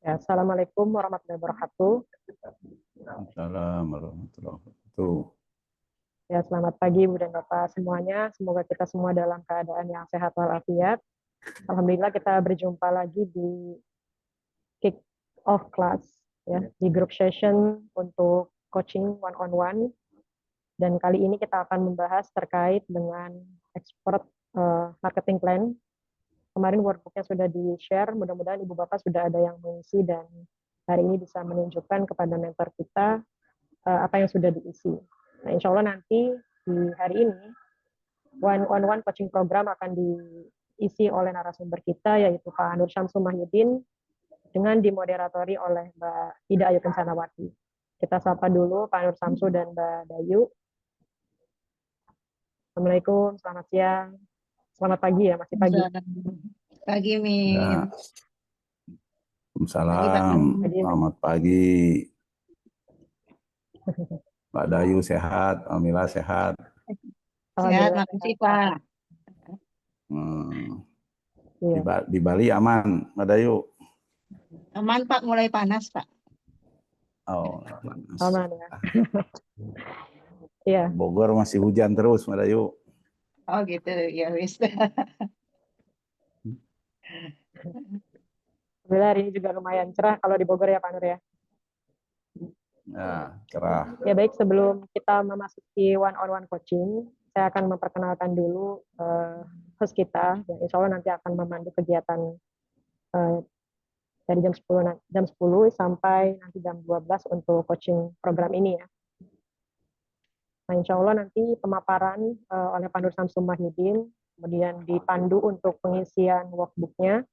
Ya, Assalamualaikum warahmatullahi wabarakatuh. Assalamualaikum warahmatullahi wabarakatuh. Ya, selamat pagi Bu dan Bapak semuanya. Semoga kita semua dalam keadaan yang sehat walafiat. Alhamdulillah kita berjumpa lagi di kick off class ya, di group session untuk coaching one on one. Dan kali ini kita akan membahas terkait dengan expert marketing plan. Kemarin workbooknya sudah di-share, mudah-mudahan Ibu Bapak sudah ada yang mengisi dan hari ini bisa menunjukkan kepada mentor kita apa yang sudah diisi. Nah, insya Allah nanti di hari ini one-on-one coaching program akan diisi oleh narasumber kita yaitu Pak Nur Syamsul Mahyudin dengan dimoderatori oleh Mbak Ida Ayu Kencanawati. Kita sapa dulu Pak Nur Syamsul dan Mbak Dayu. Assalamualaikum, selamat siang. Selamat pagi ya, masih pagi. Pagi, Min. Ya. Pagi, Pak. Salam, selamat pagi. Mbak Dayu sehat, Alhamdulillah sehat. Sehat, makasih Pak. Di Bali aman, Mbak Dayu? Aman Pak, mulai panas Pak. Oh, panas. Aman ya. Iya. Bogor masih hujan terus, Mbak Dayu. Oh gitu, ya wis. Alhamdulillah hari ini juga lumayan cerah kalau di Bogor ya Pak Nur ya. Ya, cerah. Ya baik, sebelum kita memasuki one-on-one coaching, saya akan memperkenalkan dulu host kita, yang insya Allah nanti akan memandu kegiatan dari jam 10 sampai nanti jam 12 untuk coaching program ini ya. Nah, insya Allah nanti pemaparan oleh Pak Nur Syamsul Mahyudin, kemudian dipandu untuk pengisian workbooknya,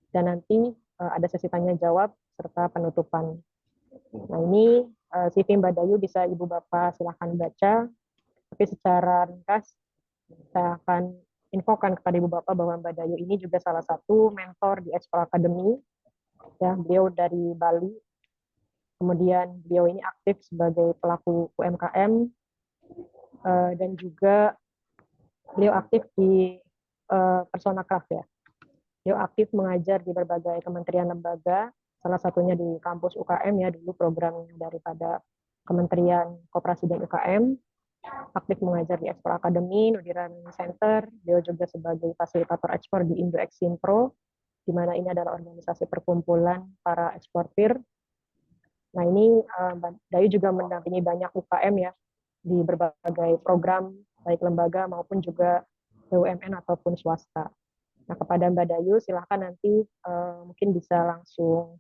dan nanti ada sesi tanya jawab serta penutupan. Nah, ini CV Mbak Dayu bisa Ibu Bapak silahkan baca, tapi secara ringkas saya akan infokan kepada Ibu Bapak bahwa Mbak Dayu ini juga salah satu mentor di Explore Academy. Ya, beliau dari Bali. Kemudian beliau ini aktif sebagai pelaku UMKM dan juga beliau aktif di Persona Craft ya. Beliau aktif mengajar di berbagai kementerian lembaga, salah satunya di kampus UKM ya, dulu programnya daripada Kementerian Koperasi dan UKM, aktif mengajar di Explore Academy, Nudiran Center, beliau juga sebagai fasilitator ekspor di Indo Exim Pro, di mana ini adalah organisasi perkumpulan para eksportir. Nah ini Mbak Dayu juga mendampingi banyak UKM ya, di berbagai program, baik lembaga maupun juga BUMN ataupun swasta. Nah, kepada Mbak Dayu silahkan nanti mungkin bisa langsung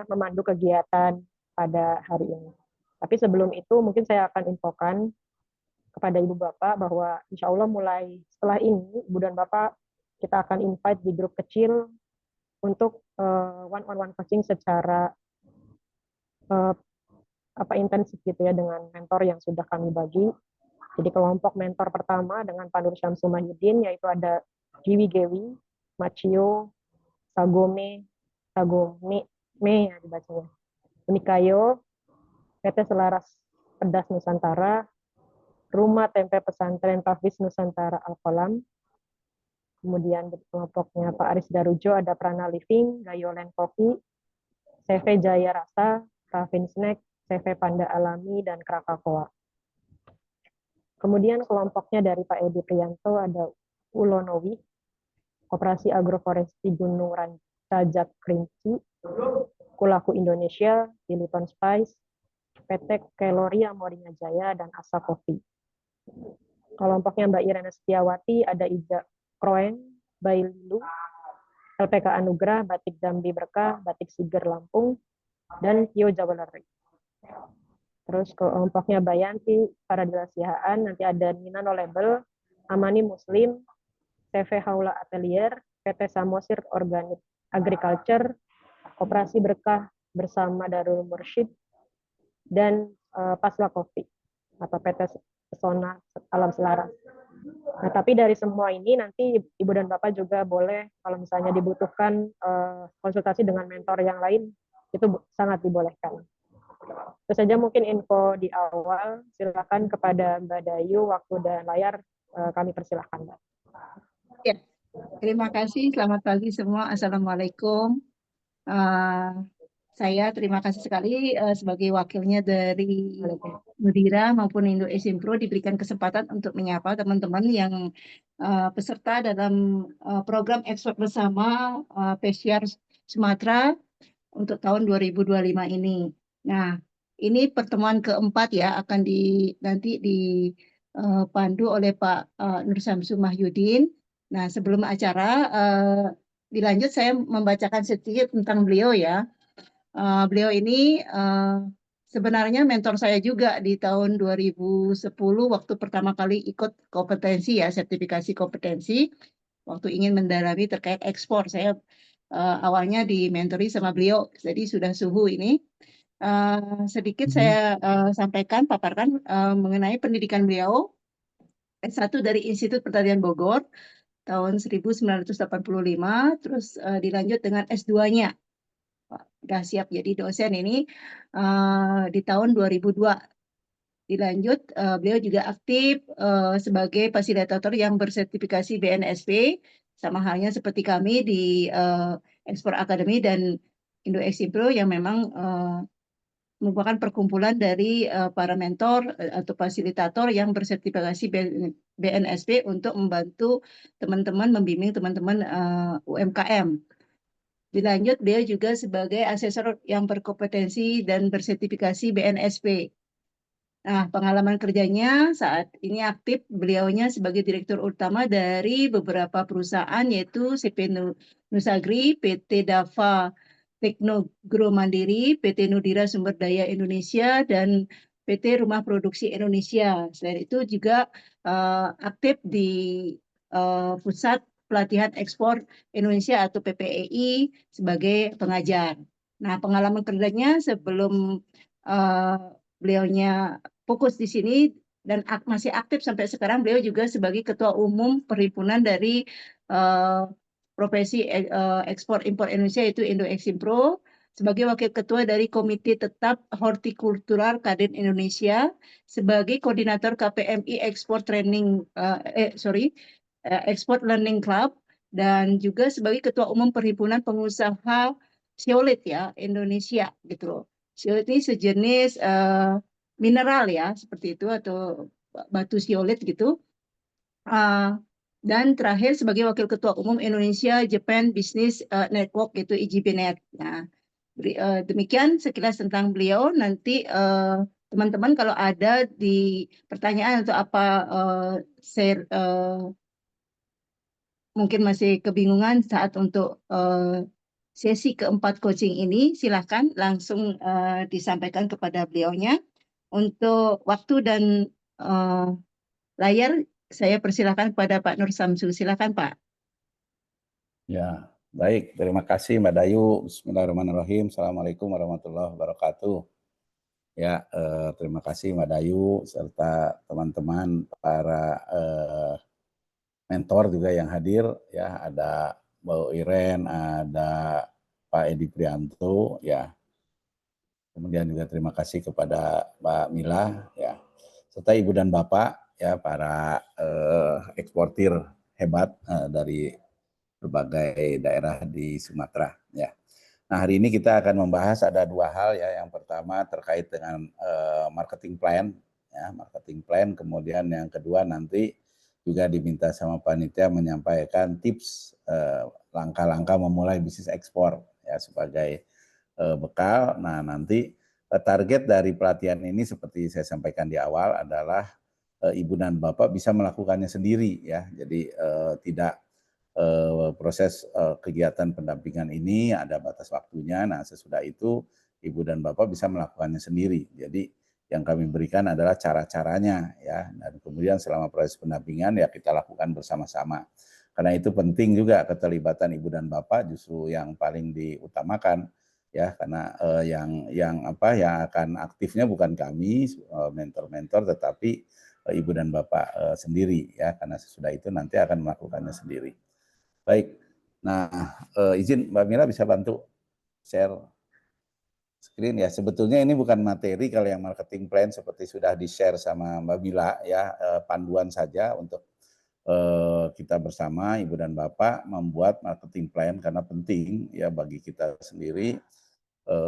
memandu kegiatan pada hari ini. Tapi sebelum itu mungkin saya akan infokan kepada Ibu Bapak bahwa insya Allah mulai setelah ini Ibu dan Bapak kita akan invite di grup kecil untuk one-on-one coaching secara intensif gitu ya dengan mentor yang sudah kami bagi. Jadi kelompok mentor pertama dengan Pak Nur Syamsul Mahyudin yaitu ada Giwi Gewi, Machio, Sagome ya dibacanya, Unikayo, PT Selaras Pedas Nusantara, Rumah Tempe Pesantren Tafis Nusantara Al-Qalam, kemudian di kelompoknya Pak Aris Darujo ada Prana Living, Gayolen Coffee, CV Jaya Rasa, Ravin Snack, CV Panda Alami, dan Krakatoa. Kemudian kelompoknya dari Pak Edi Priyanto ada Ulonowi, Koperasi Agroforestry Gunung Rancajak Kerinci, Kulaku Indonesia, Silicon Spice, PT Keloria Morinya Jaya, dan Asa Coffee. Kelompoknya Mbak Irena Setiawati ada Ija Kroeng, Baililu, LPK Anugrah, Batik Jambi Berkah, Batik Siger Lampung, dan Kio Jawelry. Terus kelompoknya Bayanti, Paradila Sihaan, nanti ada Nina No Label, Amani Muslim, CV Haula Atelier, PT Samosir Organic Agriculture, Koperasi Berkah bersama Darul Mursyid, dan Pasla Coffee atau PT Pesona Alam Selaras. Nah, tapi dari semua ini nanti Ibu dan Bapak juga boleh kalau misalnya dibutuhkan konsultasi dengan mentor yang lain, itu sangat dibolehkan. Itu saja mungkin info di awal. Silakan kepada Mbak Dayu, waktu dan layar kami persilahkan, Mbak. Ya, terima kasih. Selamat pagi semua. Assalamualaikum. Saya terima kasih sekali sebagai wakilnya dari Mudira maupun Indo Asimpro diberikan kesempatan untuk menyapa teman-teman yang peserta dalam program ekspor bersama Pesiar Sumatera untuk tahun 2025 ini. Nah, ini pertemuan keempat ya, akan nanti dipandu oleh Pak Nur Samsu Mahyudin. Nah, sebelum acara dilanjut, saya membacakan sedikit tentang beliau ya. Beliau ini sebenarnya mentor saya juga di tahun 2010 waktu pertama kali ikut kompetensi ya, sertifikasi kompetensi. Waktu ingin mendalami terkait ekspor, saya awalnya dimentori sama beliau, jadi sudah suhu ini. Sedikit saya paparkan mengenai pendidikan beliau. S1 dari Institut Pertanian Bogor tahun 1985, terus dilanjut dengan S2-nya. Udah siap jadi dosen ini di tahun 2002. Dilanjut, beliau juga aktif sebagai fasilitator yang bersertifikasi BNSP, sama halnya seperti kami di Ekspor Academy dan Indo Pro yang memang merupakan perkumpulan dari para mentor atau fasilitator yang bersertifikasi BNSP untuk membantu teman-teman, membimbing teman-teman UMKM. Dilanjut, beliau juga sebagai asesor yang berkompetensi dan bersertifikasi BNSP. Nah, pengalaman kerjanya saat ini aktif beliaunya sebagai direktur utama dari beberapa perusahaan yaitu CP Nusagri, PT Dava Teknogro Mandiri, PT Nudira Sumber Daya Indonesia, dan PT Rumah Produksi Indonesia. Selain itu juga aktif di Pusat Pelatihan Ekspor Indonesia atau PPEI sebagai pengajar. Nah, pengalaman kerjanya sebelum beliaunya fokus di sini dan masih aktif sampai sekarang, beliau juga sebagai Ketua Umum Perhimpunan dari Profesi Ekspor Impor Indonesia yaitu Indo Pro, sebagai Wakil Ketua dari Komite Tetap Hortikultural Kadin Indonesia, sebagai Koordinator KPMI Export Training Export Learning Club, dan juga sebagai Ketua Umum Perhimpunan Pengusaha Zeolit ya Indonesia gitu loh. Zeolit ini sejenis mineral ya seperti itu atau batu zeolit gitu. Dan terakhir sebagai Wakil Ketua Umum Indonesia Japan Business Network yaitu IJBNet. Nah, demikian sekilas tentang beliau. Nanti teman-teman kalau ada di pertanyaan atau apa share mungkin masih kebingungan saat untuk sesi keempat coaching ini, silahkan langsung disampaikan kepada beliaunya. Untuk waktu dan layar, saya persilakan kepada Pak Nur Samsu. Silakan Pak. Ya, baik. Terima kasih Mbak Dayu. Bismillahirrahmanirrahim. Assalamualaikum warahmatullahi wabarakatuh. Ya, terima kasih Mbak Dayu serta teman-teman para mentor juga yang hadir. Ya, ada Mbak Iren, ada Pak Edi Prianto, ya. Kemudian juga terima kasih kepada Mbak Mila, ya, serta Ibu dan Bapak, ya, para eksportir hebat dari berbagai daerah di Sumatera, ya. Nah, hari ini kita akan membahas ada dua hal ya. Yang pertama terkait dengan marketing plan, ya, marketing plan. Kemudian yang kedua nanti juga diminta sama panitia menyampaikan tips langkah-langkah memulai bisnis ekspor ya sebagai bekal. Nah, nanti target dari pelatihan ini seperti saya sampaikan di awal adalah Ibu dan Bapak bisa melakukannya sendiri ya. Jadi tidak proses kegiatan pendampingan ini ada batas waktunya. Nah, sesudah itu Ibu dan Bapak bisa melakukannya sendiri. Jadi yang kami berikan adalah cara-caranya ya. Dan kemudian selama proses pendampingan ya kita lakukan bersama-sama. Karena itu penting juga keterlibatan Ibu dan Bapak justru yang paling diutamakan ya, karena yang akan aktifnya bukan kami mentor-mentor tetapi Ibu dan Bapak sendiri ya, karena sesudah itu nanti akan melakukannya sendiri. Baik, nah izin Mbak Mila bisa bantu share screen ya. Sebetulnya ini bukan materi kalau yang marketing plan seperti sudah di-share sama Mbak Mila ya, panduan saja untuk kita bersama Ibu dan Bapak membuat marketing plan karena penting ya bagi kita sendiri.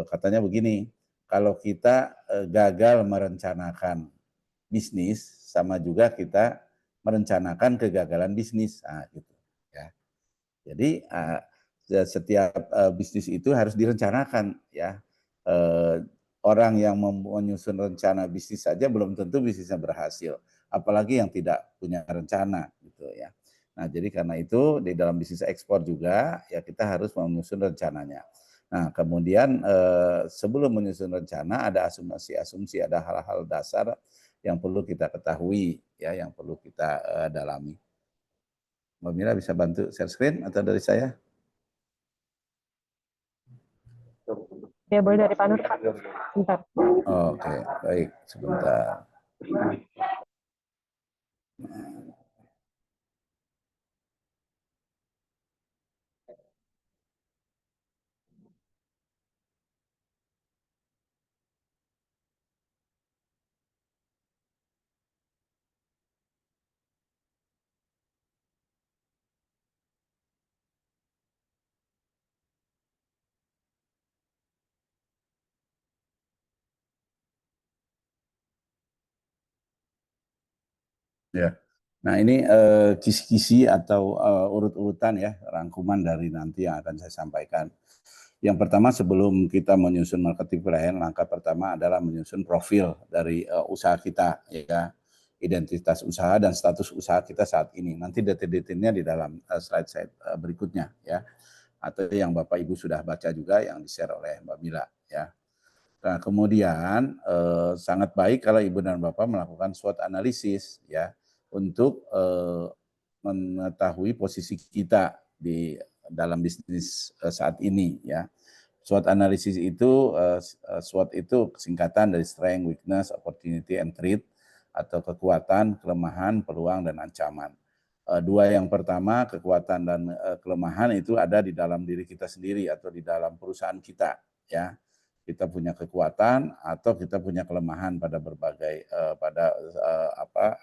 Katanya begini, kalau kita gagal merencanakan bisnis, sama juga kita merencanakan kegagalan bisnis. Nah, gitu ya. Jadi setiap bisnis itu harus direncanakan ya. Orang yang menyusun rencana bisnis saja belum tentu bisnisnya berhasil, apalagi yang tidak punya rencana gitu ya. Nah, jadi karena itu di dalam bisnis ekspor juga ya kita harus menyusun rencananya. Nah, kemudian sebelum menyusun rencana ada asumsi-asumsi, ada hal-hal dasar yang perlu kita ketahui ya, yang perlu kita dalami. Mbak Mira bisa bantu share screen atau dari saya? Ya, boleh dari Pak Nur, Pak. Bentar. Oke, baik, sebentar. Ya. Nah, ini kisi-kisi atau urut-urutan ya, rangkuman dari nanti yang akan saya sampaikan. Yang pertama, sebelum kita menyusun marketing plan, langkah pertama adalah menyusun profil dari usaha kita, ya, identitas usaha dan status usaha kita saat ini. Nanti detail-detailnya di dalam slide-slide berikutnya, ya, atau yang Bapak Ibu sudah baca juga yang di-share oleh Mbak Mila, ya. Nah, kemudian sangat baik kalau Ibu dan Bapak melakukan SWOT analisis, ya, untuk mengetahui posisi kita di dalam bisnis saat ini, ya. SWOT analisis itu, SWOT itu singkatan dari strength, weakness, opportunity, and threat, atau kekuatan, kelemahan, peluang, dan ancaman. Dua yang pertama, kekuatan dan kelemahan itu ada di dalam diri kita sendiri atau di dalam perusahaan kita, ya. Kita punya kekuatan atau kita punya kelemahan pada berbagai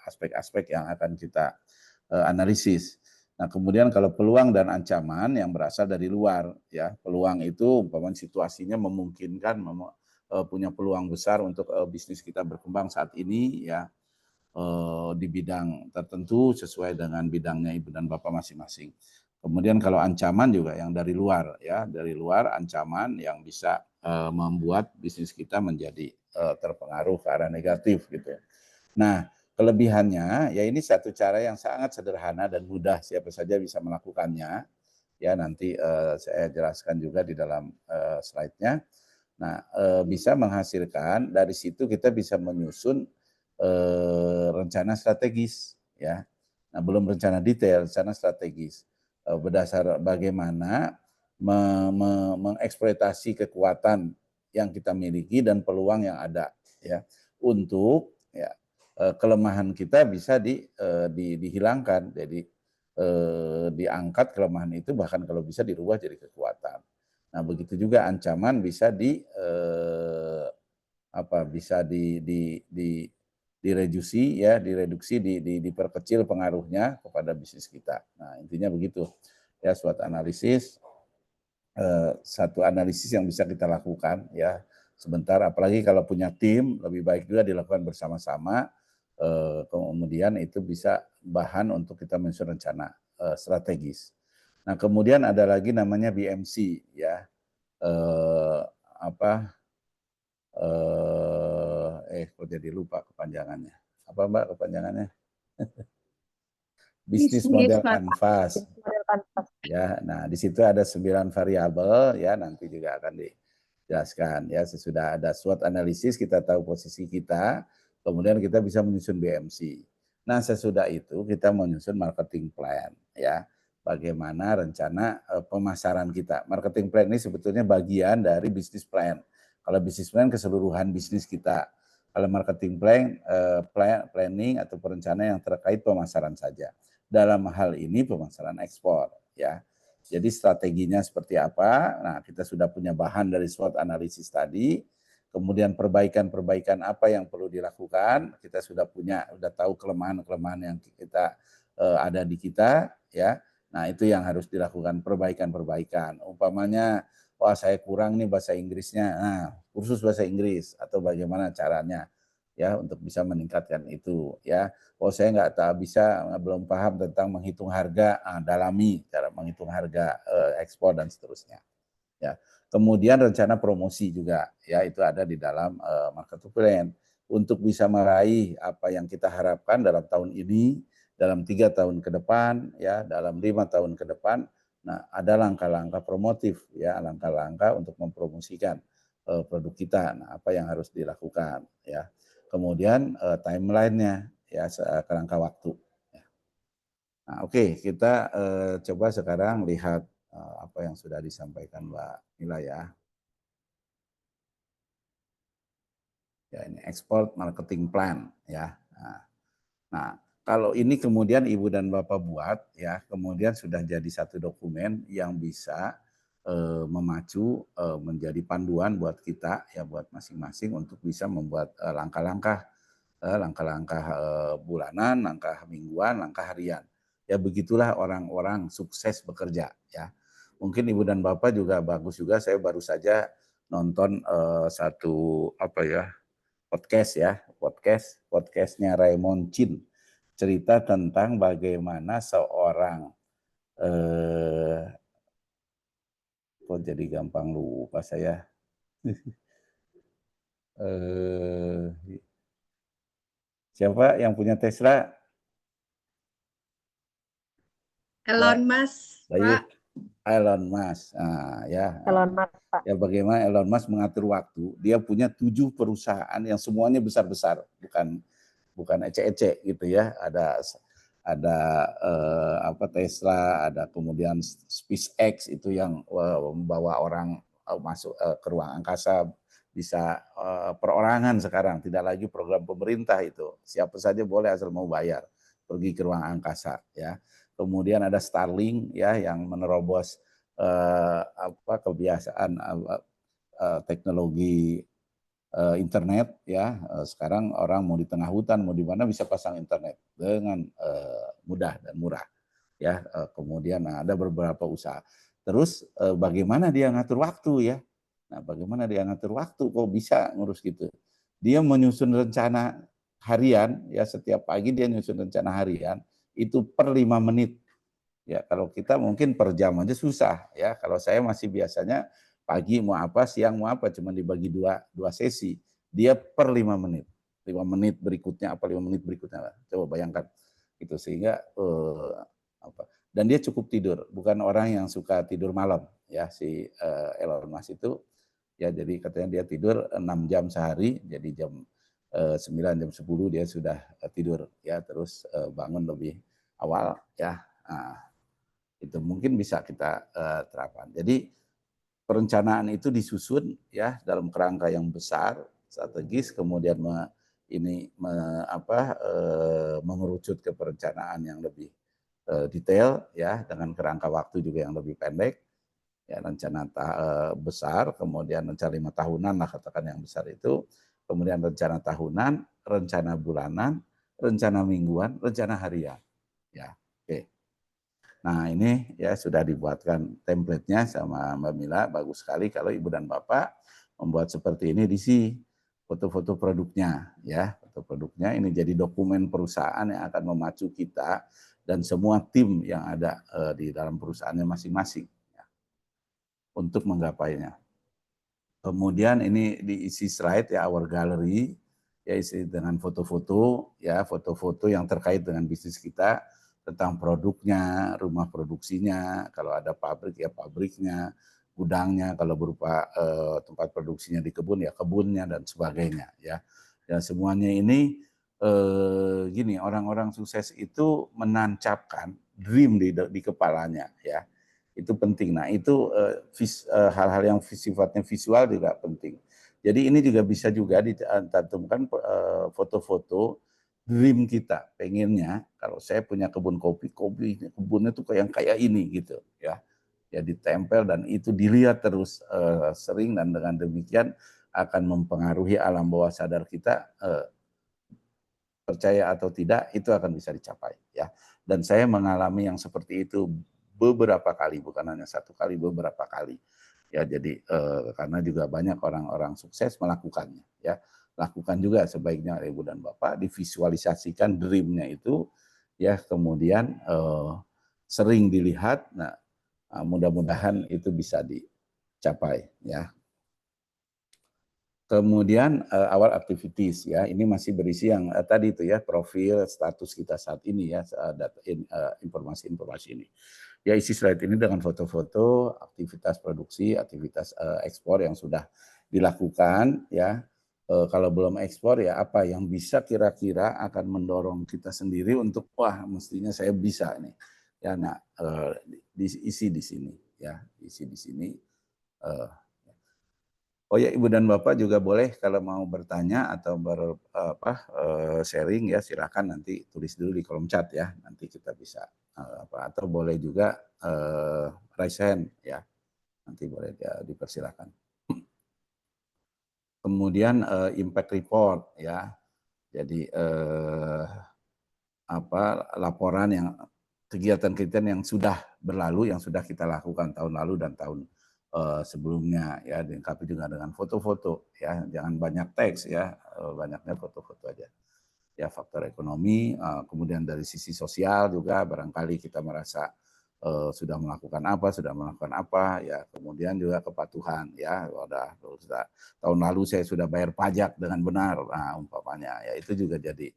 aspek-aspek yang akan kita analisis. Nah, kemudian kalau peluang dan ancaman yang berasal dari luar, ya, peluang itu umpamanya situasinya memungkinkan punya peluang besar untuk bisnis kita berkembang saat ini, ya, di bidang tertentu sesuai dengan bidangnya Ibu dan Bapak masing-masing. Kemudian kalau ancaman juga yang dari luar, ya, dari luar ancaman yang bisa membuat bisnis kita menjadi terpengaruh ke arah negatif gitu. Nah, kelebihannya ya ini satu cara yang sangat sederhana dan mudah, siapa saja bisa melakukannya. Ya, nanti saya jelaskan juga di dalam slide-nya. Nah, bisa menghasilkan dari situ kita bisa menyusun rencana strategis, ya. Nah, belum rencana detail, rencana strategis. Berdasar bagaimana mengeksploitasi kekuatan yang kita miliki dan peluang yang ada, ya, untuk ya kelemahan kita bisa dihilangkan. Jadi diangkat kelemahan itu, bahkan kalau bisa dirubah jadi kekuatan. Nah, begitu juga ancaman bisa direduksi ya, diperkecil pengaruhnya kepada bisnis kita. Nah, intinya begitu. Ya, SWOT analisis satu analisis yang bisa kita lakukan ya sebentar, apalagi kalau punya tim lebih baik juga dilakukan bersama-sama, kemudian itu bisa bahan untuk kita menyusun rencana strategis. Nah, kemudian ada lagi namanya BMC ya, kok jadi lupa kepanjangannya. Apa Mbak kepanjangannya? Bisnis model kanvas. Ya, nah di situ ada 9 variabel ya, nanti juga akan dijelaskan ya. Sesudah ada SWOT analisis, kita tahu posisi kita, kemudian kita bisa menyusun BMC. Nah, sesudah itu kita menyusun marketing plan ya. Bagaimana rencana pemasaran kita. Marketing plan ini sebetulnya bagian dari bisnis plan. Kalau bisnis plan keseluruhan bisnis kita. Kalau marketing plan, planning atau perencanaan yang terkait pemasaran saja. Dalam hal ini pemasaran ekspor, ya. Jadi strateginya seperti apa? Nah, kita sudah punya bahan dari SWOT analisis tadi. Kemudian perbaikan-perbaikan apa yang perlu dilakukan, kita sudah tahu kelemahan-kelemahan yang kita ada di kita, ya. Nah, itu yang harus dilakukan, perbaikan-perbaikan. Umpamanya, wah saya kurang nih bahasa Inggrisnya, nah kursus bahasa Inggris atau bagaimana caranya ya untuk bisa meningkatkan itu ya. Oh saya belum paham tentang menghitung harga, dalami cara menghitung harga ekspor dan seterusnya. Ya. Kemudian rencana promosi juga ya itu ada di dalam market plan untuk bisa meraih apa yang kita harapkan dalam tahun ini, dalam 3 tahun ke depan, ya dalam 5 tahun ke depan. Nah ada langkah-langkah promotif ya, langkah-langkah untuk mempromosikan produk kita. Nah apa yang harus dilakukan ya. Kemudian timelinenya ya kerangka waktu. Nah oke, kita coba sekarang lihat apa yang sudah disampaikan Mbak Mila ya. Ya ini export marketing plan ya. Nah, kalau ini kemudian Ibu dan Bapak buat ya, kemudian sudah jadi satu dokumen yang bisa memacu menjadi panduan buat kita ya, buat masing-masing untuk bisa membuat langkah-langkah bulanan, langkah mingguan, langkah harian. Ya begitulah orang-orang sukses bekerja ya. Mungkin Ibu dan Bapak juga bagus juga, saya baru saja nonton satu podcastnya Raymond Chin, cerita tentang bagaimana seorang kok jadi gampang lupa saya siapa yang punya Tesla? Elon Musk, Pak. Elon Musk. Nah, ya. Elon Musk, Pak. Ya bagaimana Elon Musk mengatur waktu? Dia punya 7 perusahaan yang semuanya besar-besar, bukan ecek-ecek gitu ya. Ada Tesla, ada kemudian SpaceX itu yang membawa orang masuk ke ruang angkasa, bisa perorangan sekarang, tidak lagi program pemerintah itu. Siapa saja boleh asal mau bayar pergi ke ruang angkasa ya. Kemudian ada Starlink ya yang menerobos kebiasaan teknologi internet ya. Sekarang orang mau di tengah hutan mau di mana bisa pasang internet dengan mudah dan murah ya. Kemudian ada beberapa usaha. Terus bagaimana dia ngatur waktu ya? Nah, bagaimana dia ngatur waktu kok bisa ngurus gitu? Dia menyusun rencana harian ya, setiap pagi dia nyusun rencana harian itu per 5 menit. Ya, kalau kita mungkin per jam aja susah ya. Kalau saya masih biasanya pagi mau apa, siang mau apa, cuma dibagi dua sesi. Dia per 5 menit. 5 menit berikutnya apa, 5 menit berikutnya. Coba bayangkan. Itu sehingga dan dia cukup tidur, bukan orang yang suka tidur malam ya si Elon Musk itu. Ya jadi katanya dia tidur 6 jam sehari, jadi jam 9 jam 10 dia sudah tidur ya, terus bangun lebih awal ya. Nah, itu mungkin bisa kita terapkan. Jadi perencanaan itu disusun ya dalam kerangka yang besar, strategis, kemudian mengerucut ke perencanaan yang lebih detail ya dengan kerangka waktu juga yang lebih pendek. Ya rencana besar, kemudian rencana 5 tahunan lah katakan yang besar itu, kemudian rencana tahunan, rencana bulanan, rencana mingguan, rencana harian. Ya, oke. Nah ini ya sudah dibuatkan template-nya sama Mbak Mila, bagus sekali kalau Ibu dan Bapak membuat seperti ini, diisi foto-foto produknya ya, foto produknya ini jadi dokumen perusahaan yang akan memacu kita dan semua tim yang ada di dalam perusahaannya masing-masing ya, untuk menggapainya. Kemudian ini diisi slide ya, our gallery ya, isi dengan foto-foto ya, foto-foto yang terkait dengan bisnis kita, tentang produknya, rumah produksinya, kalau ada pabrik ya pabriknya, gudangnya, kalau berupa tempat produksinya di kebun ya kebunnya dan sebagainya ya. Dan semuanya ini gini, orang-orang sukses itu menancapkan dream di kepalanya ya. Itu penting. Nah, itu hal-hal yang sifatnya visual juga penting. Jadi ini juga bisa juga dicantumkan foto-foto dream kita, pengennya kalau saya punya kebun kopi kebunnya tuh kayak ini gitu ya. Ya ditempel dan itu dilihat terus sering, dan dengan demikian akan mempengaruhi alam bawah sadar kita percaya atau tidak, itu akan bisa dicapai ya. Dan saya mengalami yang seperti itu beberapa kali, bukan hanya satu kali, beberapa kali. Ya, jadi karena juga banyak orang-orang sukses melakukannya ya. Lakukan juga sebaiknya Ibu dan Bapak, divisualisasikan dream-nya itu ya, kemudian sering dilihat. Nah, mudah-mudahan itu bisa dicapai ya. Kemudian awal activities ya, ini masih berisi yang tadi itu ya, profil status kita saat ini ya, informasi-informasi ini. Ya, isi slide ini dengan foto-foto aktivitas produksi, aktivitas ekspor yang sudah dilakukan ya. Kalau belum ekspor ya apa yang bisa kira-kira akan mendorong kita sendiri untuk wah mestinya saya bisa nih. Ya, nah diisi di sini ya, isi di sini. Oh ya, Ibu dan Bapak juga boleh kalau mau bertanya atau sharing ya, silakan nanti tulis dulu di kolom chat ya, nanti kita bisa atau boleh juga raise hand ya, nanti boleh dipersilakan. Kemudian impact report ya, jadi laporan yang kegiatan-kegiatan yang sudah berlalu, yang sudah kita lakukan tahun lalu dan tahun sebelumnya ya, dilengkapi juga dengan foto-foto ya, jangan banyak teks ya, banyaknya foto-foto aja ya. Faktor ekonomi, kemudian dari sisi sosial juga barangkali kita merasa sudah melakukan apa ya, kemudian juga kepatuhan ya, tahun lalu saya sudah bayar pajak dengan benar, nah umpamanya ya, itu juga jadi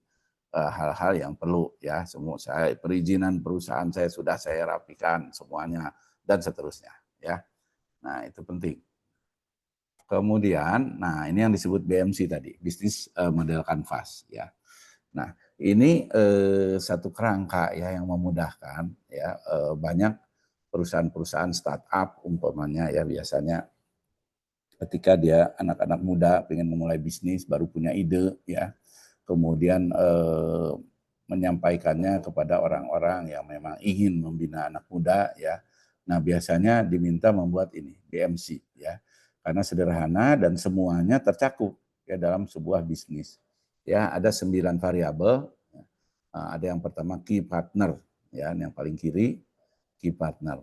hal-hal yang perlu ya, semua saya perizinan perusahaan saya rapikan semuanya dan seterusnya ya. Nah, itu penting. Kemudian, nah ini yang disebut BMC tadi, bisnis model kanvas ya. Nah, ini satu kerangka ya yang memudahkan ya, banyak perusahaan-perusahaan startup umpamanya ya, biasanya ketika dia anak-anak muda pengen memulai bisnis, baru punya ide ya, kemudian menyampaikannya kepada orang-orang yang memang ingin membina anak muda ya. Nah, biasanya diminta membuat ini BMC ya, karena sederhana dan semuanya tercakup ya dalam sebuah bisnis. Ya, ada 9 variabel. Ada yang pertama key partner ya, yang paling kiri key partner.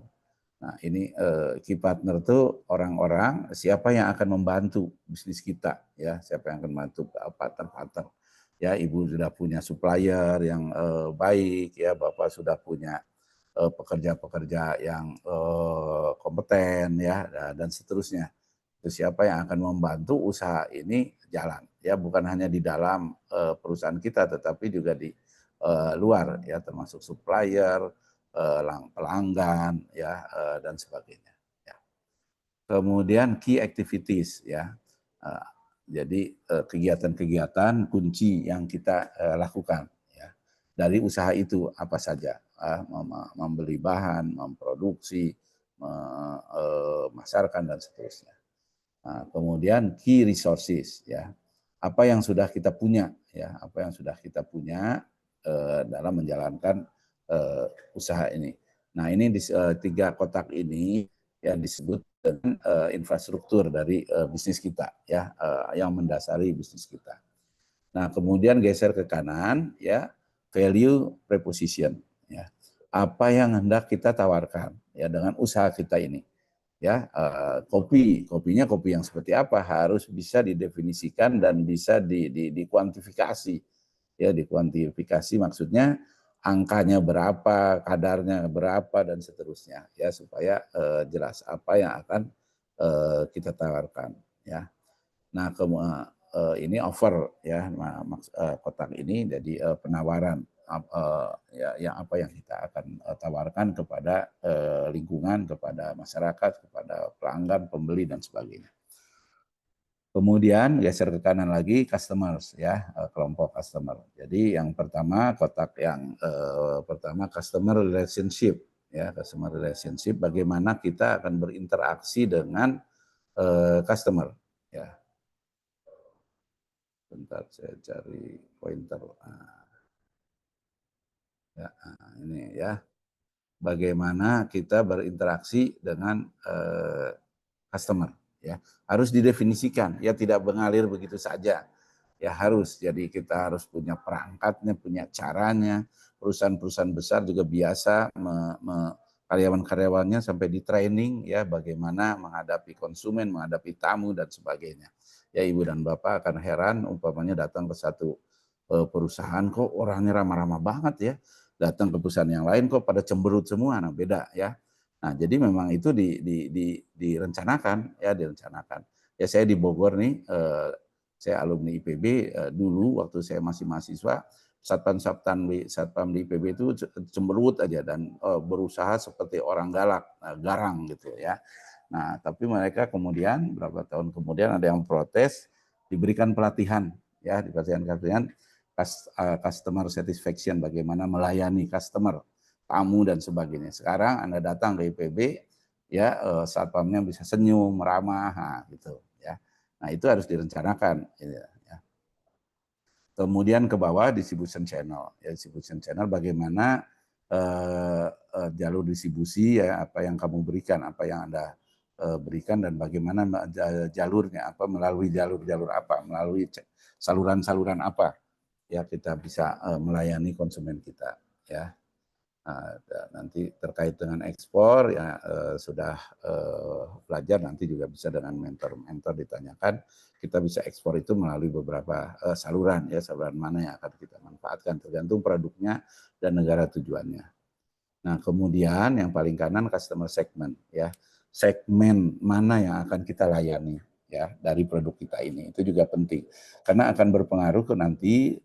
Nah, ini key partner itu orang-orang siapa yang akan membantu bisnis kita ya, siapa yang akan membantu partner-partner. Ya, Ibu sudah punya supplier yang baik ya, Bapak sudah punya pekerja-pekerja yang kompeten ya, dan seterusnya. Itu siapa yang akan membantu usaha ini jalan ya, bukan hanya di dalam perusahaan kita tetapi juga di luar ya, termasuk supplier, pelanggan ya, dan sebagainya ya. Kemudian key activities ya. Jadi kegiatan-kegiatan kunci yang kita lakukan ya. Dari usaha itu apa saja? Membeli bahan, memproduksi, memasarkan dan seterusnya. Nah, kemudian key resources ya. Apa yang sudah kita punya ya, apa yang sudah kita punya dalam menjalankan usaha ini. Nah, ini di 3 kotak ini yang disebut dengan infrastruktur dari bisnis kita ya, yang mendasari bisnis kita. Nah, kemudian geser ke kanan ya, value proposition ya. Apa yang hendak kita tawarkan ya dengan usaha kita ini. Ya, kopinya kopi yang seperti apa harus bisa didefinisikan dan bisa dikuantifikasi. Ya, dikuantifikasi maksudnya angkanya berapa, kadarnya berapa dan seterusnya ya, supaya jelas apa yang akan kita tawarkan ya. Nah, ini offer ya, kotak ini jadi penawaran ya, yang apa yang kita akan tawarkan kepada lingkungan, kepada masyarakat, kepada pelanggan, pembeli dan sebagainya. Kemudian geser ke kanan lagi customers ya, kelompok customer. Jadi yang pertama kotak yang pertama customer relationship ya, customer relationship, bagaimana kita akan berinteraksi dengan customer ya. Bentar saya cari pointer. Ya, ini ya. Bagaimana kita berinteraksi dengan customer ya. Harus didefinisikan ya, tidak mengalir begitu saja. ya harus. Jadi kita harus punya perangkatnya, punya caranya. Perusahaan-perusahaan besar juga biasa karyawan-karyawannya sampai di training ya bagaimana menghadapi konsumen, menghadapi tamu dan sebagainya. Ya Ibu dan Bapak akan heran umpamanya datang ke satu perusahaan kok orangnya ramah-ramah banget ya. Datang ke perusahaan yang lain kok pada cemberut semua, nah beda ya. Nah, jadi memang itu direncanakan ya, direncanakan. Ya saya di Bogor nih, saya alumni IPB dulu waktu saya masih mahasiswa, satpam di IPB itu cemberut aja dan berusaha seperti orang galak, garang gitu ya. Nah, tapi mereka kemudian berapa tahun kemudian ada yang protes, diberikan pelatihan ya, pelatihan customer satisfaction, bagaimana melayani customer, tamu dan sebagainya. Sekarang Anda datang ke IPB ya, satpamnya bisa senyum, ramah, nah, gitu ya. Nah, itu harus direncanakan ya. Kemudian ke bawah distribution channel. Ya, distribution channel bagaimana jalur distribusi ya, apa yang kamu berikan, apa yang Anda berikan dan bagaimana jalurnya, apa melalui jalur-jalur apa, melalui saluran-saluran apa ya kita bisa melayani konsumen kita ya. Nanti terkait dengan ekspor ya sudah belajar, nanti juga bisa dengan mentor-mentor ditanyakan, kita bisa ekspor itu melalui beberapa saluran ya, saluran mana yang akan kita manfaatkan tergantung produknya dan negara tujuannya. Nah, kemudian yang paling kanan customer segment ya. Segmen mana yang akan kita layani ya dari produk kita ini. Itu juga penting. Karena akan berpengaruh ke nanti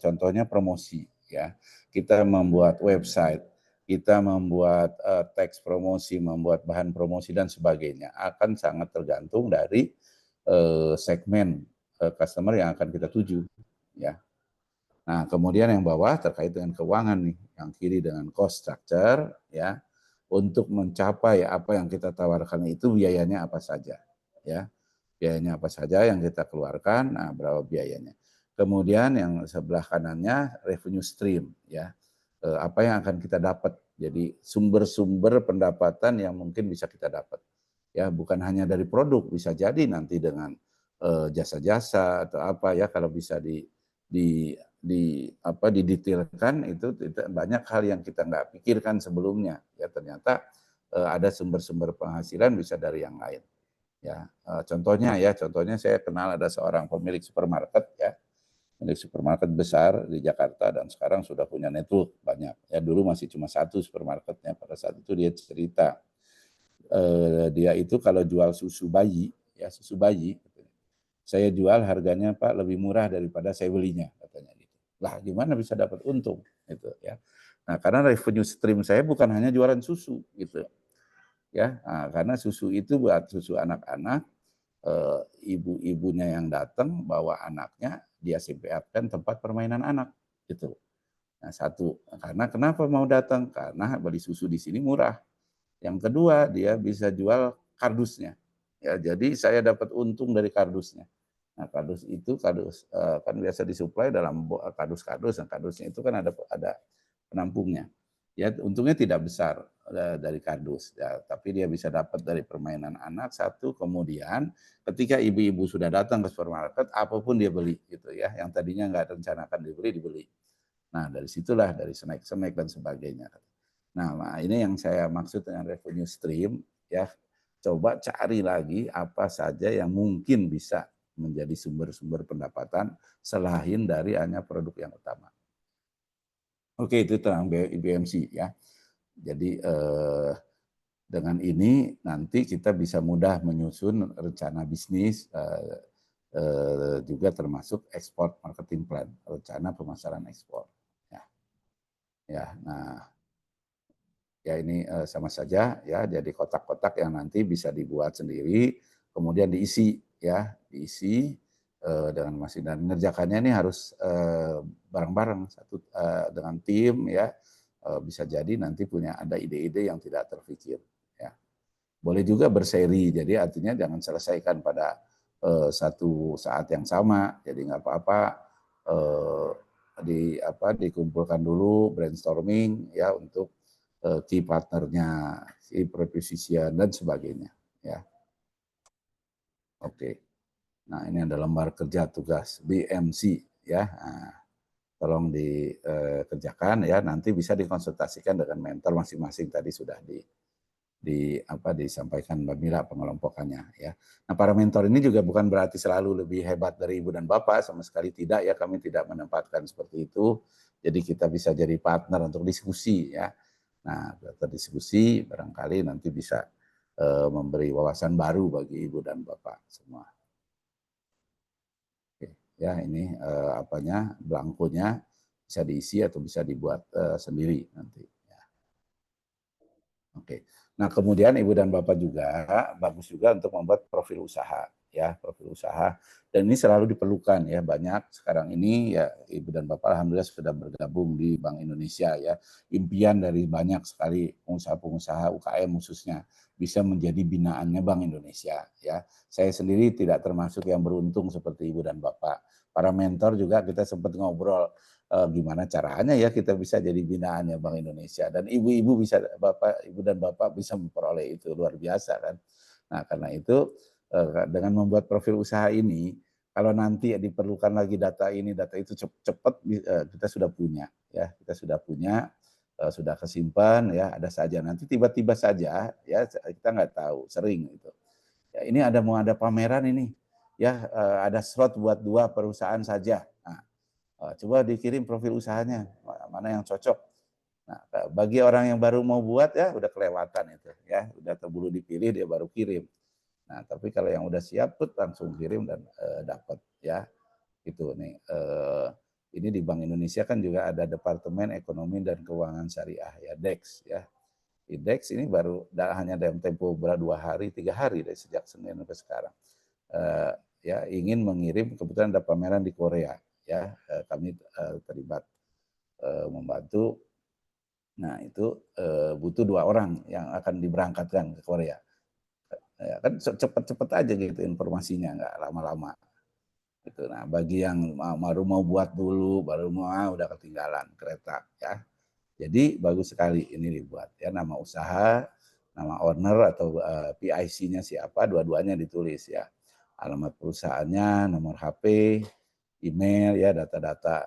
contohnya promosi ya. Kita membuat website, kita membuat teks promosi, membuat bahan promosi dan sebagainya akan sangat tergantung dari segmen customer yang akan kita tuju ya. Nah, kemudian yang bawah terkait dengan keuangan nih, yang kiri dengan cost structure ya. Untuk mencapai apa yang kita tawarkan itu biayanya apa saja ya. Biayanya apa saja yang kita keluarkan, nah berapa biayanya. Kemudian yang sebelah kanannya revenue stream ya. Apa yang akan kita dapat. Jadi sumber-sumber pendapatan yang mungkin bisa kita dapat. Ya, bukan hanya dari produk, bisa jadi nanti dengan jasa-jasa atau apa ya, kalau bisa didetailkan itu banyak hal yang kita nggak pikirkan sebelumnya ya, ternyata ada sumber-sumber penghasilan bisa dari yang lain ya. Contohnya saya kenal ada seorang pemilik supermarket ya, pemilik supermarket besar di Jakarta dan sekarang sudah punya network banyak ya. Dulu masih cuma satu supermarketnya, pada saat itu dia cerita dia itu kalau jual susu bayi ya, susu bayi saya jual harganya Pak lebih murah daripada saya belinya katanya gitu. Lah gimana bisa dapat untung gitu ya. Nah, karena revenue stream saya bukan hanya jualan susu gitu ya. Nah, karena susu itu buat susu anak-anak, ibu-ibunya yang datang bawa anaknya, dia siapkan tempat permainan anak gitu. Nah, satu, karena kenapa mau datang? Karena beli susu di sini murah. Yang kedua, dia bisa jual kardusnya. Ya, jadi saya dapat untung dari kardusnya. Nah, kardus itu kan biasa disuplai dalam kardus-kardus, dan kardusnya itu kan ada penampungnya. Ya, untungnya tidak besar dari kardus, ya, tapi dia bisa dapat dari permainan anak satu. Kemudian ketika ibu-ibu sudah datang ke supermarket, apapun dia beli gitu ya, yang tadinya nggak rencanakan dibeli. Nah, dari situlah dari snack dan sebagainya. Nah, ini yang saya maksud dengan revenue stream ya. Coba cari lagi apa saja yang mungkin bisa menjadi sumber-sumber pendapatan selain dari hanya produk yang utama. Oke, itu tentang IBMC ya. Jadi dengan ini nanti kita bisa mudah menyusun rencana bisnis, juga termasuk export marketing plan, rencana pemasaran ekspor. Ya, nah ya ini sama saja ya, jadi kotak-kotak yang nanti bisa dibuat sendiri, kemudian diisi ya, diisi dengan masing dan mengerjakannya ini harus bareng-bareng satu dengan tim ya, bisa jadi nanti punya ada ide-ide yang tidak terpikir ya. Boleh juga berseri, jadi artinya jangan selesaikan pada satu saat yang sama, jadi nggak apa-apa dikumpulkan dulu brainstorming ya untuk key partnernya, key proposition dan sebagainya ya. Oke. Nah, ini ada lembar kerja tugas BMC ya. Nah, tolong dikerjakan ya. Nanti bisa dikonsultasikan dengan mentor masing-masing, tadi sudah disampaikan Mbak Mira pengelompokannya ya. Nah, para mentor ini juga bukan berarti selalu lebih hebat dari ibu dan bapak, sama sekali tidak ya. Kami tidak menempatkan seperti itu. Jadi kita bisa jadi partner untuk diskusi ya. Nah, berdiskusi barangkali nanti bisa memberi wawasan baru bagi ibu dan bapak semua. Oke, ya ini belangkonya bisa diisi atau bisa dibuat sendiri nanti. Ya. Oke. Nah, kemudian ibu dan bapak juga bagus juga untuk membuat profil usaha ya, profil usaha, dan ini selalu diperlukan ya. Banyak sekarang ini ya ibu dan bapak alhamdulillah sudah bergabung di Bank Indonesia ya. Impian dari banyak sekali pengusaha-pengusaha UKM khususnya bisa menjadi binaannya Bank Indonesia ya. Saya sendiri tidak termasuk yang beruntung seperti ibu dan bapak. Para mentor juga kita sempat ngobrol gimana caranya ya kita bisa jadi binaannya Bank Indonesia, dan ibu dan bapak bisa memperoleh itu, luar biasa kan. Nah, karena itu dengan membuat profil usaha ini, kalau nanti diperlukan lagi data ini data itu cepat kita sudah punya ya, sudah kesimpan ya, ada saja nanti tiba-tiba saja ya, kita nggak tahu, sering itu ya, ini mau ada pameran ini ya, ada slot buat 2 perusahaan saja. Nah, coba dikirim profil usahanya, mana yang cocok. Nah, bagi orang yang baru mau buat ya udah kelewatan itu ya, udah terburu dipilih dia baru kirim. Nah, tapi kalau yang udah siap tuh langsung kirim dan dapat ya. Gitu nih. Ini di Bank Indonesia kan juga ada Departemen Ekonomi dan Keuangan Syariah ya, DEX ya. Di DEX ini baru hanya dalam tempo 2 hari, 3 hari dari sejak Senin sampai sekarang. Ya ingin mengirim, kebetulan ada pameran di Korea ya, kami terlibat membantu. Nah, itu butuh 2 orang yang akan diberangkatkan ke Korea. Ya, kan cepet-cepet aja gitu informasinya, nggak lama-lama. Gitu. Nah, bagi yang baru mau buat dulu, baru mau udah ketinggalan kereta ya. Jadi bagus sekali ini dibuat ya, nama usaha, nama owner atau PIC-nya siapa, dua-duanya ditulis ya. Alamat perusahaannya, nomor HP, email ya, data-data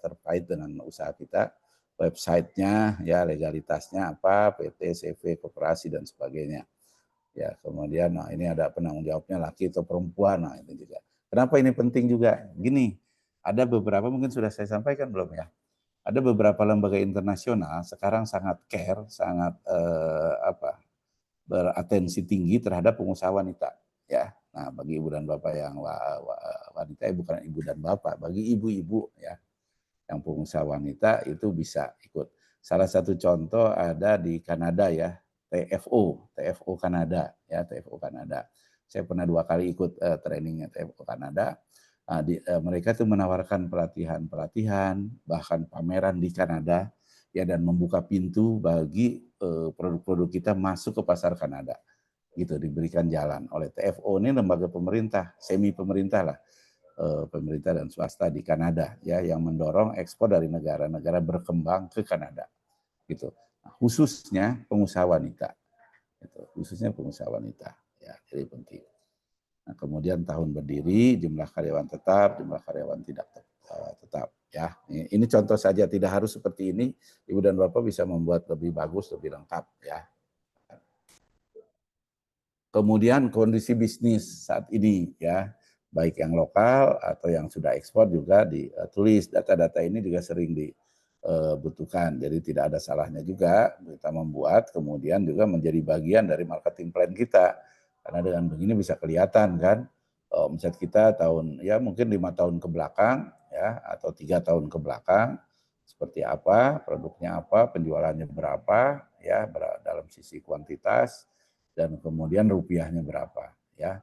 terkait dengan usaha kita, websitenya ya, legalitasnya apa, PT, CV, koperasi dan sebagainya. Ya, kemudian nah ini ada penanggung jawabnya laki atau perempuan, nah ini juga. Kenapa ini penting juga? Gini, ada beberapa mungkin sudah saya sampaikan belum ya? Ada beberapa lembaga internasional sekarang sangat care, sangat beratensi tinggi terhadap pengusaha wanita ya. Nah, bagi ibu dan bapak yang wanita, bukan ibu dan bapak, bagi ibu-ibu ya yang pengusaha wanita itu bisa ikut. Salah satu contoh ada di Kanada ya, TFO Kanada ya, TFO Kanada. Saya pernah 2 kali ikut trainingnya TFO Kanada. Mereka tuh menawarkan pelatihan, bahkan pameran di Kanada ya, dan membuka pintu bagi produk-produk kita masuk ke pasar Kanada. Gitu, diberikan jalan oleh TFO. Ini lembaga pemerintah, semi pemerintah lah, pemerintah dan swasta di Kanada ya, yang mendorong ekspor dari negara-negara berkembang ke Kanada gitu. Nah, khususnya pengusaha wanita. Gitu. Khususnya pengusaha wanita ya, jadi penting. Nah, kemudian tahun berdiri, jumlah karyawan tetap, jumlah karyawan tidak tetap ya. Ini contoh saja, tidak harus seperti ini. Ibu dan Bapak bisa membuat lebih bagus, lebih lengkap ya. Kemudian kondisi bisnis saat ini ya, baik yang lokal atau yang sudah ekspor juga ditulis. Data-data ini juga sering dibutuhkan. Jadi tidak ada salahnya juga kita membuat, kemudian juga menjadi bagian dari marketing plan kita. Karena dengan begini bisa kelihatan kan, omset kita mungkin 5 tahun ke belakang ya, atau 3 tahun ke belakang seperti apa, produknya apa, penjualannya berapa ya, dalam sisi kuantitas, dan kemudian rupiahnya berapa ya,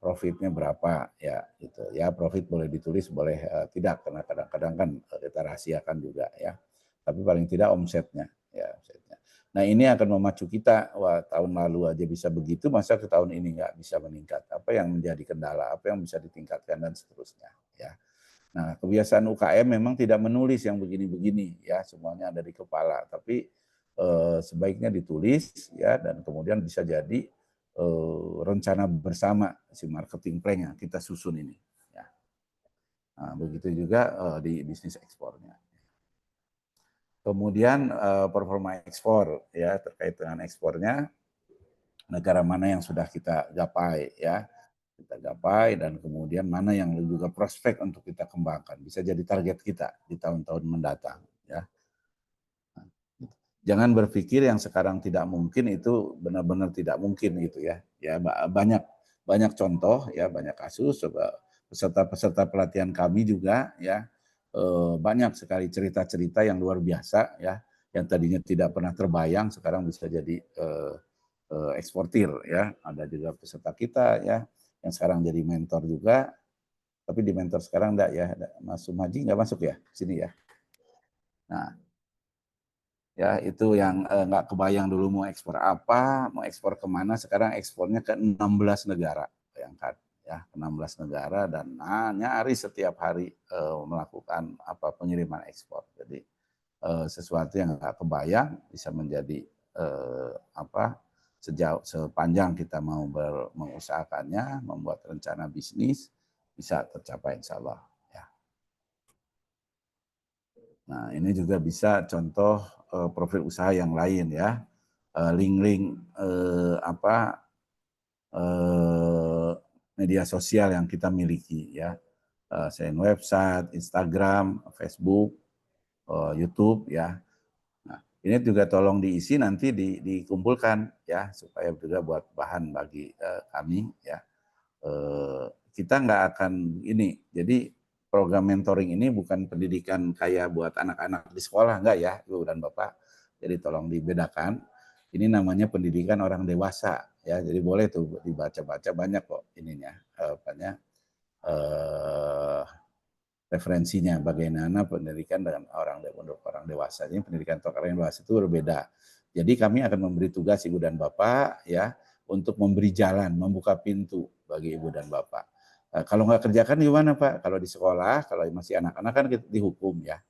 profitnya berapa ya gitu ya. Profit boleh ditulis, boleh tidak, karena kadang-kadang kan kita rahasiakan juga ya, tapi paling tidak omsetnya ya, omsetnya. Nah, ini akan memacu kita, wah tahun lalu aja bisa begitu, masa ke tahun ini nggak bisa meningkat, apa yang menjadi kendala, apa yang bisa ditingkatkan dan seterusnya ya. Nah, kebiasaan UKM memang tidak menulis yang begini-begini ya, semuanya ada di kepala, tapi sebaiknya ditulis ya, dan kemudian bisa jadi rencana bersama si marketing plan-nya kita susun ini. Ya. Nah, begitu juga di bisnis ekspornya. Kemudian performa ekspor ya, terkait dengan ekspornya, negara mana yang sudah kita gapai ya, kita gapai, dan kemudian mana yang juga prospek untuk kita kembangkan, bisa jadi target kita di tahun-tahun mendatang ya. Jangan berpikir yang sekarang tidak mungkin itu benar-benar tidak mungkin gitu ya. Ya banyak contoh ya, banyak kasus, peserta-peserta pelatihan kami juga ya, banyak sekali cerita-cerita yang luar biasa ya, yang tadinya tidak pernah terbayang sekarang bisa jadi eksportir ya. Ada juga peserta kita ya yang sekarang jadi mentor juga, tapi di mentor sekarang enggak ya, Mas Sumaji enggak masuk ya sini ya. Nah, ya itu yang nggak kebayang dulu mau ekspor apa, mau ekspor kemana, sekarang ekspornya ke 16 negara, bayangkan ya, 16 negara, dan nyaris setiap hari melakukan pengiriman ekspor. Jadi sesuatu yang nggak kebayang bisa menjadi sepanjang kita mau mengusahakannya, membuat rencana bisnis, bisa tercapai insya Allah. Nah, ini juga bisa contoh profil usaha yang lain ya, link-link media sosial yang kita miliki ya, selain website, Instagram, Facebook, YouTube ya. Nah, ini juga tolong diisi nanti dikumpulkan ya, supaya juga buat bahan bagi kami ya. Kita nggak akan ini, jadi program mentoring ini bukan pendidikan kayak buat anak-anak di sekolah, enggak ya Ibu dan Bapak. Jadi tolong dibedakan, ini namanya pendidikan orang dewasa ya, jadi boleh tuh dibaca-baca, banyak kok ininya, referensinya bagaimana pendidikan dengan untuk orang dewasa. Ini pendidikan untuk orang dewasa itu berbeda. Jadi kami akan memberi tugas Ibu dan Bapak ya, untuk memberi jalan, membuka pintu bagi Ibu dan Bapak. Kalau nggak kerjakan gimana Pak? Kalau di sekolah, kalau masih anak-anak kan dihukum ya,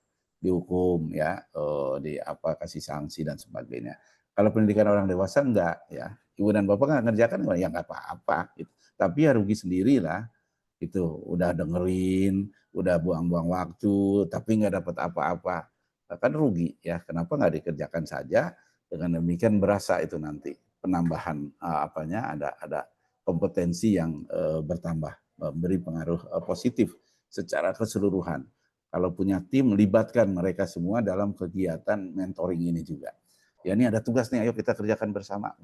kasih sanksi dan sebagainya. Kalau pendidikan orang dewasa enggak ya, Ibu dan Bapak nggak kerjakan ya nggak apa-apa. Gitu. Tapi ya rugi sendirilah. Itu udah dengerin, udah buang-buang waktu, tapi nggak dapat apa-apa, kan rugi ya. Kenapa nggak dikerjakan saja? Dengan demikian berasa itu nanti penambahan ada kompetensi yang bertambah, memberi pengaruh positif secara keseluruhan. Kalau punya tim, libatkan mereka semua dalam kegiatan mentoring ini juga. Ya ini ada tugas nih, ayo kita kerjakan bersama.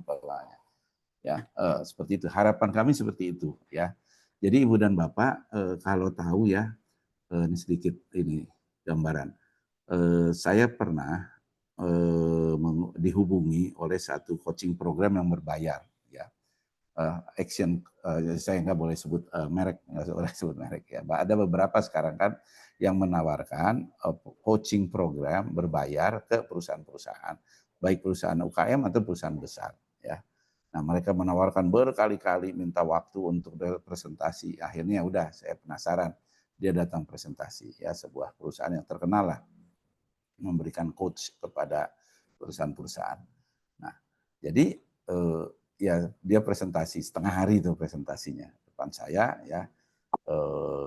Ya seperti itu. Harapan kami seperti itu ya. Jadi Ibu dan Bapak kalau tahu ya, ini sedikit ini gambaran. Saya pernah dihubungi oleh satu coaching program yang berbayar ya. Saya nggak boleh sebut merek, nggak boleh sebut merek ya. Ada beberapa sekarang kan yang menawarkan coaching program berbayar ke perusahaan-perusahaan, baik perusahaan UKM atau perusahaan besar ya. Nah, mereka menawarkan berkali-kali, minta waktu untuk presentasi. Akhirnya udah saya penasaran, dia datang presentasi ya, sebuah perusahaan yang terkenal lah, memberikan coach kepada perusahaan-perusahaan. Nah, jadi ya dia presentasi setengah hari itu presentasinya depan saya ya.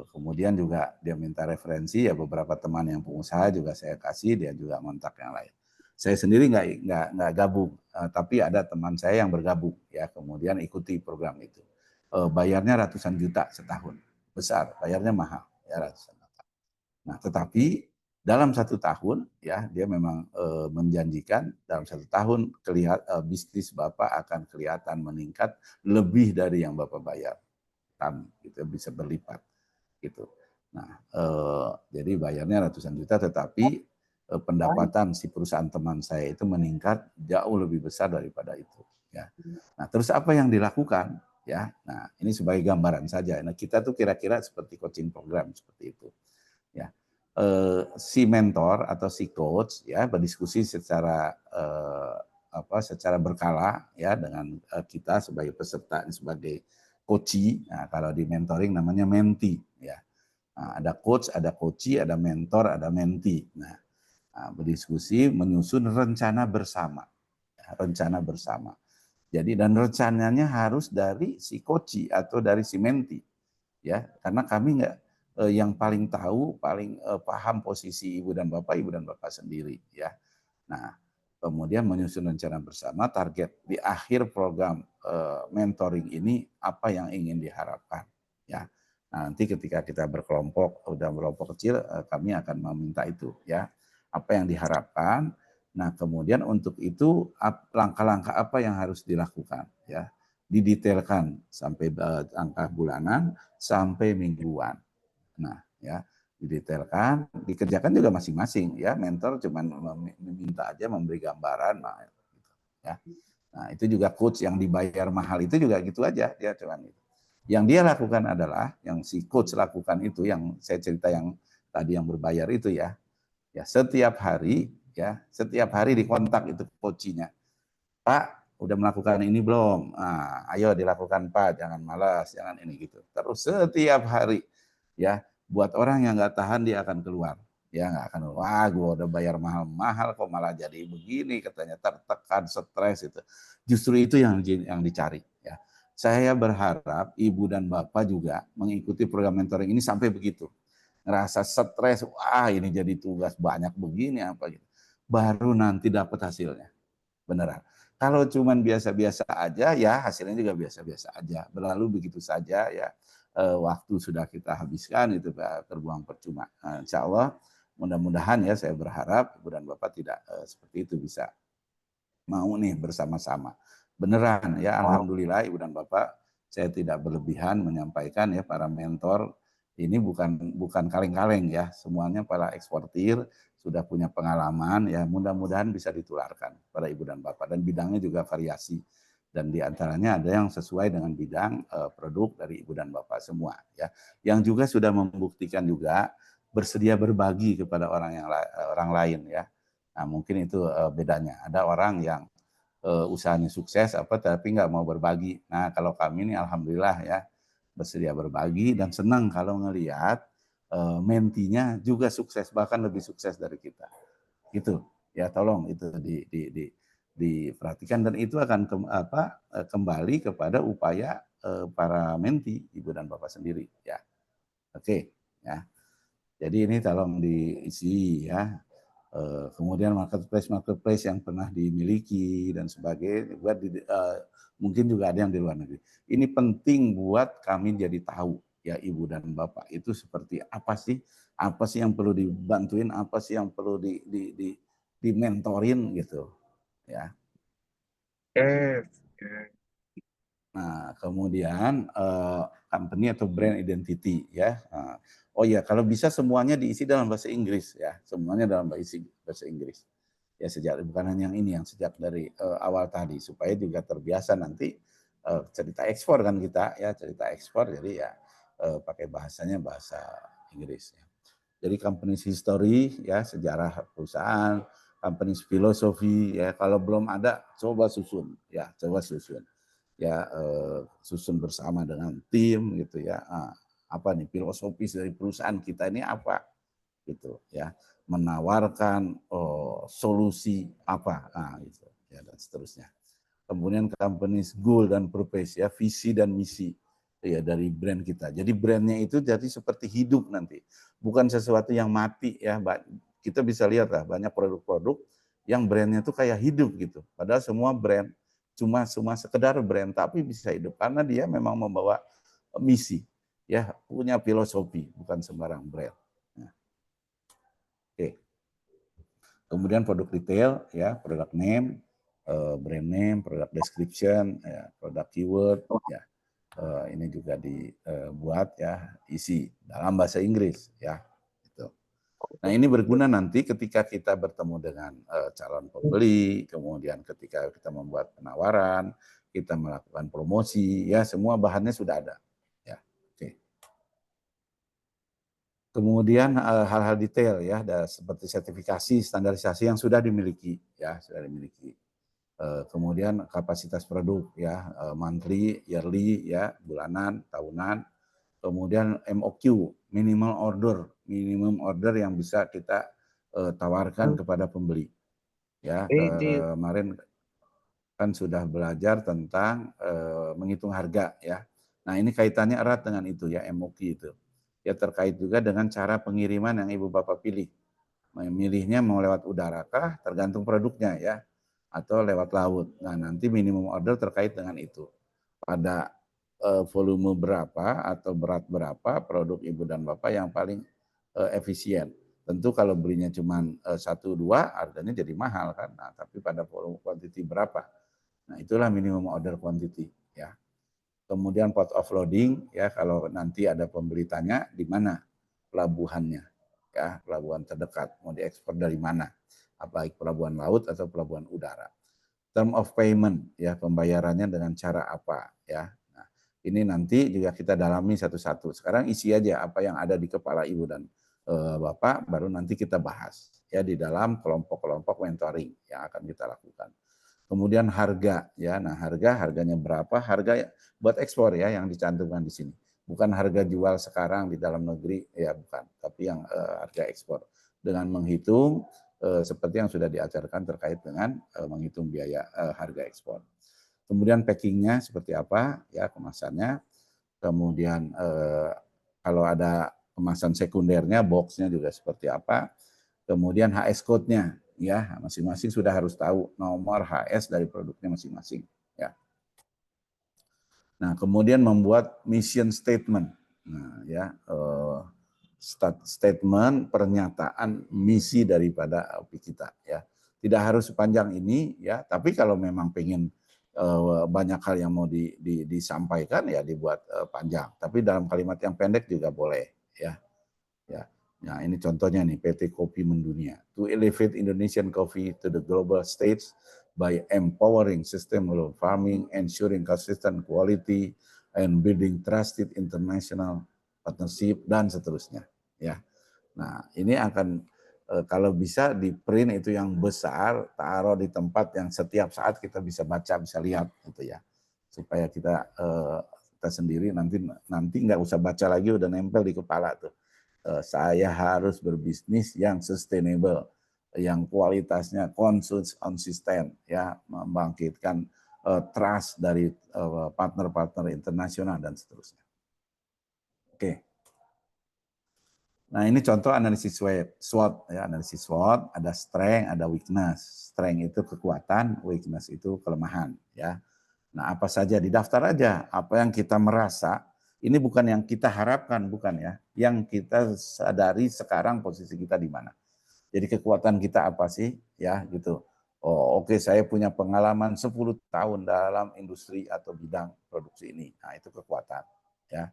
Kemudian juga dia minta referensi ya, beberapa teman yang pengusaha juga saya kasih, dia juga kontak yang lain. Saya sendiri nggak gabung, tapi ada teman saya yang bergabung ya, kemudian ikuti program itu. Bayarnya ratusan juta setahun, besar, bayarnya mahal ya, ratusan juta. Nah, tetapi dalam 1 tahun ya, dia memang menjanjikan dalam 1 tahun bisnis Bapak akan kelihatan meningkat lebih dari yang Bapak bayar kami, gitu, bisa berlipat gitu. Nah, jadi bayarnya ratusan juta, tetapi pendapatan si perusahaan teman saya itu meningkat jauh lebih besar daripada itu ya. Nah, terus apa yang dilakukan ya? Nah, ini sebagai gambaran saja. Nah, kita tuh kira-kira seperti coaching program seperti itu ya. Si mentor atau si coach ya berdiskusi secara secara berkala ya dengan kita sebagai peserta, sebagai coachee. Nah, kalau di mentoring namanya mentee ya. Nah, ada coach, ada coachee, ada mentor, ada mentee. Nah, berdiskusi menyusun rencana bersama. Ya, rencana bersama. Jadi dan rencananya harus dari si Koci atau dari si Menti, ya, karena kami nggak yang paling tahu, paling paham posisi ibu dan bapak sendiri, ya. Nah, kemudian menyusun rencana bersama target di akhir program mentoring ini apa yang ingin diharapkan, ya. Nah, nanti ketika kita berkelompok, udah berkelompok kecil, kami akan meminta itu, ya, apa yang diharapkan. Nah, kemudian untuk itu langkah-langkah apa yang harus dilakukan, ya, didetailkan sampai angka bulanan sampai mingguan. Nah, ya, didetailkan, dikerjakan juga masing-masing, ya. Mentor cuman meminta aja, memberi gambaran, nah, gitu, ya. Nah, itu juga coach yang dibayar mahal itu juga gitu aja, dia cuman itu. Yang dia lakukan adalah, yang si coach lakukan itu, yang saya cerita yang tadi yang berbayar itu, ya, setiap hari dikontak itu coachnya. Pak, udah melakukan ini belum? Nah, ayo dilakukan Pak, jangan malas, jangan ini gitu. Terus setiap hari, ya, buat orang yang nggak tahan dia akan keluar. Ya nggak akan, wah gue udah bayar mahal-mahal kok malah jadi begini, katanya tertekan, stres itu. Justru itu yang dicari. Ya. Saya berharap ibu dan bapak juga mengikuti program mentoring ini sampai begitu. Ngerasa stres, wah ini jadi tugas banyak begini apa gitu. Baru nanti dapat hasilnya. Beneran. Kalau cuman biasa-biasa aja, ya hasilnya juga biasa-biasa aja. Berlalu begitu saja, ya waktu sudah kita habiskan, itu terbuang percuma. Nah, insya Allah, mudah-mudahan ya saya berharap Ibu dan Bapak tidak seperti itu, bisa mau nih bersama-sama. Beneran ya, alhamdulillah Ibu dan Bapak, saya tidak berlebihan menyampaikan ya, para mentor ini bukan kaleng-kaleng ya, semuanya para eksportir, sudah punya pengalaman ya, mudah-mudahan bisa ditularkan pada Ibu dan Bapak, dan bidangnya juga variasi, dan diantaranya ada yang sesuai dengan bidang produk dari Ibu dan Bapak semua ya, yang juga sudah membuktikan juga bersedia berbagi kepada orang lain ya. Nah, mungkin itu bedanya. Ada orang yang usahanya sukses tapi nggak mau berbagi. Nah, kalau kami ini alhamdulillah ya, bersedia berbagi dan senang kalau ngelihat mentinya juga sukses, bahkan lebih sukses dari kita. Gitu. Ya, tolong itu diperhatikan, dan itu akan kembali kepada upaya para menti, Ibu dan Bapak sendiri ya. Oke, ya. Jadi ini tolong diisi ya. Kemudian marketplace yang pernah dimiliki dan sebagainya, buat mungkin juga ada yang di luar negeri. Ini penting buat kami jadi tahu ya, Ibu dan Bapak itu seperti apa sih yang perlu dibantuin, apa sih yang perlu di mentorin gitu ya. Nah, kemudian company atau brand identity ya. Oh iya, kalau bisa semuanya diisi dalam bahasa Inggris ya, semuanya dalam bahasa Inggris. Ya, sejak bukan hanya yang ini, yang sejak dari awal tadi, supaya juga terbiasa nanti cerita ekspor kan kita ya, cerita ekspor, jadi ya pakai bahasanya bahasa Inggris ya. Jadi company history ya, sejarah perusahaan, company filosofi ya, kalau belum ada coba susun ya, ya, susun bersama dengan tim gitu ya. Apa nih filosofis dari perusahaan kita ini apa gitu ya, menawarkan solusi apa, gitu ya, dan seterusnya. Kemudian company's goal dan purpose ya, visi dan misi ya dari brand kita. Jadi brandnya itu jadi seperti hidup nanti, bukan sesuatu yang mati ya. Kita bisa lihat lah banyak produk-produk yang brandnya itu kayak hidup gitu, padahal semua brand cuma sekedar brand, tapi bisa hidup karena dia memang membawa misi ya, punya filosofi, bukan sembarang brand. Nah, oke. Kemudian produk retail ya, product name, brand name, product description, ya, product keyword ya. Ini juga dibuat ya, isi dalam bahasa Inggris ya. Gitu. Nah, ini berguna nanti ketika kita bertemu dengan calon pembeli, kemudian ketika kita membuat penawaran, kita melakukan promosi, ya semua bahannya sudah ada. Ya, oke. Kemudian hal-hal detail ya, seperti sertifikasi, standarisasi yang sudah dimiliki, ya sudah dimiliki. Kemudian kapasitas produk ya, monthly, yearly ya, bulanan, tahunan. Kemudian MOQ, minimum order yang bisa kita tawarkan kepada pembeli. Ya, kemarin kan sudah belajar tentang menghitung harga ya. Nah ini kaitannya erat dengan itu ya, MOQ itu. Ya terkait juga dengan cara pengiriman yang Ibu Bapak pilih. Memilihnya mau lewat udara kah, tergantung produknya ya, atau lewat laut. Nah nanti minimum order terkait dengan itu. Pada volume berapa atau berat berapa produk Ibu dan Bapak yang paling efisien. Tentu kalau belinya cuma 1-2 harganya jadi mahal kan. Nah, tapi pada volume quantity berapa? Nah, itulah minimum order quantity ya. Kemudian port of loading ya, kalau nanti ada pembeli tanya di mana pelabuhannya ya, pelabuhan terdekat, mau diekspor dari mana? Baik pelabuhan laut atau pelabuhan udara. Term of payment ya, pembayarannya dengan cara apa ya. Nah, ini nanti juga kita dalami satu-satu. Sekarang isi aja apa yang ada di kepala Ibu dan Bapak, baru nanti kita bahas ya di dalam kelompok-kelompok mentoring yang akan kita lakukan. Kemudian harga ya, nah harganya berapa? Harga buat ekspor ya yang dicantumkan di sini. Bukan harga jual sekarang di dalam negeri ya, bukan, tapi yang harga ekspor dengan menghitung seperti yang sudah diajarkan terkait dengan menghitung biaya harga ekspor. Kemudian packingnya seperti apa ya, kemasannya. Kemudian kalau ada kemasan sekundernya, boxnya juga seperti apa. Kemudian HS code-nya ya, masing-masing sudah harus tahu nomor HS dari produknya masing-masing ya. Nah, kemudian membuat mission statement. Nah, ya statement pernyataan misi daripada OP kita ya. Tidak harus sepanjang ini ya, tapi kalau memang pengen banyak hal yang mau disampaikan ya dibuat panjang. Tapi dalam kalimat yang pendek juga boleh ya. Ya. Nah, ini contohnya nih PT Kopi Mendunia. To elevate Indonesian coffee to the global stage by empowering sustainable farming, ensuring consistent quality, and building trusted international partnership, dan seterusnya. Ya. Nah, ini akan kalau bisa di print itu yang besar, taruh di tempat yang setiap saat kita bisa baca, bisa lihat gitu ya. Supaya kita sendiri nanti nggak usah baca lagi, udah nempel di kepala tuh. Saya harus berbisnis yang sustainable, yang kualitasnya konsisten, ya, membangkitkan trust dari partner-partner internasional dan seterusnya. Oke. Nah ini contoh analisis SWOT, ya, analisis SWOT, ada strength, ada weakness. Strength itu kekuatan, weakness itu kelemahan, ya. Nah apa saja didaftar aja, apa yang kita merasa. Ini bukan yang kita harapkan, bukan ya. Yang kita sadari sekarang posisi kita di mana. Jadi kekuatan kita apa sih? Ya gitu. Oh oke, saya punya pengalaman 10 tahun dalam industri atau bidang produksi ini. Nah itu kekuatan. Ya.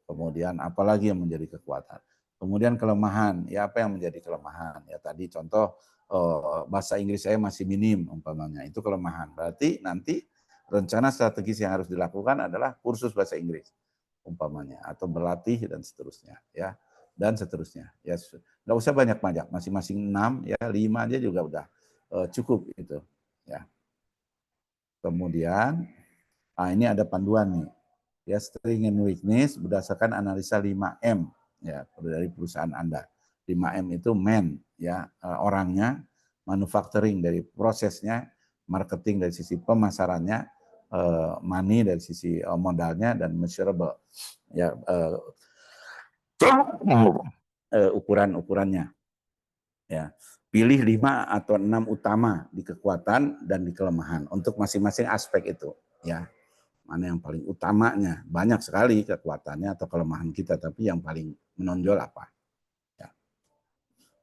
Kemudian apalagi yang menjadi kekuatan. Kemudian kelemahan, ya apa yang menjadi kelemahan? Ya tadi contoh bahasa Inggris saya masih minim umpamanya, itu kelemahan. Berarti nanti rencana strategis yang harus dilakukan adalah kursus bahasa Inggris umpamanya, atau berlatih dan seterusnya ya, dan seterusnya ya. Nggak usah banyak-banyak, masing-masing 6 ya, 5 aja juga udah cukup itu ya. Kemudian ini ada panduan nih ya, strength and weakness berdasarkan analisa 5M ya dari perusahaan Anda. 5M itu man ya, orangnya, manufacturing dari prosesnya, marketing dari sisi pemasarannya, money dari sisi modalnya, dan measurable ya, ukuran-ukurannya ya. Pilih 5 atau 6 utama di kekuatan dan di kelemahan untuk masing-masing aspek itu ya. Mana yang paling utamanya? Banyak sekali kekuatannya atau kelemahan kita, tapi yang paling menonjol apa ya.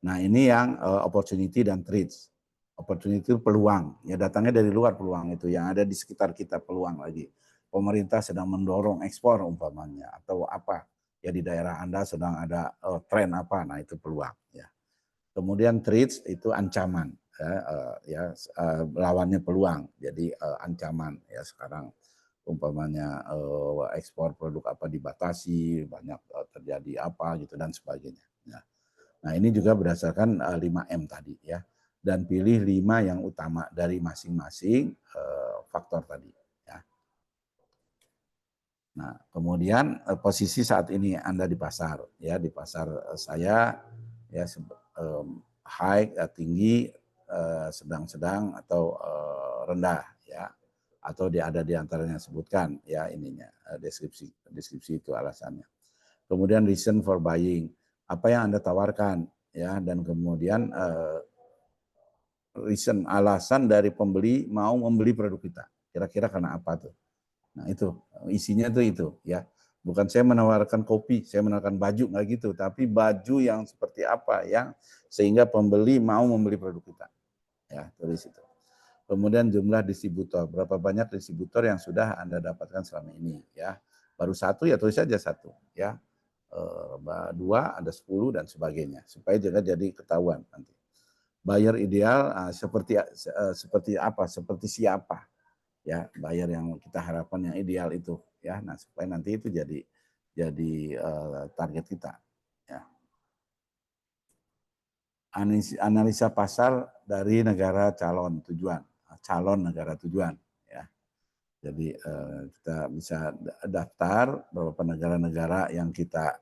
Nah ini yang opportunity dan threats. Opportunity itu peluang, ya datangnya dari luar peluang itu, yang ada di sekitar kita peluang lagi. Pemerintah sedang mendorong ekspor umpamanya, atau apa, ya di daerah Anda sedang ada tren apa, nah itu peluang. Ya. Kemudian threats itu ancaman, lawannya peluang, jadi ancaman ya sekarang umpamanya ekspor produk apa dibatasi, banyak terjadi apa gitu dan sebagainya. Nah ini juga berdasarkan 5M tadi ya. Dan pilih 5 yang utama dari masing-masing faktor tadi. Ya. Nah kemudian posisi saat ini Anda di pasar, ya di pasar saya ya high, tinggi, sedang-sedang atau rendah ya, atau ada di antaranya sebutkan ya ininya deskripsi itu alasannya. Kemudian reason for buying, apa yang Anda tawarkan ya, dan kemudian reason, alasan dari pembeli mau membeli produk kita. Kira-kira karena apa tuh? Nah itu isinya tuh itu ya. Bukan saya menawarkan kopi, saya menawarkan baju, nggak gitu. Tapi baju yang seperti apa yang sehingga pembeli mau membeli produk kita. Ya, tulis itu. Kemudian jumlah distributor, berapa banyak distributor yang sudah Anda dapatkan selama ini ya. Baru satu ya tulis saja satu ya. Dua ada 10 dan sebagainya supaya juga jadi ketahuan nanti. Buyer ideal seperti apa? Seperti siapa? Ya, buyer yang kita harapkan yang ideal itu ya. Nah, supaya nanti itu jadi target kita ya. Analisa pasar dari negara calon negara tujuan ya. Jadi kita bisa daftar beberapa negara-negara yang kita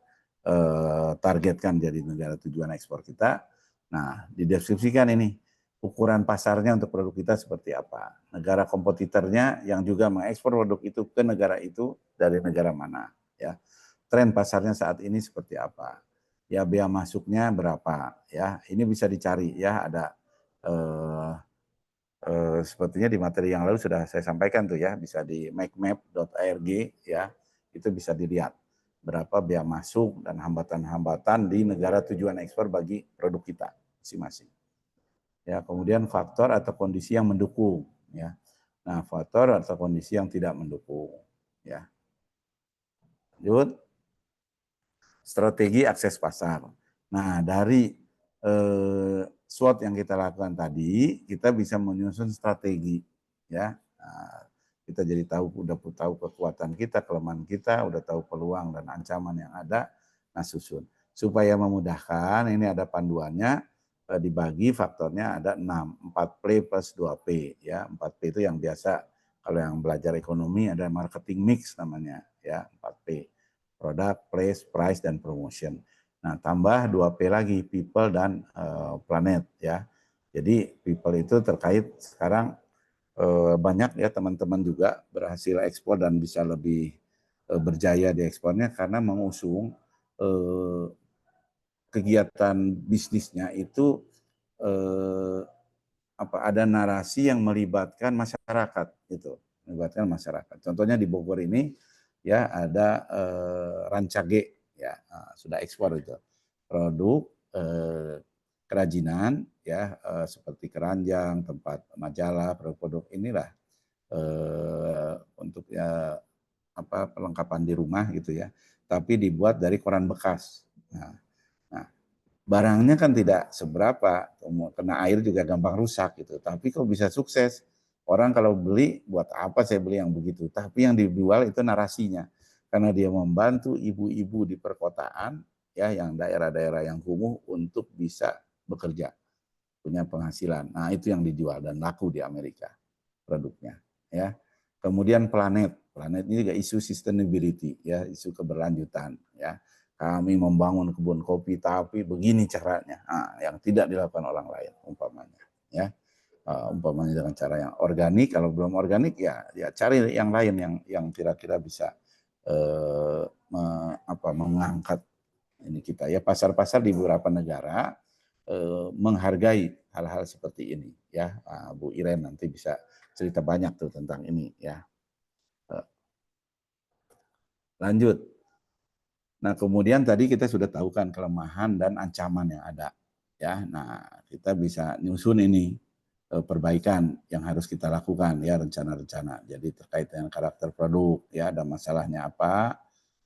targetkan jadi negara tujuan ekspor kita. Nah, dideskripsikan ini ukuran pasarnya untuk produk kita seperti apa. Negara kompetitornya yang juga mengekspor produk itu ke negara itu dari negara mana ya. Tren pasarnya saat ini seperti apa. Ya, bea masuknya berapa ya. Ini bisa dicari ya, ada sepertinya di materi yang lalu sudah saya sampaikan tuh ya, bisa di makemap.org ya. Itu bisa dilihat berapa bea masuk dan hambatan-hambatan di negara tujuan ekspor bagi produk kita masing-masing. Ya, kemudian faktor atau kondisi yang mendukung ya. Nah, faktor atau kondisi yang tidak mendukung ya. Lanjut. Strategi akses pasar. Nah, dari SWOT yang kita lakukan tadi, kita bisa menyusun strategi ya. Nah, kita jadi udah tahu kekuatan kita, kelemahan kita, udah tahu peluang dan ancaman yang ada. Nah, susun. Supaya memudahkan, ini ada panduannya, dibagi faktornya ada 6, 4P plus 2P ya. 4P itu yang biasa kalau yang belajar ekonomi ada marketing mix namanya ya, 4P. Product, place, price, dan promotion. Nah, tambah 2P lagi, people dan planet ya. Jadi people itu terkait sekarang banyak ya teman-teman juga berhasil ekspor dan bisa lebih berjaya di ekspornya karena mengusung kegiatan bisnisnya itu ada narasi yang melibatkan masyarakat gitu, melibatkan masyarakat. Contohnya di Bogor ini ya ada Rancage ya, sudah ekspor itu produk kerajinan ya, seperti keranjang, tempat majalah, produk-produk inilah untuk ya perlengkapan di rumah gitu ya, tapi dibuat dari koran bekas. Nah, barangnya kan tidak seberapa, kena air juga gampang rusak gitu, tapi kok bisa sukses. Orang kalau beli, buat apa saya beli yang begitu? Tapi yang dijual itu narasinya, karena dia membantu ibu-ibu di perkotaan ya, yang daerah-daerah yang kumuh untuk bisa bekerja, punya penghasilan. Nah, itu yang dijual dan laku di Amerika produknya ya. Kemudian planet ini juga isu sustainability ya, isu keberlanjutan ya. Kami membangun kebun kopi tapi begini caranya, yang tidak dilakukan orang lain umpamanya ya. Umpamanya dengan cara yang organik, kalau belum organik ya cari yang lain yang kira-kira bisa mengangkat ini kita ya. Pasar-pasar di beberapa negara menghargai hal-hal seperti ini ya. Bu Iren nanti bisa cerita banyak tuh tentang ini ya. Lanjut. Nah, kemudian tadi kita sudah tahu kan kelemahan dan ancaman yang ada ya. Nah, kita bisa nyusun ini perbaikan yang harus kita lakukan ya, rencana-rencana. Jadi terkait dengan karakter produk ya, ada masalahnya apa.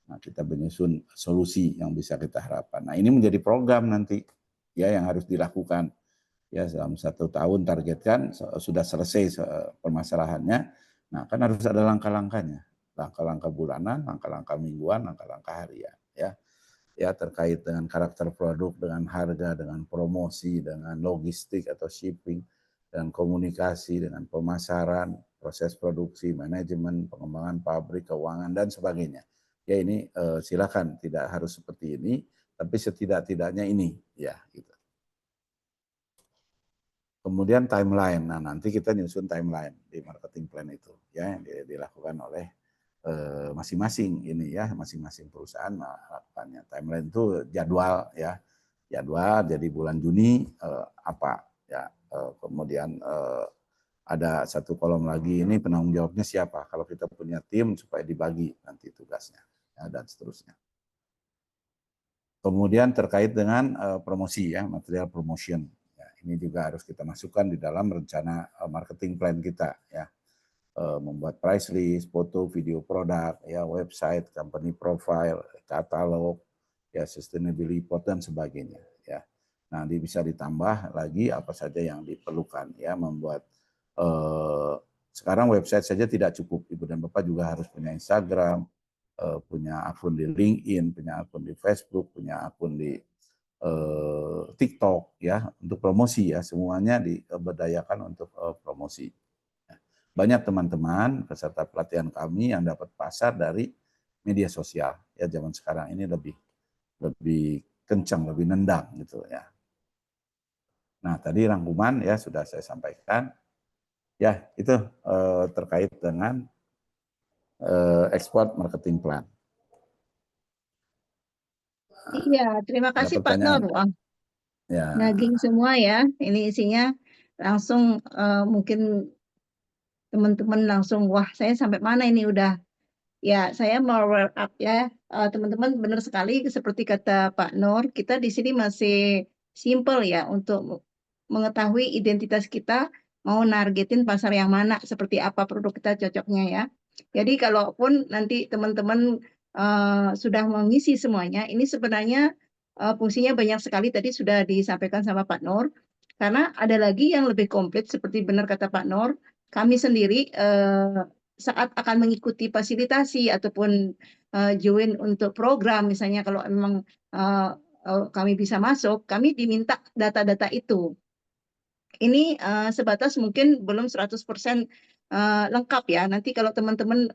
Nah, kita menyusun solusi yang bisa kita harapkan. Nah, ini menjadi program nanti ya yang harus dilakukan. Ya, dalam 1 tahun targetkan sudah selesai permasalahannya. Nah, kan harus ada langkah-langkahnya. Langkah-langkah bulanan, langkah-langkah mingguan, langkah-langkah harian ya. Ya, terkait dengan karakter produk, dengan harga, dengan promosi, dengan logistik atau shipping, dengan komunikasi, dengan pemasaran, proses produksi, manajemen, pengembangan pabrik, keuangan dan sebagainya. Ya, ini silakan tidak harus seperti ini, tapi setidak-tidaknya ini ya gitu. Kemudian timeline. Nah, nanti kita nyusun timeline di marketing plan itu ya yang dilakukan oleh masing-masing ini ya, masing-masing perusahaan melakukannya. Timeline itu jadwal ya. Jadwal jadi bulan Juni apa ya. Kemudian ada satu kolom lagi ini penanggung jawabnya siapa. Kalau kita punya tim supaya dibagi nanti tugasnya ya, dan seterusnya. Kemudian terkait dengan promosi ya, material promotion. Ya, ini juga harus kita masukkan di dalam rencana marketing plan kita ya. Membuat price list, foto, video produk, ya website, company profile, katalog, ya sustainability report dan sebagainya ya. Nanti bisa ditambah lagi apa saja yang diperlukan ya, membuat sekarang website saja tidak cukup. Ibu dan Bapak juga harus punya Instagram, punya akun di LinkedIn, punya akun di Facebook, punya akun di TikTok ya, untuk promosi ya, semuanya diberdayakan untuk promosi. Banyak teman-teman peserta pelatihan kami yang dapat pasar dari media sosial ya, zaman sekarang ini lebih kencang, lebih nendang gitu ya. Nah, tadi rangkuman ya sudah saya sampaikan. Ya, itu terkait dengan export marketing plan. Iya, terima Ada kasih Pak pertanyaan? Nur. Wah, Ya. daging semua ya. Ini isinya langsung mungkin teman-teman langsung, wah saya sampai mana ini udah. Ya, saya mau wrap up ya. Teman-teman benar sekali seperti kata Pak Nur, kita di sini masih simple ya untuk mengetahui identitas kita, mau nargetin pasar yang mana, seperti apa produk kita cocoknya ya. Jadi kalaupun nanti teman-teman sudah mengisi semuanya, ini sebenarnya fungsinya banyak sekali tadi sudah disampaikan sama Pak Nur. Karena ada lagi yang lebih komplit seperti benar kata Pak Nur, kami sendiri saat akan mengikuti fasilitasi ataupun join untuk program, misalnya kalau memang kami bisa masuk, kami diminta data-data itu. Ini sebatas mungkin belum 100% lengkap ya. Nanti kalau teman-teman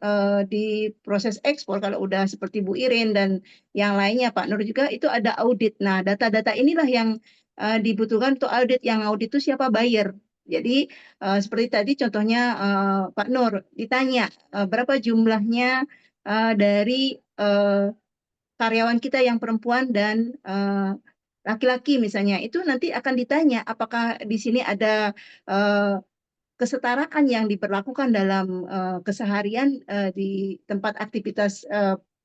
di proses ekspor, kalau udah seperti Bu Irin dan yang lainnya, Pak Nur juga, itu ada audit. Nah, data-data inilah yang dibutuhkan untuk audit. Yang audit itu siapa? Buyer. Jadi seperti tadi contohnya Pak Nur ditanya berapa jumlahnya dari karyawan kita yang perempuan dan laki-laki misalnya, itu nanti akan ditanya apakah di sini ada kesetaraan yang diberlakukan dalam keseharian di tempat aktivitas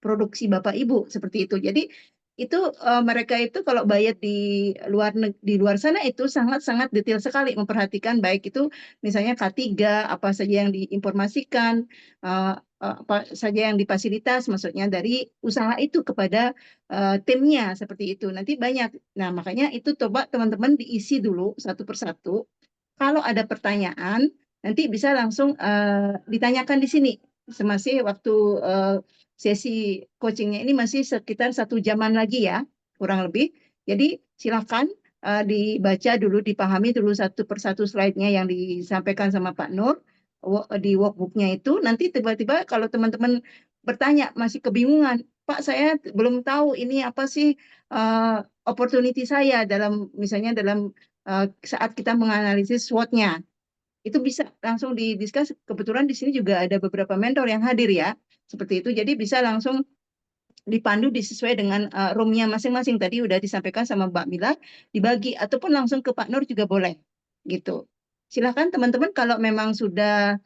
produksi Bapak Ibu seperti itu. Jadi itu mereka itu kalau bayar di luar sana itu sangat-sangat detail sekali memperhatikan baik itu misalnya K3 apa saja yang diinformasikan, apa saja yang difasilitas, maksudnya dari usaha itu kepada timnya seperti itu. Nanti banyak. Nah, makanya itu coba teman-teman diisi dulu satu persatu. Kalau ada pertanyaan, nanti bisa langsung ditanyakan di sini. Masih waktu sesi coachingnya ini masih sekitar 1 jaman lagi ya, kurang lebih. Jadi silakan dibaca dulu, dipahami dulu satu persatu slide-nya yang disampaikan sama Pak Nur di workbook-nya itu. Nanti tiba-tiba kalau teman-teman bertanya masih kebingungan, Pak saya belum tahu ini apa sih opportunity saya dalam misalnya dalam saat kita menganalisis SWOT-nya. Itu bisa langsung didiskus. Kebetulan di sini juga ada beberapa mentor yang hadir ya, seperti itu. Jadi bisa langsung dipandu disesuai dengan room-nya masing-masing. Tadi udah disampaikan sama Mbak Mila, dibagi ataupun langsung ke Pak Nur juga boleh. Gitu. Silakan teman-teman kalau memang sudah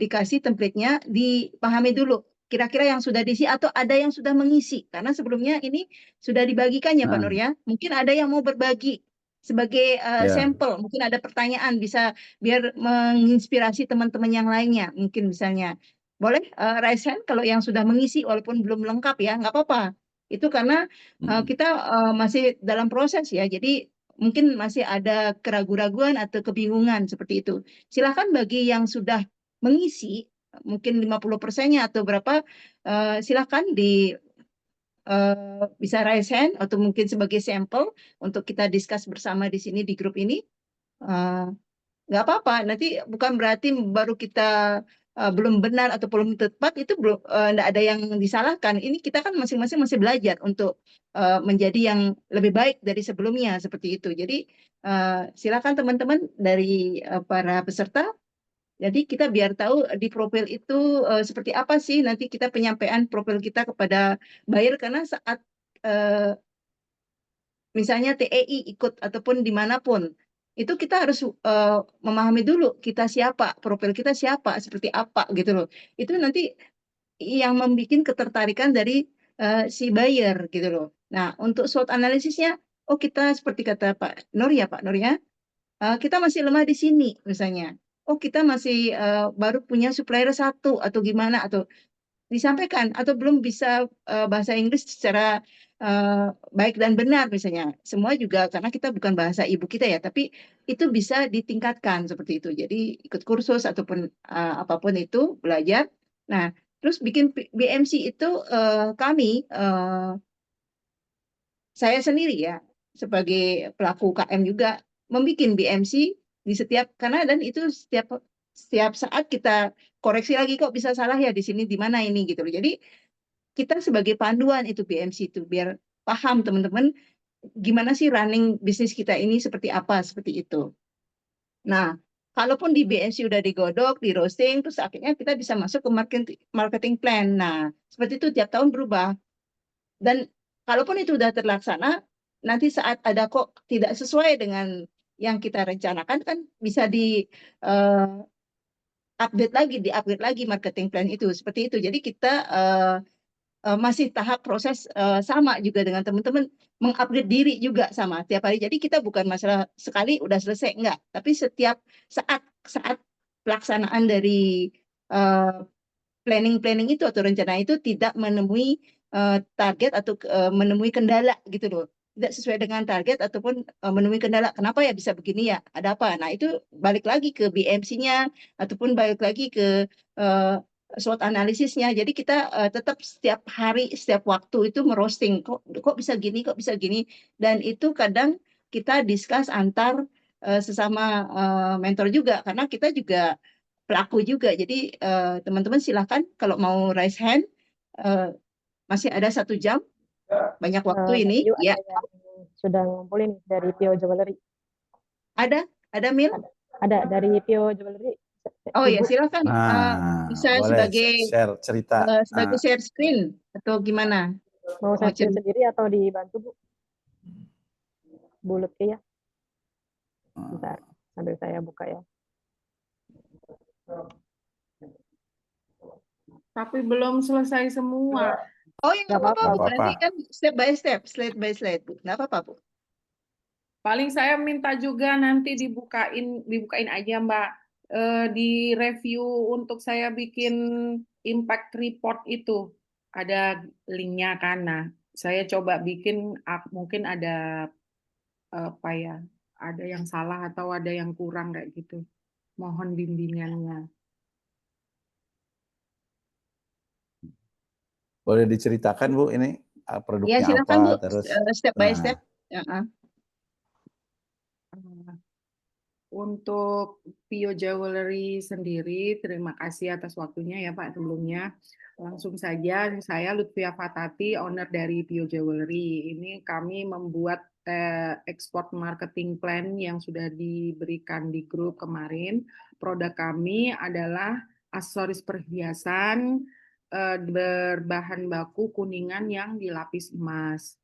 dikasih template-nya, dipahami dulu kira-kira yang sudah diisi atau ada yang sudah mengisi. Karena sebelumnya ini sudah dibagikan ya Pak Nur ya. Mungkin ada yang mau berbagi sebagai sampel, mungkin ada pertanyaan bisa biar menginspirasi teman-teman yang lainnya, mungkin misalnya boleh raise hand kalau yang sudah mengisi walaupun belum lengkap ya, nggak apa-apa. Itu karena kita masih dalam proses ya, jadi mungkin masih ada keraguan-raguan atau kebingungan seperti itu. Silahkan bagi yang sudah mengisi, mungkin 50%-nya atau berapa, silahkan bisa raise hand atau mungkin sebagai sampel untuk kita discuss bersama di sini di grup ini. Nggak apa-apa, nanti bukan berarti baru kita belum benar atau belum tepat itu belum enggak ada yang disalahkan. Ini kita kan masing-masing masih belajar untuk menjadi yang lebih baik dari sebelumnya seperti itu. Jadi silakan teman-teman dari para peserta. Jadi kita biar tahu di profil itu seperti apa sih nanti kita penyampaian profil kita kepada buyer, karena saat misalnya TEI ikut ataupun dimanapun, itu kita harus memahami dulu kita siapa, profil kita siapa, seperti apa gitu loh. Itu nanti yang membuat ketertarikan dari si buyer gitu loh. Nah, untuk SWOT analisisnya, oh kita seperti kata Pak Nur ya, Pak Nur ya, kita masih lemah di sini misalnya. Oh kita masih baru punya supplier satu atau gimana, atau disampaikan, atau belum bisa bahasa Inggris secara baik dan benar misalnya. Semua juga karena kita bukan bahasa ibu kita ya, tapi itu bisa ditingkatkan seperti itu. Jadi ikut kursus ataupun apapun itu belajar. Nah, terus bikin BMC itu kami saya sendiri ya sebagai pelaku UKM juga membuat BMC di setiap, karena dan itu setiap saat kita koreksi lagi, kok bisa salah ya di sini, di mana ini gitu loh. Jadi kita sebagai panduan itu BMC itu biar paham teman-teman gimana sih running bisnis kita ini seperti apa, seperti itu. Nah, kalaupun di BMC udah digodok, di roasting, terus akhirnya kita bisa masuk ke marketing plan. Nah, seperti itu tiap tahun berubah. Dan kalaupun itu udah terlaksana, nanti saat ada kok tidak sesuai dengan yang kita rencanakan, kan bisa di upgrade lagi marketing plan itu, seperti itu. Jadi kita masih tahap proses sama juga dengan teman-teman, mengupgrade diri juga sama tiap hari. Jadi kita bukan masalah sekali udah selesai, enggak, tapi setiap saat pelaksanaan dari planning itu atau rencana itu tidak menemui target atau menemui kendala gitu loh, tidak sesuai dengan target ataupun menemui kendala, kenapa ya bisa begini ya, ada apa. Nah itu balik lagi ke BMC-nya ataupun balik lagi ke SWOT analisisnya. Jadi kita tetap setiap hari setiap waktu itu merosting, kok bisa gini, dan itu kadang kita discuss antar sesama mentor juga, karena kita juga pelaku juga. Jadi teman-teman silahkan kalau mau raise hand, masih ada 1 jam, banyak waktu ini. Yuk, Ya, ada yang sudah ngumpulin dari Pio Jewelry. ada Mil? Ada dari Pio Jewelry. Oh ya, Ibu. silakan bisa boleh sebagai share cerita. share screen atau gimana? Mau saya share sendiri atau dibantu, Bu? Bu Lutfi ya. Bentar, sambil saya buka ya. Tapi belum selesai semua. Oh ya, nggak apa-apa, Bu. Nggak apa-apa. Nanti kan step by step, slide by slide, Bu. Nggak apa-apa, Bu. Paling saya minta juga nanti dibukain aja, Mbak. Di review untuk saya bikin impact report itu ada linknya kan. Nah, saya coba bikin, mungkin ada apa ya, ada yang salah atau ada yang kurang kayak gitu. Mohon bimbingannya. Boleh diceritakan Bu ini Ya, produknya silakan, apa, Bu. terus Step by step. Untuk Pio Jewelry sendiri, terima kasih atas waktunya ya Pak sebelumnya. Langsung saja, saya Lutfia Fatati, owner dari Pio Jewelry. Ini kami membuat export marketing plan yang sudah diberikan di grup kemarin. Produk kami adalah aksesoris perhiasan berbahan baku kuningan yang dilapis emas.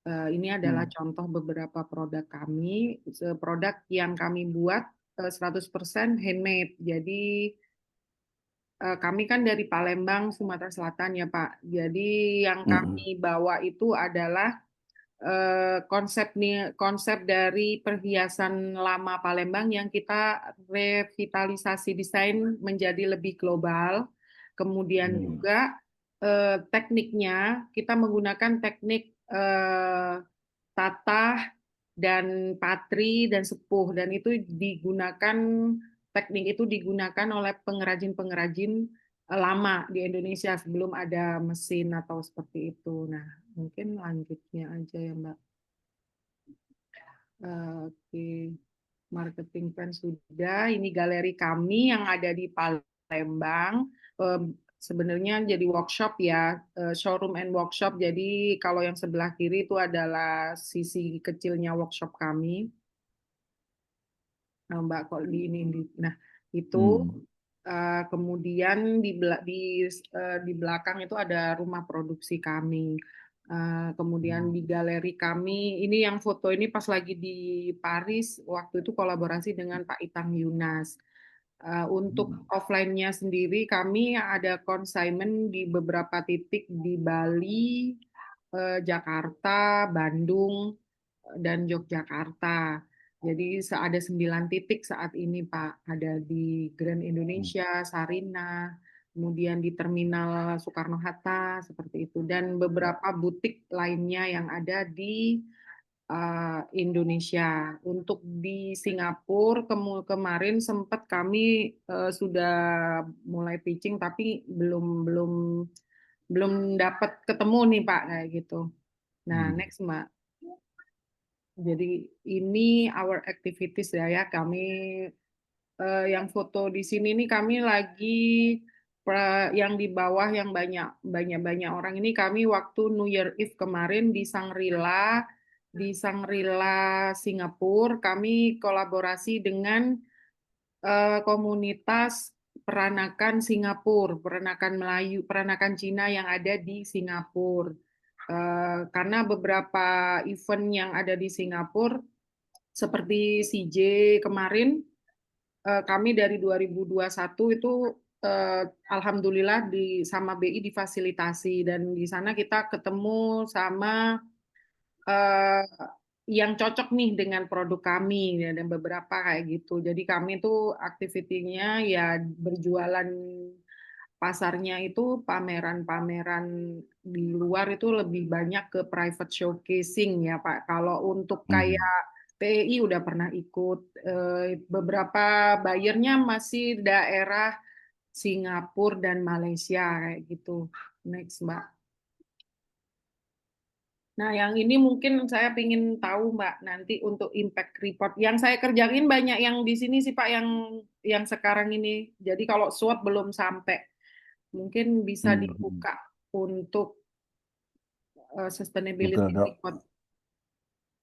Ini adalah contoh beberapa produk kami, produk yang kami buat 100% handmade. Jadi kami kan dari Palembang, Sumatera Selatan ya Pak. Jadi yang kami bawa itu adalah konsep dari perhiasan lama Palembang yang kita revitalisasi desain menjadi lebih global. Kemudian juga tekniknya kita menggunakan teknik tatah dan patri dan sepuh, dan itu teknik itu digunakan oleh pengrajin-pengrajin lama di Indonesia sebelum ada mesin atau seperti itu. Nah, mungkin lanjutnya aja ya Mbak. Oke, marketing plan sudah. Ini galeri kami yang ada di Palembang. Palembang. Sebenarnya jadi workshop ya, showroom and workshop. Jadi kalau yang sebelah kiri itu adalah sisi kecilnya workshop kami. Nah, Mbak, kok di ini, nah itu kemudian di belakang itu ada rumah produksi kami. Kemudian di galeri kami, ini yang foto ini pas lagi di Paris, waktu itu kolaborasi dengan Pak Itang Yunas. Untuk offline-nya sendiri, kami ada consignment di beberapa titik di Bali, Jakarta, Bandung, dan Yogyakarta. Jadi ada 9 titik saat ini, Pak. Ada di Grand Indonesia, Sarina, kemudian di Terminal Soekarno-Hatta, seperti itu. Dan beberapa butik lainnya yang ada di Indonesia. Untuk di Singapura kemarin sempat kami sudah mulai pitching, tapi belum dapat ketemu nih Pak, kayak gitu. Nah, next Mbak. Jadi ini our activities ya, kami yang foto di sini nih kami lagi yang di bawah yang banyak orang ini kami waktu New Year Eve kemarin di Shangri-La Singapura, kami kolaborasi dengan komunitas peranakan Singapura, peranakan Melayu, peranakan Cina yang ada di Singapura. Karena beberapa event yang ada di Singapura seperti CJ kemarin, kami dari 2021 itu alhamdulillah sama BI difasilitasi, dan di sana kita ketemu sama yang cocok nih dengan produk kami ya, dan beberapa kayak gitu. Jadi kami tuh aktivitinya ya berjualan, pasarnya itu pameran-pameran di luar itu lebih banyak ke private showcasing ya Pak. Kalau untuk kayak PEI udah pernah ikut, beberapa buyernya masih daerah Singapura dan Malaysia kayak gitu. Next Mbak. Nah, yang ini mungkin saya ingin tahu Mbak, nanti untuk impact report. Yang saya kerjain banyak yang di sini sih Pak, yang sekarang ini. Jadi kalau SWOT belum sampai, mungkin bisa dibuka untuk sustainability report.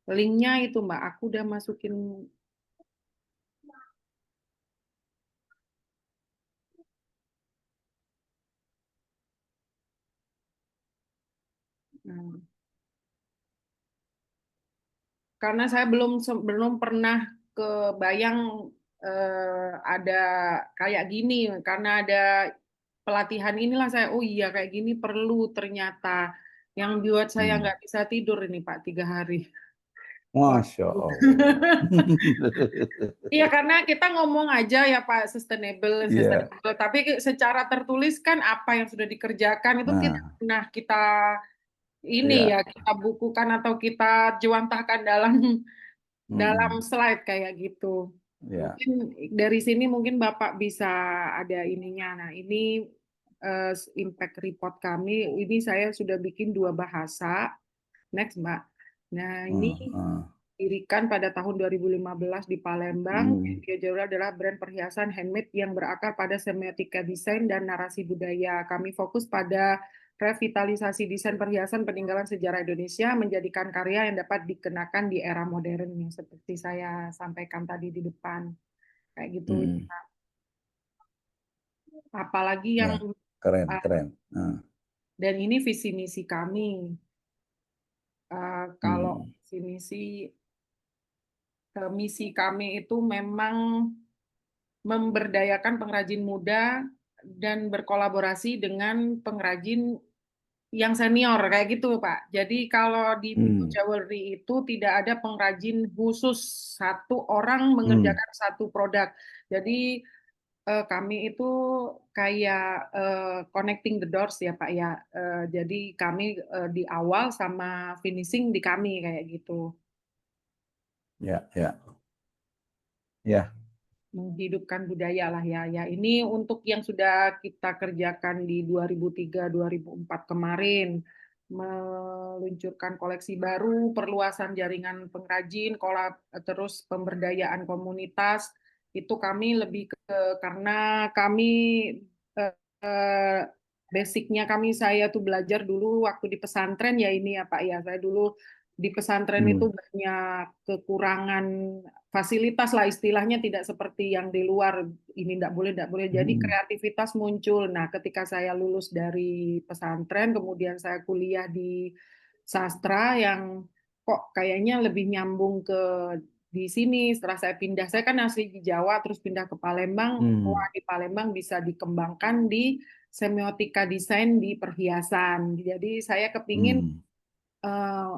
Linknya itu Mbak, aku udah masukin. Karena saya belum pernah kebayang ada kayak gini, karena ada pelatihan inilah saya, oh iya kayak gini perlu ternyata, yang buat saya nggak bisa tidur ini Pak 3 hari. Masya Allah. Iya, karena kita ngomong aja ya Pak sustainable, tapi secara tertulis kan apa yang sudah dikerjakan itu kita ini ya kita bukukan atau kita juantahkan dalam slide kayak gitu. Mungkin dari sini mungkin Bapak bisa ada ininya. Nah, ini impact report kami. Ini saya sudah bikin 2 bahasa. Next, Mbak. Nah, ini didirikan pada tahun 2015 di Palembang. Pio Jewelry adalah brand perhiasan handmade yang berakar pada semiotika desain dan narasi budaya. Kami fokus pada revitalisasi desain perhiasan peninggalan sejarah Indonesia, menjadikan karya yang dapat dikenakan di era modern, yang seperti saya sampaikan tadi di depan. Kayak gitu. Apalagi yang keren. Dan ini visi misi kami. Kalau misi kami itu memang memberdayakan pengrajin muda dan berkolaborasi dengan pengrajin yang senior kayak gitu Pak. Jadi kalau di Pio Jewelry itu tidak ada pengrajin khusus, satu orang mengerjakan satu produk. Jadi kami itu kayak connecting the doors ya Pak ya. Jadi kami di awal sama finishing di kami kayak gitu. Ya. Menghidupkan budaya lah ya. Ya, ini untuk yang sudah kita kerjakan di 2003-2004 kemarin, meluncurkan koleksi baru, perluasan jaringan pengrajin, terus pemberdayaan komunitas, itu kami lebih ke karena kami eh, basicnya saya tuh belajar dulu waktu di pesantren ya ini ya Pak ya, saya dulu di pesantren itu banyak kekurangan fasilitas lah istilahnya, tidak seperti yang di luar, ini tidak boleh jadi kreativitas muncul. Nah ketika saya lulus dari pesantren kemudian saya kuliah di sastra yang kok kayaknya lebih nyambung ke di sini. Setelah saya kan asli di Jawa terus pindah ke Palembang, wah di Palembang bisa dikembangkan di semiotika desain di perhiasan. Jadi saya kepingin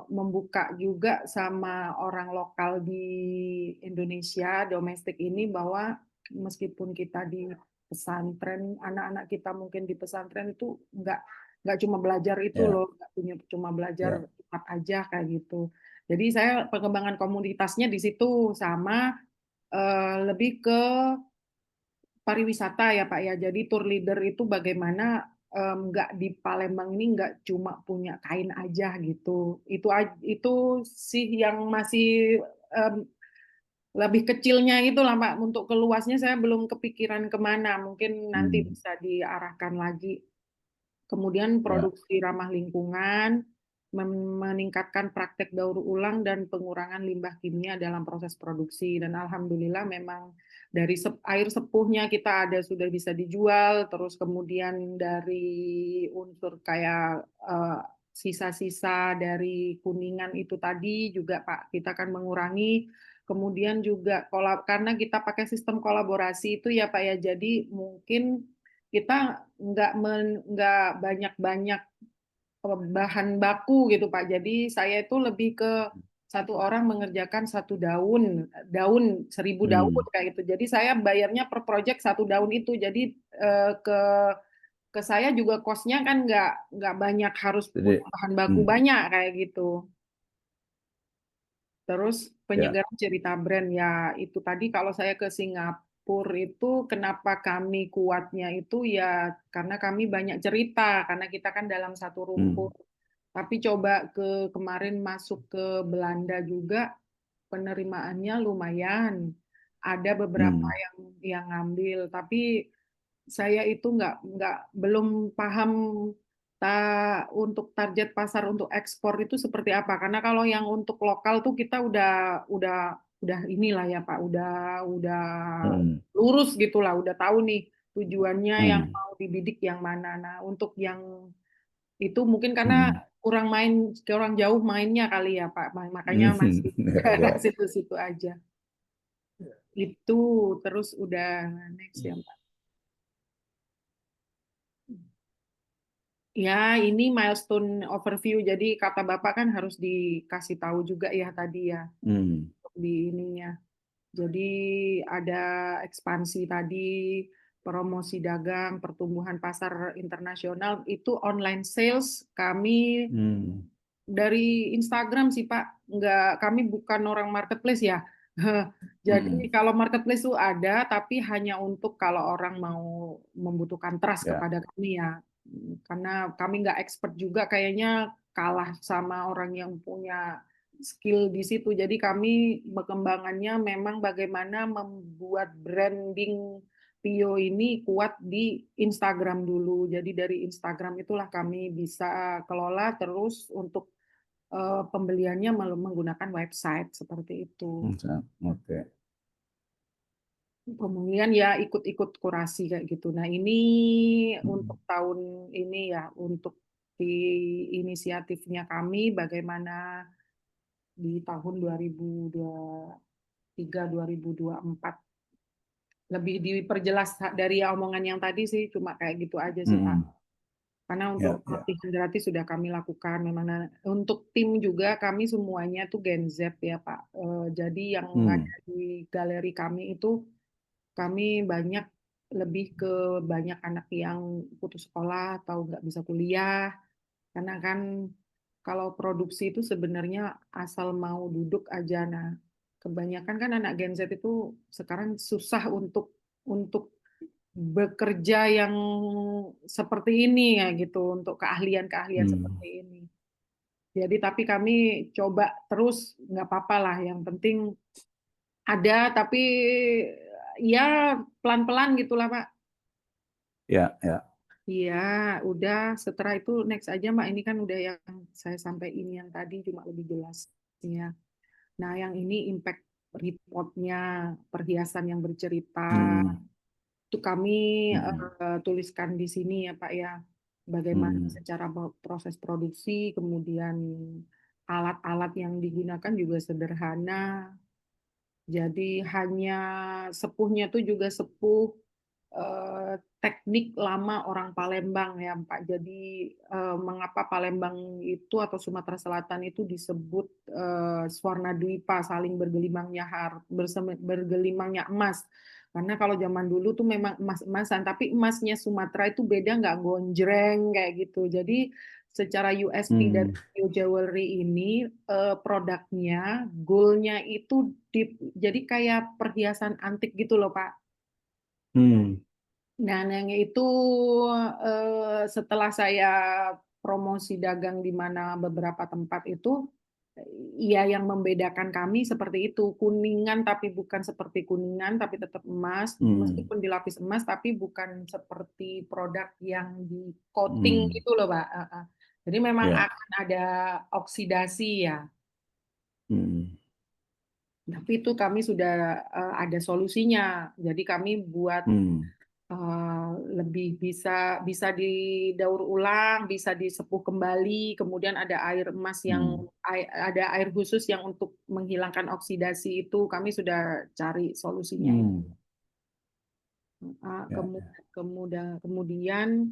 membuka juga sama orang lokal di Indonesia, domestik ini, bahwa meskipun kita di pesantren, anak-anak kita mungkin di pesantren itu nggak cuma belajar itu loh, nggak punya cuma belajar tempat aja kayak gitu. Jadi saya pengembangan komunitasnya di situ sama lebih ke pariwisata ya Pak ya. Jadi tour leader itu bagaimana nggak di Palembang ini nggak cuma punya kain aja gitu. Itu sih yang masih lebih kecilnya itu lah Pak. Untuk keluasnya saya belum kepikiran kemana. Mungkin nanti bisa diarahkan lagi. Kemudian produksi ramah lingkungan, meningkatkan praktek daur ulang dan pengurangan limbah kimia dalam proses produksi. Dan alhamdulillah memang dari air sepuhnya kita ada sudah bisa dijual, terus kemudian dari unsur kayak sisa-sisa dari kuningan itu tadi juga Pak, kita akan mengurangi. Kemudian juga karena kita pakai sistem kolaborasi itu ya Pak ya, jadi mungkin kita nggak banyak-banyak bahan baku gitu Pak. Jadi saya itu lebih ke satu orang mengerjakan satu daun 1000 daun kayak gitu. Jadi saya bayarnya per project satu daun itu. Jadi ke saya juga cost-nya kan nggak banyak harus punya bahan baku banyak kayak gitu. Terus penyegaran cerita brand ya itu tadi, kalau saya ke Singapura itu kenapa kami kuatnya itu ya karena kami banyak cerita, karena kita kan dalam satu rumpun. Tapi coba kemarin masuk ke Belanda juga penerimaannya lumayan. Ada beberapa yang ngambil, tapi saya itu belum paham untuk target pasar untuk ekspor itu seperti apa. Karena kalau yang untuk lokal tuh kita udah inilah ya Pak, udah lurus gitulah, udah tahu nih tujuannya yang mau dibidik yang mana. Nah, untuk yang itu mungkin karena kurang jauh mainnya kali ya Pak, makanya masih ke situ-situ aja. Itu terus udah next ya Pak. Ya, ini milestone overview. Jadi kata Bapak kan harus dikasih tahu juga ya tadi ya di ininya. Jadi ada ekspansi tadi, promosi dagang, pertumbuhan pasar internasional, itu online sales kami dari Instagram sih Pak. Kami bukan orang marketplace ya. Jadi kalau marketplace itu ada, tapi hanya untuk kalau orang mau membutuhkan trust kepada kami ya. Karena kami nggak expert juga, kayaknya kalah sama orang yang punya skill di situ. Jadi kami perkembangannya memang bagaimana membuat branding Pio ini kuat di Instagram dulu. Jadi dari Instagram itulah kami bisa kelola, terus untuk pembeliannya menggunakan website seperti itu. Oke. Kemudian ya ikut-ikut kurasi kayak gitu. Nah ini untuk tahun ini ya, untuk di inisiatifnya kami bagaimana di tahun 2023-2024 lebih diperjelas dari omongan yang tadi sih, cuma kayak gitu aja sih Pak. Karena untuk pelatihan gratis sudah kami lakukan. Memang untuk tim juga kami semuanya tuh Gen Z ya Pak. Jadi yang ada di galeri kami itu kami lebih ke banyak anak yang putus sekolah atau nggak bisa kuliah. Karena kan kalau produksi itu sebenarnya asal mau duduk aja. Nah, kebanyakan kan anak Gen Z itu sekarang susah untuk bekerja yang seperti ini ya gitu, untuk keahlian-keahlian seperti ini. Jadi tapi kami coba terus, nggak apa-apa lah, yang penting ada, tapi ya pelan-pelan gitulah Pak. Ya. Iya, udah setelah itu next aja Mbak. Ini kan udah yang saya sampaikan yang tadi cuma lebih jelasnya. Nah, yang ini impact reportnya, perhiasan yang bercerita, itu kami tuliskan di sini ya Pak ya. Bagaimana secara proses produksi, kemudian alat-alat yang digunakan juga sederhana. Jadi hanya sepuhnya tuh juga sepuh teknik lama orang Palembang ya Pak. Jadi mengapa Palembang itu atau Sumatera Selatan itu disebut Swarna Dwipa, saling bergelimangnya bergelimangnya emas. Karena kalau zaman dulu tuh memang emas-emasan, tapi emasnya Sumatera itu beda, nggak gonjreng kayak gitu. Jadi secara USP dari Pio Jewelry ini produknya, goalnya itu deep, jadi kayak perhiasan antik gitu loh Pak. Nah, yang itu setelah saya promosi dagang di mana beberapa tempat itu, ya yang membedakan kami seperti itu, kuningan tapi bukan seperti kuningan, tapi tetap emas, meskipun dilapis emas, tapi bukan seperti produk yang di coating gitu loh, Pak. Jadi memang akan ada oksidasi ya. Tapi itu kami sudah ada solusinya. Jadi kami buat lebih bisa didaur ulang, bisa disepuh kembali, kemudian ada air emas yang ada air khusus yang untuk menghilangkan oksidasi itu kami sudah cari solusinya. Kemudian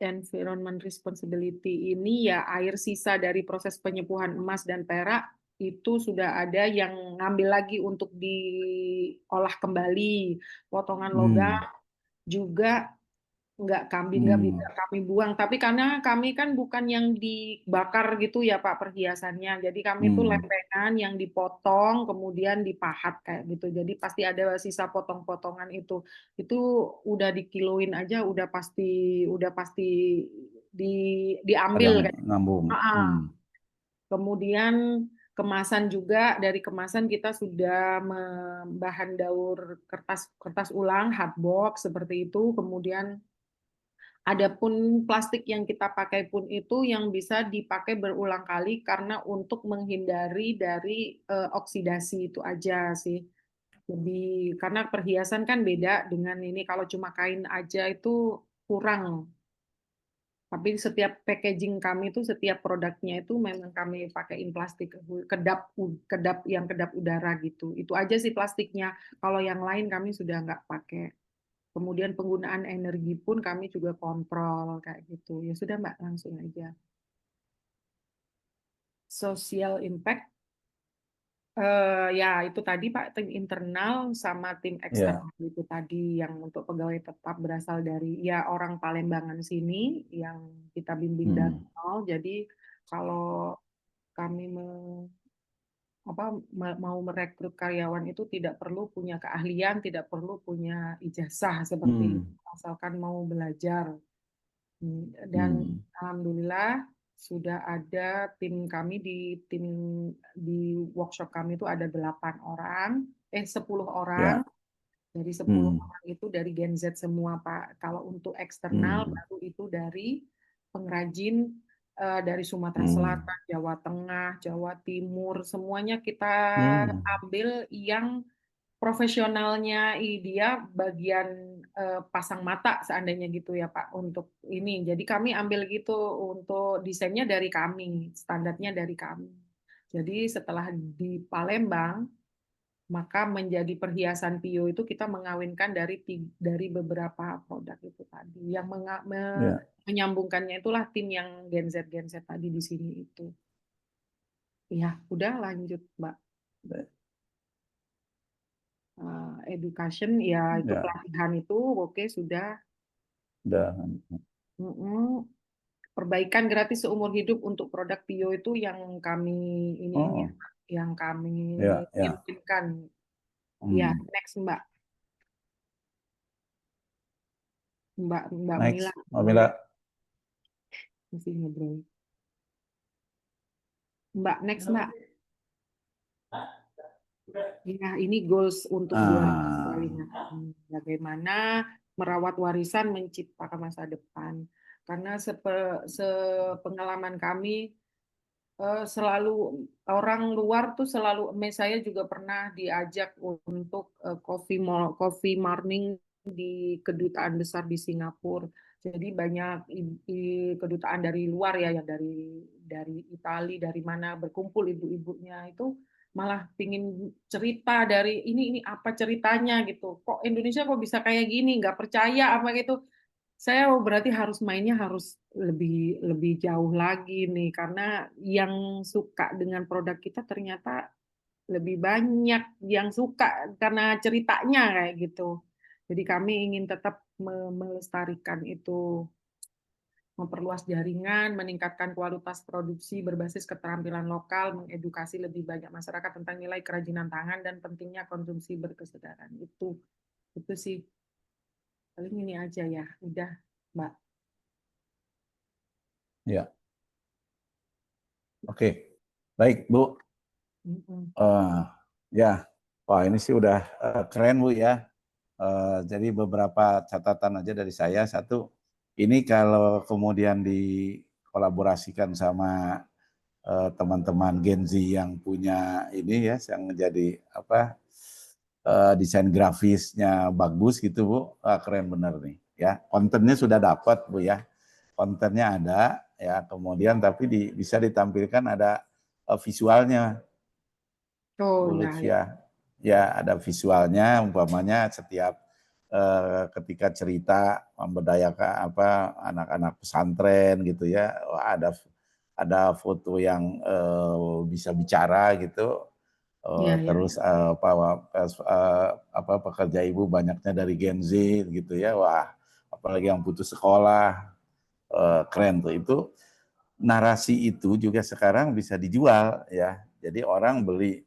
environment responsibility ini ya air sisa dari proses penyepuhan emas dan perak itu sudah ada yang ngambil lagi untuk diolah kembali, potongan logam juga nggak bisa kami buang, tapi karena kami kan bukan yang dibakar gitu ya Pak perhiasannya, jadi kami tuh lempengan yang dipotong kemudian dipahat kayak gitu, jadi pasti ada sisa potong-potongan itu udah dikiloin aja udah pasti diambil kayak. Kemudian kemasan juga, dari kemasan kita sudah bahan daur kertas ulang hardbox seperti itu, kemudian adapun plastik yang kita pakai pun itu yang bisa dipakai berulang kali karena untuk menghindari dari oksidasi itu aja sih. Lebih karena perhiasan kan beda dengan ini, kalau cuma kain aja itu kurang. Tapi setiap packaging kami itu setiap produknya itu memang kami pakaiin plastik kedap yang kedap udara gitu. Itu aja sih plastiknya. Kalau yang lain kami sudah nggak pakai. Kemudian penggunaan energi pun kami juga kontrol kayak gitu. Ya sudah Mbak, langsung aja. Social impact, ya itu tadi Pak, tim internal sama tim eksternal itu tadi yang untuk pegawai tetap berasal dari ya orang Palembangan sini yang kita bimbing dari nol. Jadi kalau kami mau merekrut karyawan itu tidak perlu punya keahlian, tidak perlu punya ijazah seperti asalkan mau belajar. Dan alhamdulillah sudah ada tim kami di workshop kami itu ada 10 orang. Dari 10 orang itu dari Gen Z semua Pak. Kalau untuk eksternal baru itu dari pengrajin dari Sumatera Selatan, Jawa Tengah, Jawa Timur, semuanya kita ambil yang profesionalnya dia bagian pasang mata seandainya gitu ya Pak untuk ini. Jadi kami ambil gitu untuk desainnya dari kami, standarnya dari kami. Jadi setelah di Palembang maka menjadi perhiasan Pio itu kita mengawinkan dari beberapa produk itu tadi. Yang menyambungkannya itulah tim yang Gen Z tadi di sini itu. Ya, udah lanjut Mbak. Education ya itu pelatihan itu oke sudah. Perbaikan gratis seumur hidup untuk produk Pio itu yang kami yang kami inginkan. Ya, next Mbak. Mbak Mila. Masih ngobrol. Mbak, next Mbak. Ya, ini goals untuk Ah, 2025. Bagaimana merawat warisan, menciptakan masa depan. Karena sepengalaman kami, selalu orang luar tuh selalu, saya juga pernah diajak untuk coffee morning di kedutaan besar di Singapura. Jadi banyak kedutaan dari luar ya, yang dari Italia, dari mana berkumpul ibu-ibunya itu malah pingin cerita dari ini apa ceritanya gitu. Kok Indonesia kok bisa kayak gini? Nggak percaya apa gitu. Saya berarti harus mainnya harus lebih lebih jauh lagi nih, karena yang suka dengan produk kita ternyata lebih banyak yang suka karena ceritanya kayak gitu. Jadi kami ingin tetap melestarikan itu, memperluas jaringan, meningkatkan kualitas produksi berbasis keterampilan lokal, mengedukasi lebih banyak masyarakat tentang nilai kerajinan tangan dan pentingnya konsumsi berkesedaran. Itu sih paling ini aja ya, udah Mbak. ya, oke. Baik, Bu. Mm-mm. Ya, wah ini sih udah keren Bu ya. Jadi beberapa catatan aja dari saya. Satu, ini kalau kemudian dikolaborasikan sama teman-teman Gen Z yang punya ini ya, yang menjadi apa desain grafisnya bagus gitu Bu, keren bener nih ya. Kontennya sudah dapat Bu ya, kontennya ada ya. Kemudian tapi bisa ditampilkan ada visualnya Oh Bu ya, ya. Lutfia. Ya ada visualnya, umpamanya setiap ketika cerita memberdayakan apa anak-anak pesantren gitu ya, ada foto yang bisa bicara gitu. Ya, ya. Terus apa pekerja ibu banyaknya dari Gen Z gitu ya, wah apalagi yang putus sekolah, keren tuh. Itu narasi itu juga sekarang bisa dijual ya. Jadi orang beli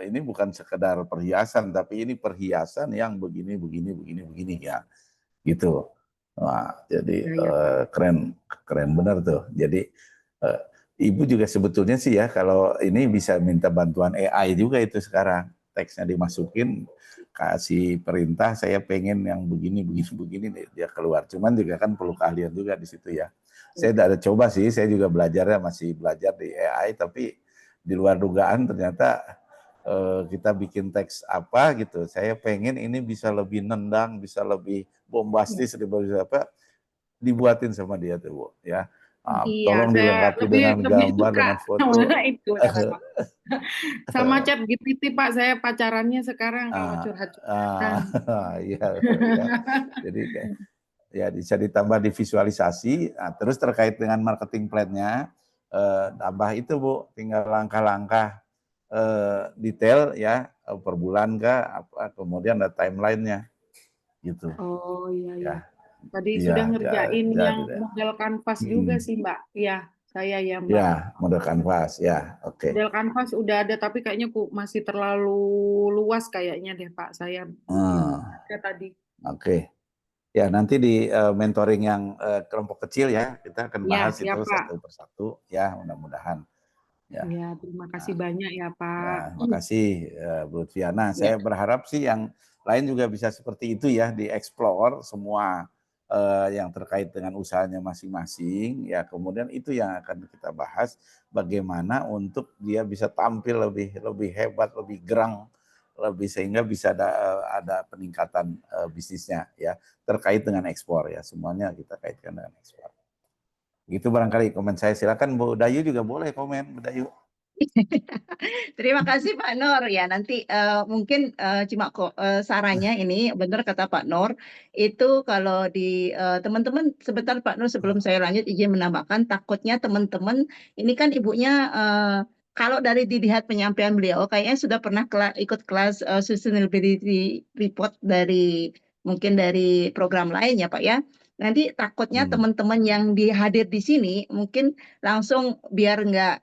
ini bukan sekedar perhiasan, tapi ini perhiasan yang begini begini ya, gitu. Wah, jadi Ya, ya, Pak. keren keren benar tuh. Jadi eh, ibu juga sebetulnya sih ya kalau ini bisa minta bantuan AI juga itu sekarang. Teksnya dimasukin, kasih perintah, saya pengen yang begini begini dia keluar. Cuman juga kan perlu keahlian juga di situ ya. Saya udah ada coba sih, saya juga belajarnya masih belajar di AI, tapi di luar dugaan ternyata kita bikin teks apa gitu. Saya pengen ini bisa lebih nendang, bisa lebih bombastis, bisa apa, dibuatin sama dia tuh Bu ya. Iya, Tolong saya dilengkapi lebih dengan lebih gambar, suka dengan foto. sama itu dengan Pak. Sama chat GPT, Pak. Saya pacarannya sekarang kalau Ah, curhat-curhatan. iya, ya. Jadi kayak ya bisa ditambah di visualisasi. Nah, terus terkait dengan marketing plan-nya, tambah itu Bu, tinggal langkah-langkah detail ya, per bulan kah, kemudian ada timeline-nya gitu Oh iya, iya. ya. Tadi Iya, sudah ngerjain yang jadi model kanvas juga sih, Mbak. Iya, saya ya, Mbak. ya model kanvas ya, oke. Model kanvas udah ada, tapi kayaknya masih terlalu luas kayaknya deh, Pak. Saya Hmm, ya tadi. oke. Ya nanti di mentoring yang kelompok kecil ya, kita akan Ya, bahas ya, itu Pak. satu persatu ya, mudah-mudahan ya. Ya, terima kasih Nah, banyak ya, Pak. ya, makasih Bu Lutfiana. Ya. Saya berharap sih yang lain juga bisa seperti itu ya, dieksplor semua yang terkait dengan usahanya masing-masing. Ya, kemudian itu yang akan kita bahas, bagaimana untuk dia bisa tampil lebih lebih hebat, lebih gerang, lebih sehingga bisa ada peningkatan bisnisnya ya, terkait dengan ekspor ya. Semuanya kita kaitkan dengan ekspor. Itu barangkali komen saya. Silakan Bu Dayu juga boleh komen, Bu Dayu. Terima kasih Pak Nur. Ya nanti mungkin cuma sarannya ini benar kata Pak Nur itu kalau di teman-teman sebentar Pak Nur sebelum saya lanjut izin menambahkan takutnya teman-teman ini kan ibunya kalau dari dilihat penyampaian beliau kayaknya sudah pernah ikut kelas sustainability report dari mungkin dari program lain ya Pak ya. Nanti takutnya Hmm. teman-teman yang hadir di sini mungkin langsung biar nggak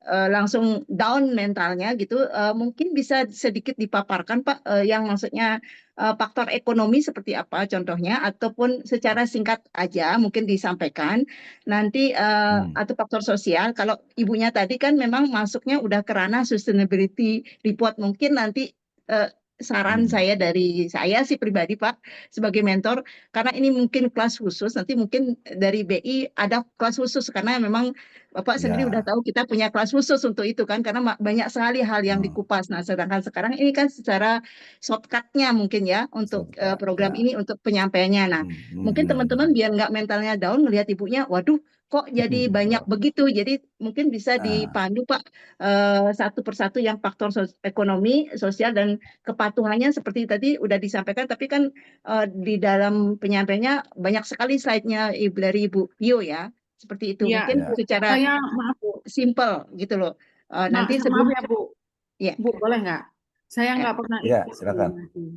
langsung down mentalnya gitu, mungkin bisa sedikit dipaparkan Pak, yang maksudnya faktor ekonomi seperti apa contohnya, ataupun secara singkat aja mungkin disampaikan nanti, atau faktor sosial. Kalau ibunya tadi kan memang masuknya udah ke ranah sustainability report, mungkin nanti saran saya dari saya sih pribadi Pak sebagai mentor, karena ini mungkin kelas khusus, nanti mungkin dari BI ada kelas khusus karena memang Bapak sendiri udah Ya, tahu kita punya kelas khusus untuk itu kan, karena banyak sekali hal yang hmm, dikupas. Nah, sedangkan sekarang ini kan secara shortcut-nya mungkin ya untuk shortcut, program ya. ini untuk penyampaiannya. Nah, mungkin teman-teman biar nggak mentalnya down ngelihat ibunya, waduh kok jadi banyak begitu. Jadi mungkin bisa Ah, dipandu Pak satu persatu yang faktor ekonomi, sosial dan kepatuhannya seperti tadi udah disampaikan. Tapi kan di dalam penyampaiannya banyak sekali slide-nya dari Ibu Pio ya. Seperti itu. Ya, Mungkin ya, secara saya maaf Bu, simple gitu loh. Nanti maaf sebelum ya Bu, ya boleh nggak? Saya eh, nggak pernah ya, ikut Bu, silakan.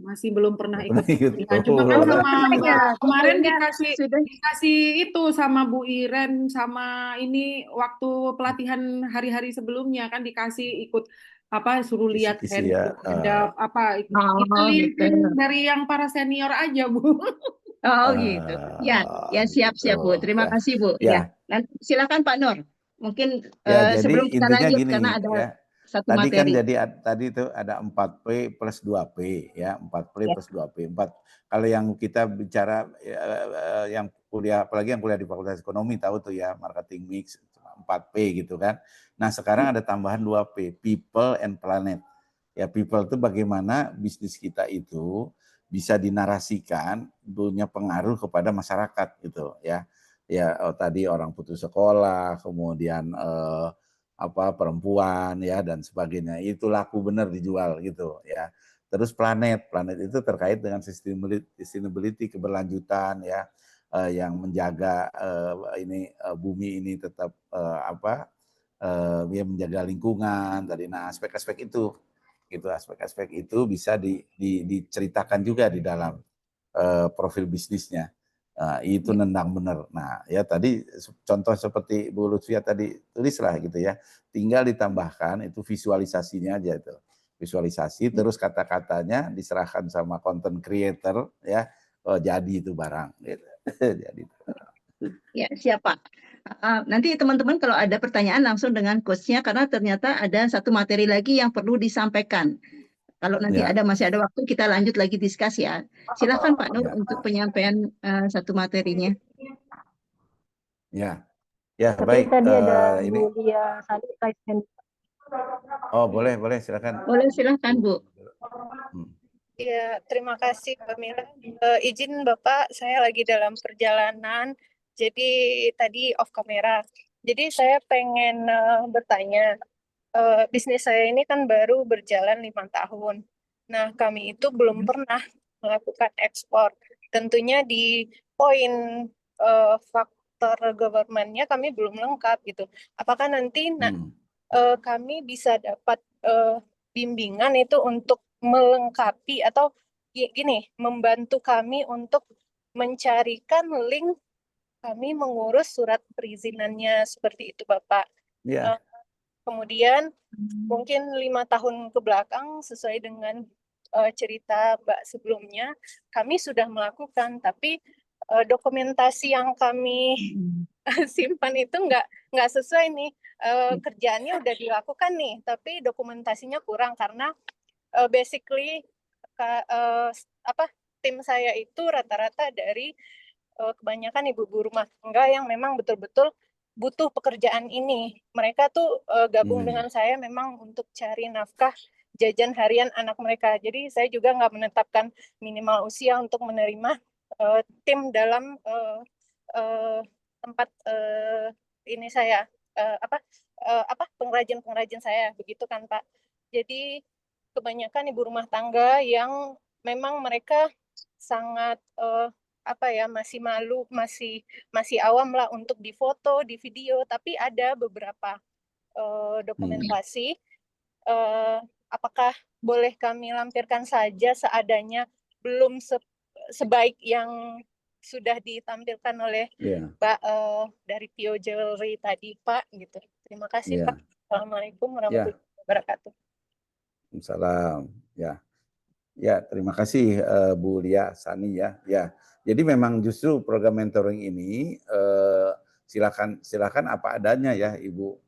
masih belum pernah Nggak ikut pernah ikut. pelatihan. Cuma Oh, kan belum sama makanya kemarin kayaknya sudah dikasih itu sama Bu Iren sama ini waktu pelatihan hari-hari sebelumnya kan dikasih ikut apa suruh lihat kisi-kisi ya. handuk, ada apa itu oh gitu. liatin dari yang para senior aja Bu. Oh gitu. Ya, ya Gitu siap-siap Bu. Terima ya. kasih Bu. Ya, Ya, nanti silakan Pak Nur. Mungkin ya, jadi sebelum kita intinya lanjut gini karena ada ya. satu Tadi kan materi. jadi tadi itu ada 4P plus 2P ya, 4P Ya. plus 2P. Kalau yang kita bicara yang kuliah, apalagi yang kuliah di Fakultas Ekonomi tahu tuh ya, marketing mix 4P gitu kan. Nah, sekarang ada tambahan 2P, people and planet. Ya, people itu bagaimana bisnis kita itu bisa dinarasikan punya pengaruh kepada masyarakat gitu ya. Ya, tadi orang putus sekolah, kemudian perempuan ya dan sebagainya, itu laku benar dijual gitu ya. Terus planet itu terkait dengan sustainability keberlanjutan ya, yang menjaga bumi ini tetap ya menjaga lingkungan tadi. Nah, aspek-aspek itu gitu, aspek-aspek itu bisa diceritakan juga di dalam profil bisnisnya. Itu nendang bener. Nah, ya tadi contoh seperti Bu Lutfia tadi tulislah gitu ya. Tinggal ditambahkan itu visualisasinya aja itu. Visualisasi terus kata-katanya diserahkan sama content creator ya. Oh, jadi itu barang gitu. Jadi itu. Ya, siapa? Nanti teman-teman kalau ada pertanyaan langsung dengan coach-nya karena ternyata ada satu materi lagi yang perlu disampaikan. Kalau nanti Ya, masih ada waktu kita lanjut lagi diskusi ya. Silakan Pak Nur ya, untuk penyampaian satu materinya. ya. Ya, Tapi baik. tadi ada Ini Bu Lia Sari raise hand. oh, boleh silakan. Boleh silakan Bu. Hmm. Ya, terima kasih Mbak Mila. Izin Bapak, saya lagi dalam perjalanan, jadi tadi off kamera. Jadi saya pengen bertanya, bisnis saya ini kan baru berjalan 5 tahun. Nah, kami itu belum pernah melakukan ekspor. Tentunya di poin faktor government-nya kami belum lengkap gitu. Apakah nanti kami bisa dapat bimbingan itu untuk melengkapi atau gini, membantu kami untuk mencarikan link kami mengurus surat perizinannya seperti itu Bapak. Ya. Kemudian mungkin 5 tahun ke belakang sesuai dengan cerita Mbak sebelumnya, kami sudah melakukan, tapi dokumentasi yang kami simpan itu nggak sesuai nih. Kerjaannya udah dilakukan nih, tapi dokumentasinya kurang karena basically tim saya itu rata-rata dari kebanyakan ibu-ibu rumah tangga yang memang betul-betul butuh pekerjaan ini. Mereka tuh gabung dengan saya memang untuk cari nafkah jajan harian anak mereka. Jadi saya juga nggak menetapkan minimal usia untuk menerima tim dalam tempat ini saya pengrajin saya, begitu kan Pak. Jadi kebanyakan ibu rumah tangga yang memang mereka sangat masih malu, masih awam lah untuk difoto, di video, tapi ada beberapa dokumentasi. Apakah boleh kami lampirkan saja seadanya, belum sebaik yang sudah ditampilkan oleh Pak dari Pio Jewelry tadi Pak gitu. Terima kasih Pak. Assalamualaikum Ya, warahmatullahi wabarakatuh. salam. Ya, ya, terima kasih Bu Lia Sani ya. Ya, jadi memang justru program mentoring ini silakan apa adanya ya Ibu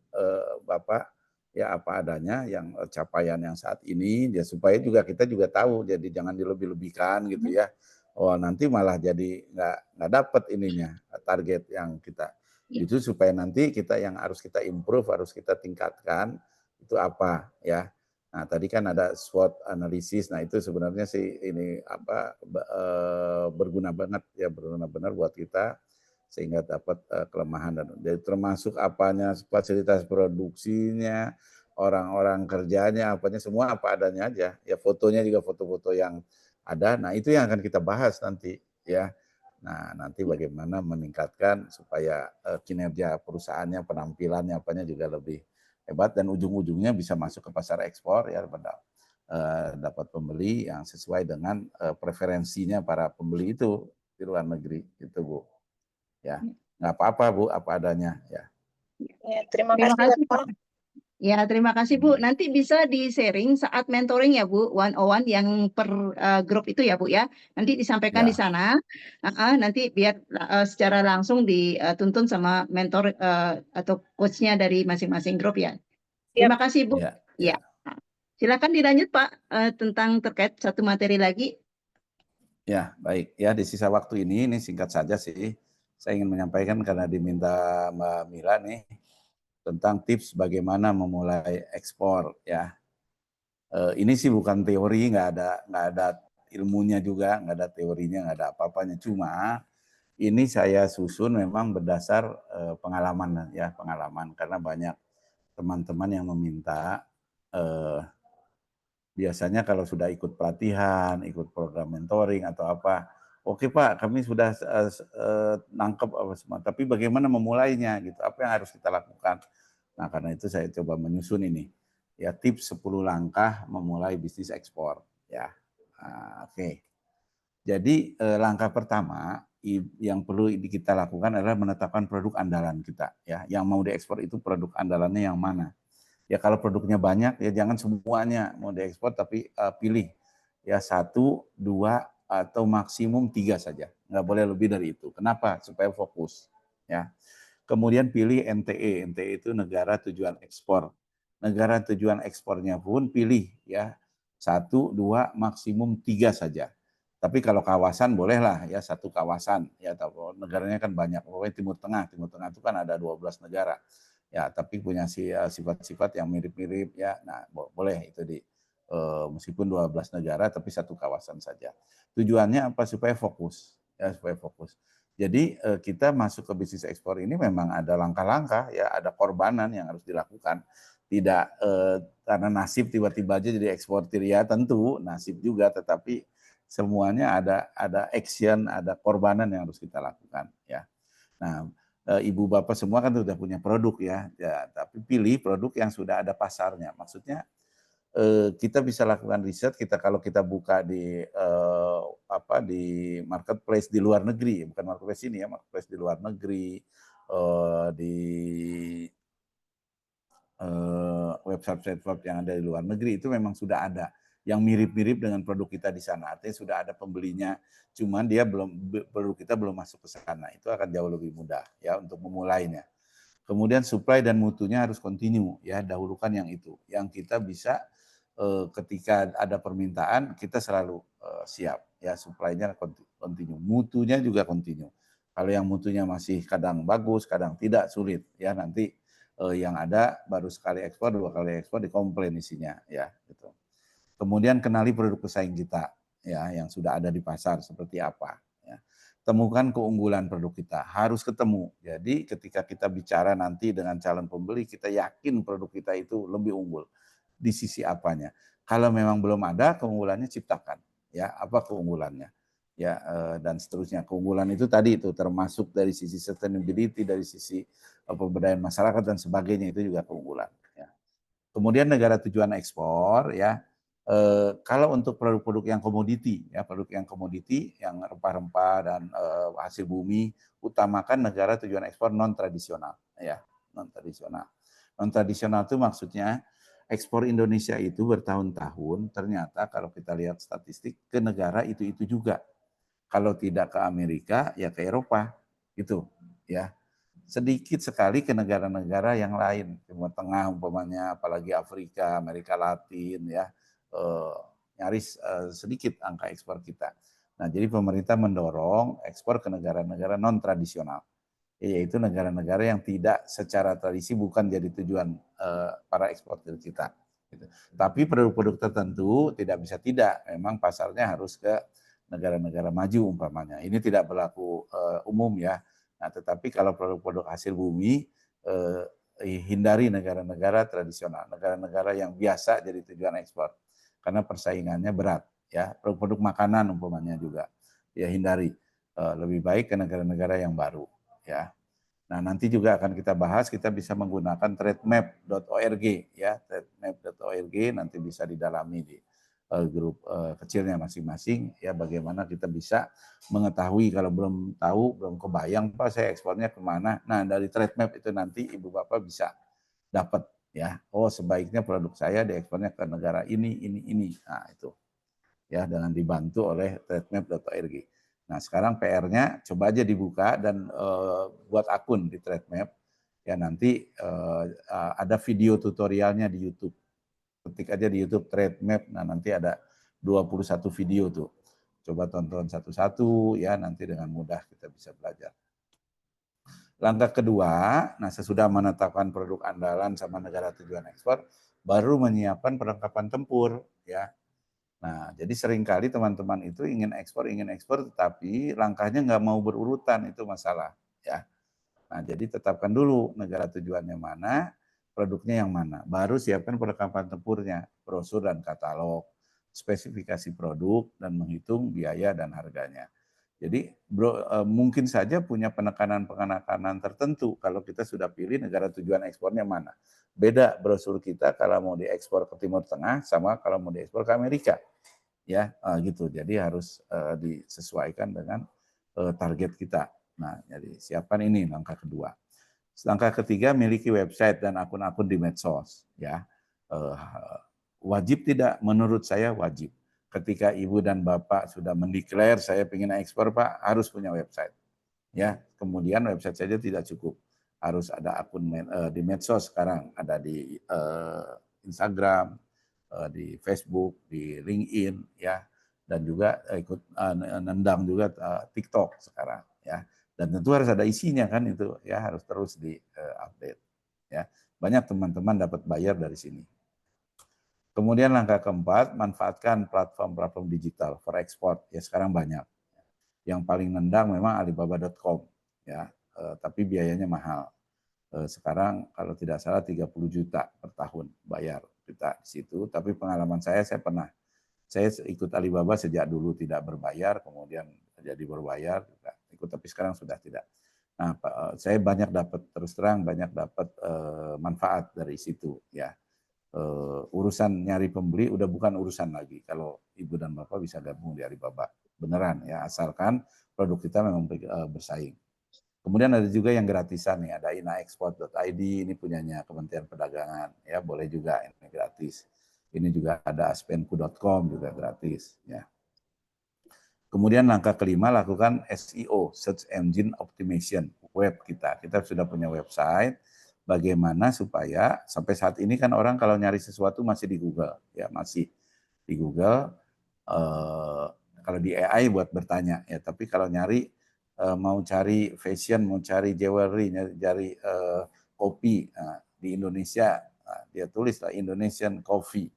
Bapak, ya apa adanya yang capaian yang saat ini ya supaya juga kita juga tahu, jadi jangan dilebih-lebihkan gitu ya. Oh nanti malah jadi nggak dapat ininya target yang kita. Justru supaya nanti kita yang harus kita improve, harus kita tingkatkan itu apa ya. Nah, tadi kan ada SWOT analisis. Nah, itu sebenarnya sih ini apa berguna banget ya, berguna benar buat kita sehingga dapat kelemahan dan jadi termasuk apanya fasilitas produksinya, orang-orang kerjanya, apanya semua apa adanya aja. Ya fotonya juga foto-foto yang ada. Nah, itu yang akan kita bahas nanti ya. Nah, nanti bagaimana meningkatkan supaya kinerja perusahaannya, penampilannya apanya juga lebih hebat dan ujung-ujungnya bisa masuk ke pasar ekspor ya dapat pembeli yang sesuai dengan preferensinya para pembeli itu di luar negeri itu Bu ya nggak apa-apa Bu apa adanya ya. Ya, terima Terima kasih kasih Bapak. Pak. Ya, terima kasih Bu. Nanti bisa di-sharing saat mentoring ya Bu, one-on-one yang per grup itu ya Bu ya. Nanti disampaikan di Ya. sana. Nanti biar secara langsung dituntun sama mentor atau coachnya dari masing-masing grup ya. Terima kasih Bu. Ya, Ya. Silakan dilanjut Pak tentang terkait satu materi lagi. Ya, baik. Ya, di sisa waktu ini singkat saja sih. Saya ingin menyampaikan karena diminta Mbak Mila nih tentang tips bagaimana memulai ekspor ya. Ini sih bukan teori, nggak ada ilmunya juga, nggak ada teorinya, nggak ada apa-apanya. Cuma ini saya susun memang berdasar pengalaman ya, pengalaman karena banyak teman-teman yang meminta biasanya kalau sudah ikut pelatihan, ikut program mentoring atau apa, oke Pak, kami sudah nangkep apa semua, tapi bagaimana memulainya gitu, apa yang harus kita lakukan. Nah, karena itu saya coba menyusun ini. Ya, tips 10 langkah memulai bisnis ekspor ya. Nah, oke. Jadi langkah pertama yang perlu kita lakukan adalah menetapkan produk andalan kita ya. Yang mau diekspor itu produk andalannya yang mana? Ya kalau produknya banyak ya jangan semuanya mau diekspor tapi pilih ya 1, 2 atau maksimum 3 saja. Nggak boleh lebih dari itu. Kenapa? Supaya fokus ya. Kemudian pilih NTE. NTE itu negara tujuan ekspor. Negara tujuan ekspornya pun pilih ya 1, 2, maksimum 3 saja. Tapi kalau kawasan bolehlah ya satu kawasan ya, atau negaranya kan banyak. Pokoknya Timur Tengah itu kan ada 12 negara. Ya, tapi punya sifat-sifat yang mirip-mirip ya. Nah, boleh itu meskipun 12 negara tapi satu kawasan saja. Tujuannya apa? Supaya fokus ya, supaya fokus. Jadi kita masuk ke bisnis ekspor ini memang ada langkah-langkah ya, ada korbanan yang harus dilakukan. Tidak karena nasib tiba-tiba aja jadi eksportir ya, tentu nasib juga, tetapi semuanya ada action, ada korbanan yang harus kita lakukan ya. Nah, ibu bapak semua kan sudah punya produk ya, tapi pilih produk yang sudah ada pasarnya. Maksudnya kita bisa lakukan riset, kalau kita buka di di marketplace di luar negeri, bukan marketplace ini ya, marketplace di luar negeri, di website-website yang ada di luar negeri itu memang sudah ada yang mirip-mirip dengan produk kita di sana. Artinya sudah ada pembelinya, cuman produk kita belum masuk ke sana. Itu akan jauh lebih mudah ya untuk memulainya. Kemudian supply dan mutunya harus continue ya, dahulukan yang itu. Yang kita bisa ketika ada permintaan kita selalu siap ya, supply-nya continue, mutunya juga continue. Kalau yang mutunya masih kadang bagus, kadang tidak, sulit ya, nanti yang ada baru sekali ekspor, 2 kali ekspor dikomplain isinya ya gitu. Kemudian kenali produk pesaing kita ya yang sudah ada di pasar seperti apa ya. Temukan keunggulan produk kita, harus ketemu. Jadi ketika kita bicara nanti dengan calon pembeli, kita yakin produk kita itu lebih unggul di sisi apanya. Kalau memang belum ada keunggulannya, ciptakan ya, apa keunggulannya ya, dan seterusnya. Keunggulan itu tadi itu termasuk dari sisi sustainability, dari sisi pemberdayaan masyarakat dan sebagainya, itu juga keunggulan ya. Kemudian negara tujuan ekspor ya, kalau untuk produk-produk yang komoditi ya, produk yang komoditi yang rempah-rempah dan hasil bumi, utamakan negara tujuan ekspor non tradisional ya, non tradisional. Non-tradisional itu maksudnya ekspor Indonesia itu bertahun-tahun ternyata kalau kita lihat statistik ke negara itu juga. Kalau tidak ke Amerika ya ke Eropa gitu ya. Sedikit sekali ke negara-negara yang lain, Timur Tengah umpamanya, apalagi Afrika, Amerika Latin ya. Nyaris sedikit angka ekspor kita. Nah, jadi pemerintah mendorong ekspor ke negara-negara non-tradisional, yaitu negara-negara yang tidak secara tradisi bukan jadi tujuan para eksportir kita. Gitu. Tapi produk-produk tertentu tidak bisa tidak, memang pasarnya harus ke negara-negara maju umpamanya. Ini tidak berlaku umum ya. Nah, tetapi kalau produk-produk hasil bumi, hindari negara-negara tradisional, negara-negara yang biasa jadi tujuan ekspor, karena persaingannya berat ya. Produk-produk makanan umpamanya juga ya hindari. Lebih baik ke negara-negara yang baru ya. Nah, nanti juga akan kita bahas, kita bisa menggunakan trademap.org ya, trademap.org nanti bisa didalami di grup kecilnya masing-masing ya, bagaimana kita bisa mengetahui kalau belum tahu, belum kebayang Pak saya ekspornya kemana. Nah, dari trademap itu nanti Ibu Bapak bisa dapat ya, oh sebaiknya produk saya diekspornya ke negara ini. Nah, itu ya dengan dibantu oleh trademap.org. Nah, sekarang PR-nya coba aja dibuka dan buat akun di Trademap. Ya nanti ada video tutorialnya di YouTube. Ketik aja di YouTube Trademap. Nah, nanti ada 21 video tuh. Coba tonton satu-satu ya, nanti dengan mudah kita bisa belajar. Langkah kedua, nah sesudah menetapkan produk andalan sama negara tujuan ekspor, baru menyiapkan perlengkapan tempur ya. Nah, jadi seringkali teman-teman itu ingin ekspor, tetapi langkahnya nggak mau berurutan, itu masalah. Ya. Nah, jadi tetapkan dulu negara tujuannya mana, produknya yang mana. Baru siapkan perlengkapan tempurnya, brosur dan katalog, spesifikasi produk, dan menghitung biaya dan harganya. Jadi mungkin saja punya penekanan tertentu kalau kita sudah pilih negara tujuan ekspornya mana. Beda brosur kita kalau mau diekspor ke Timur Tengah sama kalau mau diekspor ke Amerika. Ya, gitu. Jadi harus disesuaikan dengan target kita. Nah, jadi siapkan ini langkah kedua. Langkah ketiga, miliki website dan akun-akun di medsos. Ya, wajib tidak? Menurut saya wajib. Ketika ibu dan bapak sudah mendeklar saya ingin ekspor Pak, harus punya website. Ya, kemudian website saja tidak cukup, harus ada akun di medsos sekarang, ada di Instagram, di Facebook, di LinkedIn, ya, dan juga ikut nendang juga TikTok sekarang, ya. Dan tentu harus ada isinya kan itu, ya, harus terus di update, ya. Banyak teman-teman dapat bayar dari sini. Kemudian langkah keempat, manfaatkan platform-platform digital for export. Ya sekarang banyak. Yang paling nendang memang Alibaba.com, ya, tapi biayanya mahal. Sekarang kalau tidak salah 30 juta per tahun bayar kita di situ. Tapi pengalaman saya pernah. Saya ikut Alibaba sejak dulu tidak berbayar, kemudian jadi berbayar, ikut tapi sekarang sudah tidak. Nah, saya banyak dapat, terus terang banyak dapat manfaat dari situ, ya. Urusan nyari pembeli udah bukan urusan lagi kalau ibu dan bapak bisa gabung di Alibaba, beneran ya, asalkan produk kita memang bersaing. Kemudian ada juga yang gratisan nih, ada inaexport.id, ini punyanya Kementerian Perdagangan, ya boleh juga ini gratis. Ini juga ada aspenku.com juga gratis, ya. Kemudian langkah kelima, lakukan SEO, Search Engine Optimization, web kita. Kita sudah punya website. Bagaimana supaya sampai saat ini kan orang kalau nyari sesuatu masih di Google, ya masih di Google. Kalau di AI buat bertanya, ya. Tapi kalau nyari mau cari fashion, mau cari jewelry, cari kopi di Indonesia, dia tulislah Indonesian Coffee.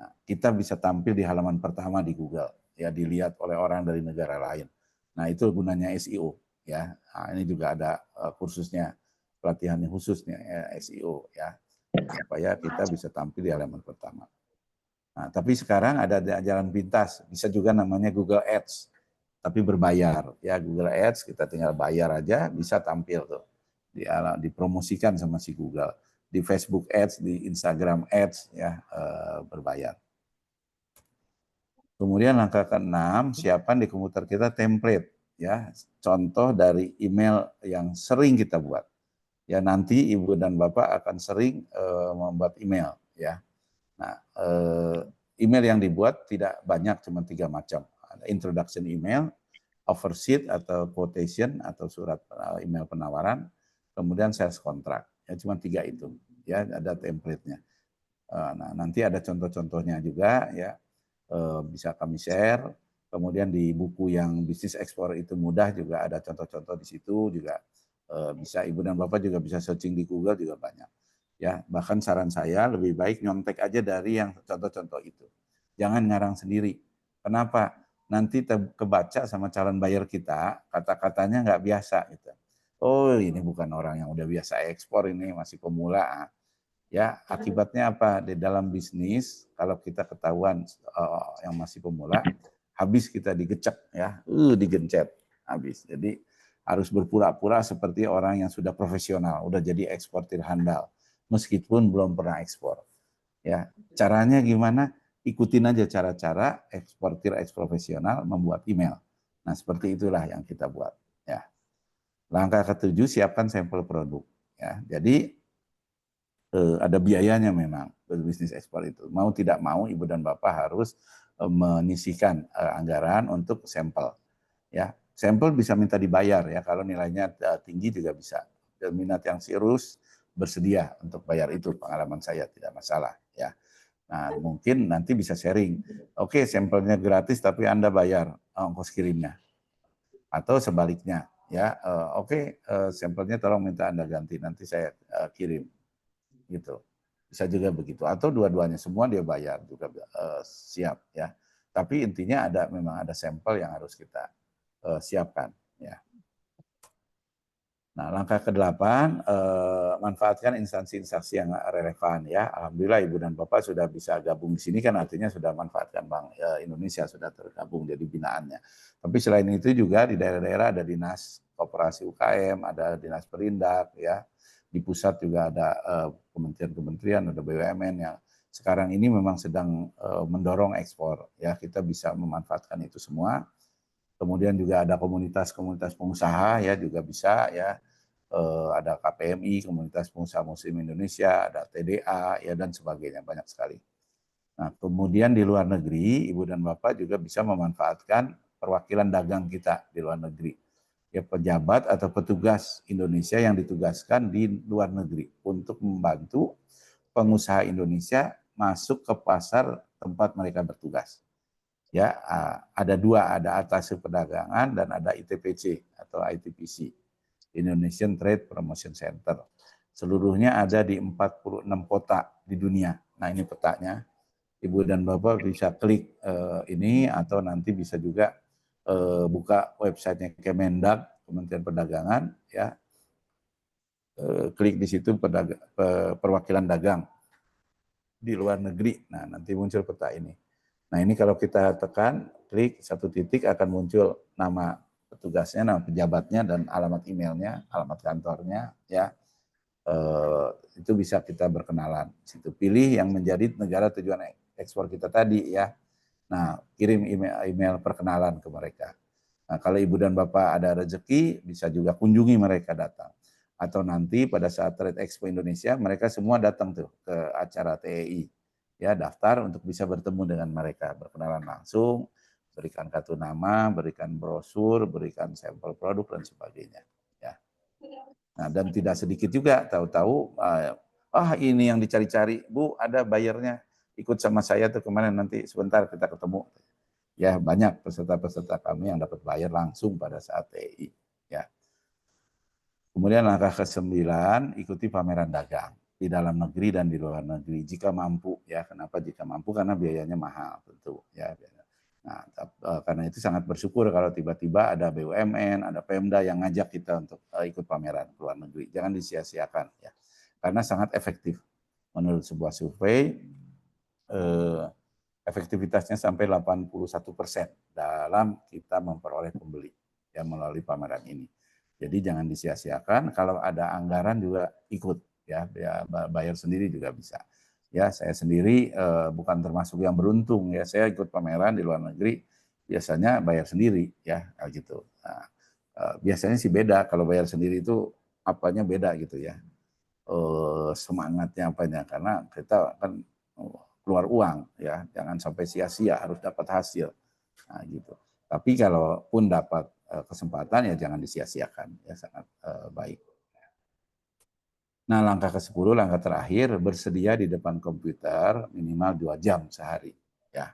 Nah, kita bisa tampil di halaman pertama di Google, ya dilihat oleh orang dari negara lain. Nah itu gunanya SEO, ya. Nah, ini juga ada kursusnya, pelatihannya khususnya ya, SEO, ya, supaya kita bisa tampil di halaman pertama. Nah, tapi sekarang ada jalan pintas, bisa juga namanya Google Ads, tapi berbayar, ya. Google Ads kita tinggal bayar aja bisa tampil tuh, dipromosikan sama si Google, di Facebook Ads, di Instagram Ads, ya, berbayar. Kemudian langkah ke-6, siapkan di komputer kita template, ya, contoh dari email yang sering kita buat. ya nanti Ibu dan Bapak akan sering membuat email ya. Nah, email yang dibuat tidak banyak, cuma 3 macam. Ada introduction email, offer sheet atau quotation atau surat email penawaran, kemudian sales contract. Ya cuma 3 itu. Ya ada template-nya. Nah, nanti ada contoh-contohnya juga ya. Bisa kami share. Kemudian di buku yang bisnis ekspor itu mudah juga ada contoh-contoh di situ juga. Bisa Ibu dan Bapak juga bisa searching di Google juga banyak. Ya, bahkan saran saya lebih baik nyontek aja dari yang contoh-contoh itu. Jangan ngarang sendiri. Kenapa? Nanti kebaca sama calon buyer kita, kata-katanya nggak biasa gitu. Oh, ini bukan orang yang udah biasa ekspor, ini masih pemula. Ya, akibatnya apa? Di dalam bisnis, kalau kita ketahuan yang masih pemula, habis kita digecek ya, digencet habis. Jadi harus berpura-pura seperti orang yang sudah profesional, udah jadi eksportir handal, meskipun belum pernah ekspor. Ya, caranya gimana? Ikutin aja cara-cara eksportir profesional membuat email. Nah, seperti itulah yang kita buat. Ya. Langkah ke-7, siapkan sampel produk. Ya, jadi ada biayanya memang berbisnis ekspor itu. Mau tidak mau Ibu dan Bapak harus menyisihkan anggaran untuk sampel. Ya, sampel bisa minta dibayar ya, kalau nilainya tinggi juga bisa. Dan minat yang serius bersedia untuk bayar itu, pengalaman saya tidak masalah ya. Nah, mungkin nanti bisa sharing. Oke, sampelnya gratis tapi Anda bayar ongkos kirimnya. Atau sebaliknya ya, oke, sampelnya tolong minta Anda ganti, nanti saya kirim. Gitu. Bisa juga begitu. Atau dua-duanya semua dia bayar juga siap ya. Tapi intinya memang ada sampel yang harus kita siapkan ya. Nah, langkah ke-8, manfaatkan instansi-instansi yang relevan ya. Alhamdulillah Ibu dan Bapak sudah bisa gabung di sini, kan artinya sudah manfaatkan Bank Indonesia, sudah tergabung jadi binaannya. Tapi selain itu juga di daerah-daerah ada Dinas Koperasi UKM, ada Dinas Perindak ya. Di pusat juga ada kementerian-kementerian, ada BUMN yang sekarang ini memang sedang mendorong ekspor ya. Kita bisa memanfaatkan itu semua. Kemudian juga ada komunitas-komunitas pengusaha ya, juga bisa ya. Ada KPMI, Komunitas Pengusaha Muslim Indonesia, ada TDA ya, dan sebagainya, banyak sekali. Nah, kemudian di luar negeri, Ibu dan Bapak juga bisa memanfaatkan perwakilan dagang kita di luar negeri. Ya, pejabat atau petugas Indonesia yang ditugaskan di luar negeri untuk membantu pengusaha Indonesia masuk ke pasar tempat mereka bertugas. Ya, ada 2, ada Atasé Perdagangan dan ada ITPC atau ITPC, Indonesian Trade Promotion Center. Seluruhnya ada di 46 kota di dunia. Nah, ini petanya. Ibu dan Bapak bisa klik ini, atau nanti bisa juga buka websitenya Kemendag, Kementerian Perdagangan ya. Klik di situ perwakilan dagang di luar negeri. Nah, nanti muncul peta ini. Nah, ini kalau kita tekan, klik 1 titik akan muncul nama petugasnya, nama pejabatnya, dan alamat emailnya, alamat kantornya ya. Itu bisa kita berkenalan. Situ pilih yang menjadi negara tujuan ekspor kita tadi ya. Nah, kirim email perkenalan ke mereka. Nah, kalau Ibu dan Bapak ada rezeki, bisa juga kunjungi mereka datang. Atau nanti pada saat Trade Expo Indonesia, mereka semua datang tuh ke acara TEI. Ya, daftar untuk bisa bertemu dengan mereka, berkenalan langsung, berikan kartu nama, berikan brosur, berikan sampel produk, dan sebagainya. Ya. Nah, dan tidak sedikit juga tahu-tahu, ini yang dicari-cari, Bu, ada bayarnya, ikut sama saya tuh kemarin, nanti sebentar kita ketemu. Ya, banyak peserta-peserta kami yang dapat bayar langsung pada saat TEI. Ya. Kemudian langkah ke-9, ikuti pameran dagang di dalam negeri dan di luar negeri jika mampu ya. Kenapa jika mampu? Karena biayanya mahal tentu ya. Nah, karena itu sangat bersyukur kalau tiba-tiba ada BUMN, ada Pemda yang ngajak kita untuk ikut pameran ke luar negeri. Jangan disia-siakan ya. Karena sangat efektif. Menurut sebuah survei, efektivitasnya sampai 81% dalam kita memperoleh pembeli yang melalui pameran ini. Jadi jangan disia-siakan, kalau ada anggaran juga ikut ya, bayar sendiri juga bisa. Ya, saya sendiri bukan termasuk yang beruntung ya, saya ikut pameran di luar negeri biasanya bayar sendiri ya, gitu. Nah, biasanya sih beda, kalau bayar sendiri itu apanya beda gitu ya. Semangatnya apanya, karena kita kan keluar uang ya, jangan sampai sia-sia, harus dapat hasil. Nah, gitu. Tapi kalaupun dapat kesempatan ya jangan disia-siakan, ya sangat baik. Nah, langkah ke-10, langkah terakhir, bersedia di depan komputer minimal 2 jam sehari. Ya,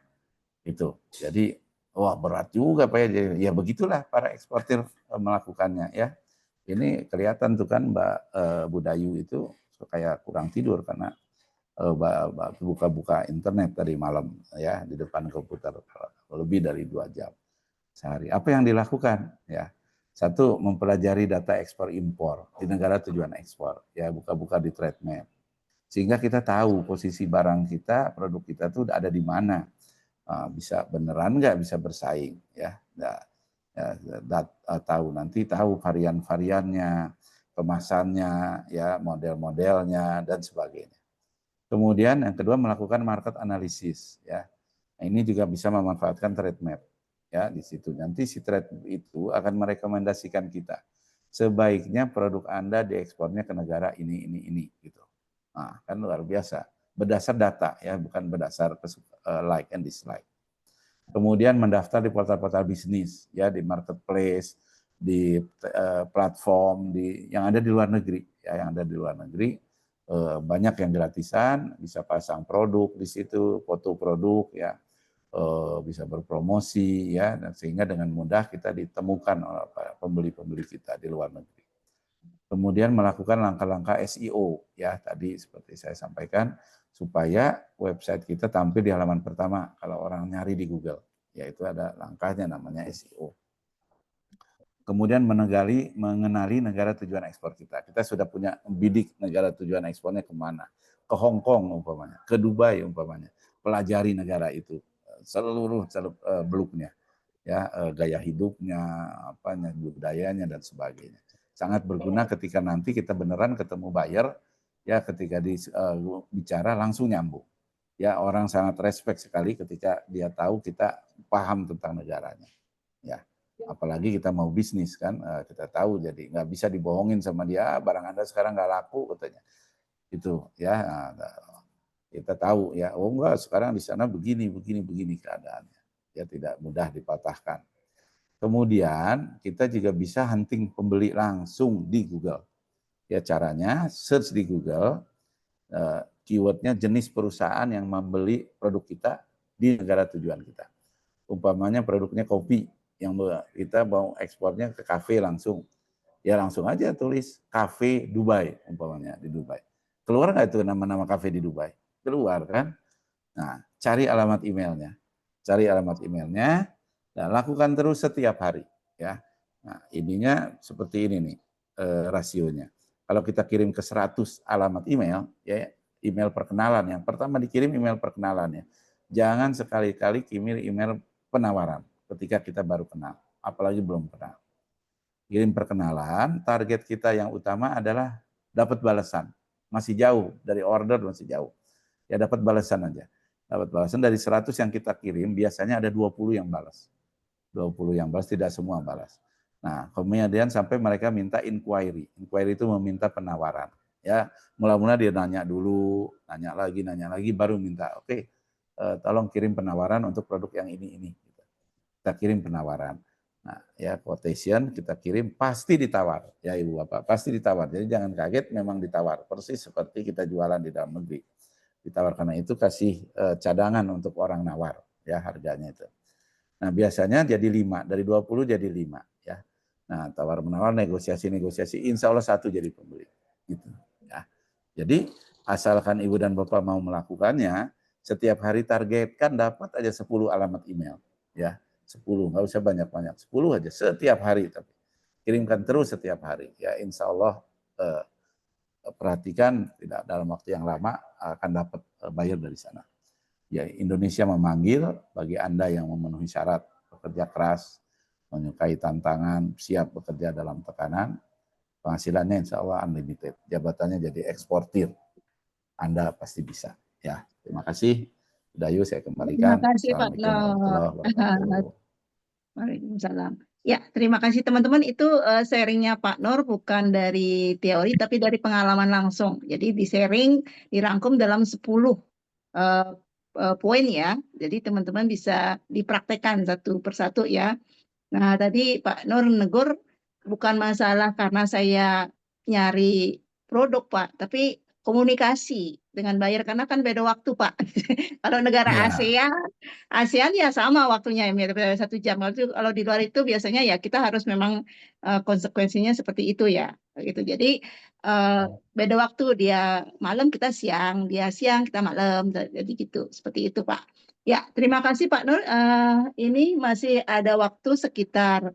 itu. Jadi, wah berat juga Pak ya. Ya begitulah para eksportir melakukannya ya. Ini kelihatan tuh kan Mbak Budayu itu kayak kurang tidur karena buka-buka internet tadi malam ya di depan komputer lebih dari 2 jam sehari. Apa yang dilakukan? Ya, satu, mempelajari data ekspor impor di negara tujuan ekspor. Ya, buka-buka di trade map. Sehingga kita tahu posisi barang kita, produk kita tuh ada di mana. Bisa beneran nggak bisa bersaing ya. Tahu varian-variannya, kemasannya, ya model-modelnya dan sebagainya. Kemudian yang kedua melakukan market analysis ya. Nah, ini juga bisa memanfaatkan trade map ya di situ. Nanti si trade itu akan merekomendasikan kita sebaiknya produk Anda diekspornya ke negara ini gitu. Nah, kan luar biasa. Berdasar data ya, bukan berdasar like and dislike. Kemudian mendaftar di portal-portal bisnis ya, di marketplace, di platform yang ada di luar negeri ya, yang ada di luar negeri. Banyak yang gratisan, bisa pasang produk di situ, foto produk ya, bisa berpromosi ya, dan sehingga dengan mudah kita ditemukan oleh pembeli-pembeli kita di luar negeri. Kemudian melakukan langkah-langkah SEO ya, tadi seperti saya sampaikan, supaya website kita tampil di halaman pertama kalau orang nyari di Google, yaitu ada langkahnya namanya SEO. Kemudian mengenali negara tujuan ekspor kita. Kita sudah punya bidik negara tujuan ekspornya kemana. Ke Hong Kong umpamanya, ke Dubai umpamanya. Pelajari negara itu, seluruh beluknya, ya, gaya hidupnya, apanya, budayanya dan sebagainya. Sangat berguna ketika nanti kita beneran ketemu buyer, ya ketika bicara langsung nyambung. Ya, orang sangat respect sekali ketika dia tahu kita paham tentang negaranya. Ya. Apalagi kita mau bisnis kan, kita tahu, jadi nggak bisa dibohongin sama dia, barang Anda sekarang nggak laku katanya. Itu ya, kita tahu ya, oh enggak sekarang di sana begini keadaannya. Ya tidak mudah dipatahkan. Kemudian kita juga bisa hunting pembeli langsung di Google. Ya caranya search di Google, keywordnya jenis perusahaan yang membeli produk kita di negara tujuan kita. Umpamanya produknya kopi, yang kita mau ekspornya ke kafe langsung, ya langsung aja tulis kafe Dubai umpamanya di Dubai. Keluar nggak itu nama-nama kafe di Dubai? Keluar kan? Nah, cari alamat emailnya, dan lakukan terus setiap hari. Ya, nah ininya seperti ini nih rasionya. Kalau kita kirim ke 100 alamat email, ya email perkenalan yang pertama dikirim email perkenalannya. Jangan sekali-kali kirim email penawaran ketika kita baru kenal, apalagi belum kenal. Kirim perkenalan, target kita yang utama adalah dapat balasan. Masih jauh, dari order masih jauh. Ya dapat balasan aja. Dapat balasan dari 100 yang kita kirim, biasanya ada 20 yang balas. 20 yang balas, tidak semua balas. Nah, kemudian sampai mereka minta inquiry. Inquiry itu meminta penawaran. Ya, mula-mula dia nanya dulu, nanya lagi, baru minta, oke, tolong kirim penawaran untuk produk yang ini. Kita kirim penawaran. Nah, ya quotation kita kirim, pasti ditawar. Ya Ibu Bapak, pasti ditawar. Jadi jangan kaget, memang ditawar. Persis seperti kita jualan di dalam negeri. Ditawar, karena itu kasih cadangan untuk orang nawar, ya harganya itu. Nah, biasanya jadi 5, dari 20 jadi 5. Ya. Nah, tawar-menawar, negosiasi, insya Allah 1 jadi pembeli. Gitu. Ya. Jadi, asalkan Ibu dan Bapak mau melakukannya, setiap hari targetkan dapat aja 10 alamat email. Ya. 10, nggak usah banyak-banyak, 10 aja setiap hari, tapi kirimkan terus setiap hari. Ya, insya Allah perhatikan tidak dalam waktu yang lama akan dapat buyer dari sana. Ya, Indonesia memanggil bagi Anda yang memenuhi syarat, bekerja keras, menyukai tantangan, siap bekerja dalam tekanan, penghasilannya insya Allah unlimited. Jabatannya jadi eksportir. Anda pasti bisa. Ya, terima kasih. Dayu saya kembalikan. Terima kasih Pak Assalamualaikum warahmatullahi wabarakatuh. Waalaikumsalam. Ya, terima kasih teman-teman. Itu sharingnya Pak Nur bukan dari teori tapi dari pengalaman langsung. Jadi di-sharing, dirangkum dalam 10 poin ya. Jadi teman-teman bisa dipraktekkan satu persatu ya. Nah, tadi Pak Nur negur bukan masalah karena saya nyari produk, Pak, tapi komunikasi dengan buyer karena kan beda waktu, Pak. Kalau negara Ya, ASEAN ya sama waktunya ya, mirip 1 jam. Kalau di luar itu biasanya ya kita harus memang konsekuensinya seperti itu ya, gitu. Jadi beda waktu, dia malam kita siang, dia siang kita malam, jadi gitu, seperti itu, Pak. Ya, terima kasih Pak Nur. Ini masih ada waktu sekitar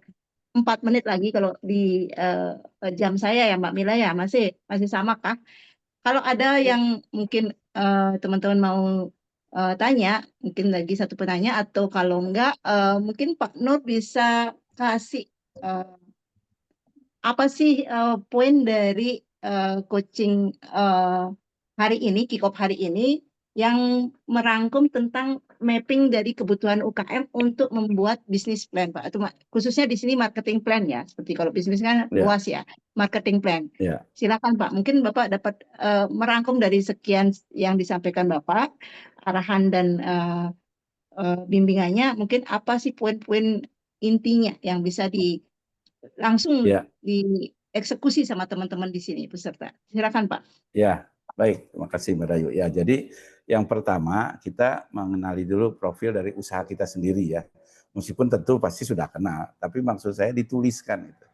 4 menit lagi kalau di jam saya ya Mbak Mila ya, masih sama kah? Kalau ada yang mungkin teman-teman mau tanya, mungkin lagi satu penanya, atau kalau enggak mungkin Pak Nur bisa kasih eh, apa sih poin dari coaching hari ini, kick off hari ini yang merangkum tentang mapping dari kebutuhan UKM untuk membuat bisnis plan, Pak. Atau khususnya di sini marketing plan ya. Seperti kalau bisnis kan ya, luas ya, marketing plan. ya. Silakan Pak. Mungkin Bapak dapat merangkum dari sekian yang disampaikan Bapak, arahan dan bimbingannya, mungkin apa sih poin-poin intinya yang bisa langsung Ya, dieksekusi sama teman-teman di sini peserta. Silakan Pak. ya, baik. Terima kasih Mbak Dayu. Ya, jadi yang pertama kita mengenali dulu profil dari usaha kita sendiri ya. Meskipun tentu pasti sudah kenal, tapi maksud saya dituliskan itu.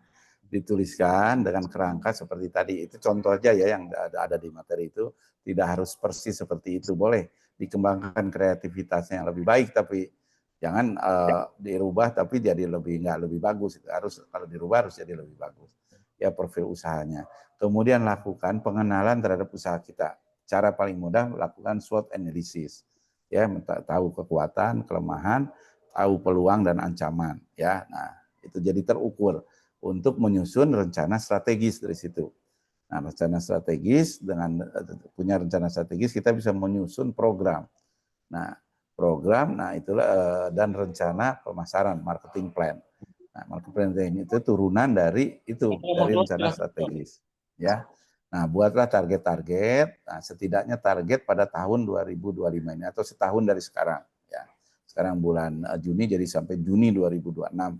Dituliskan dengan kerangka seperti tadi. Itu contoh aja ya yang ada di materi itu. Tidak harus persis seperti itu. Boleh dikembangkan kreativitasnya yang lebih baik, tapi jangan dirubah tapi jadi nggak lebih bagus. Harus kalau dirubah harus jadi lebih bagus. Ya profil usahanya. Kemudian lakukan pengenalan terhadap usaha kita. Cara paling mudah lakukan SWOT analysis. Ya, tahu kekuatan, kelemahan, tahu peluang dan ancaman. Ya, nah itu jadi terukur untuk menyusun rencana strategis dari situ. Nah, rencana strategis dengan punya rencana strategis kita bisa menyusun program. Nah, program, nah itulah dan rencana pemasaran, marketing plan. Nah, marketing plan itu turunan dari rencana strategis, ya. Nah, buatlah target-target. Nah, setidaknya target pada tahun 2025 ini atau setahun dari sekarang, ya. Sekarang bulan Juni jadi sampai Juni 2026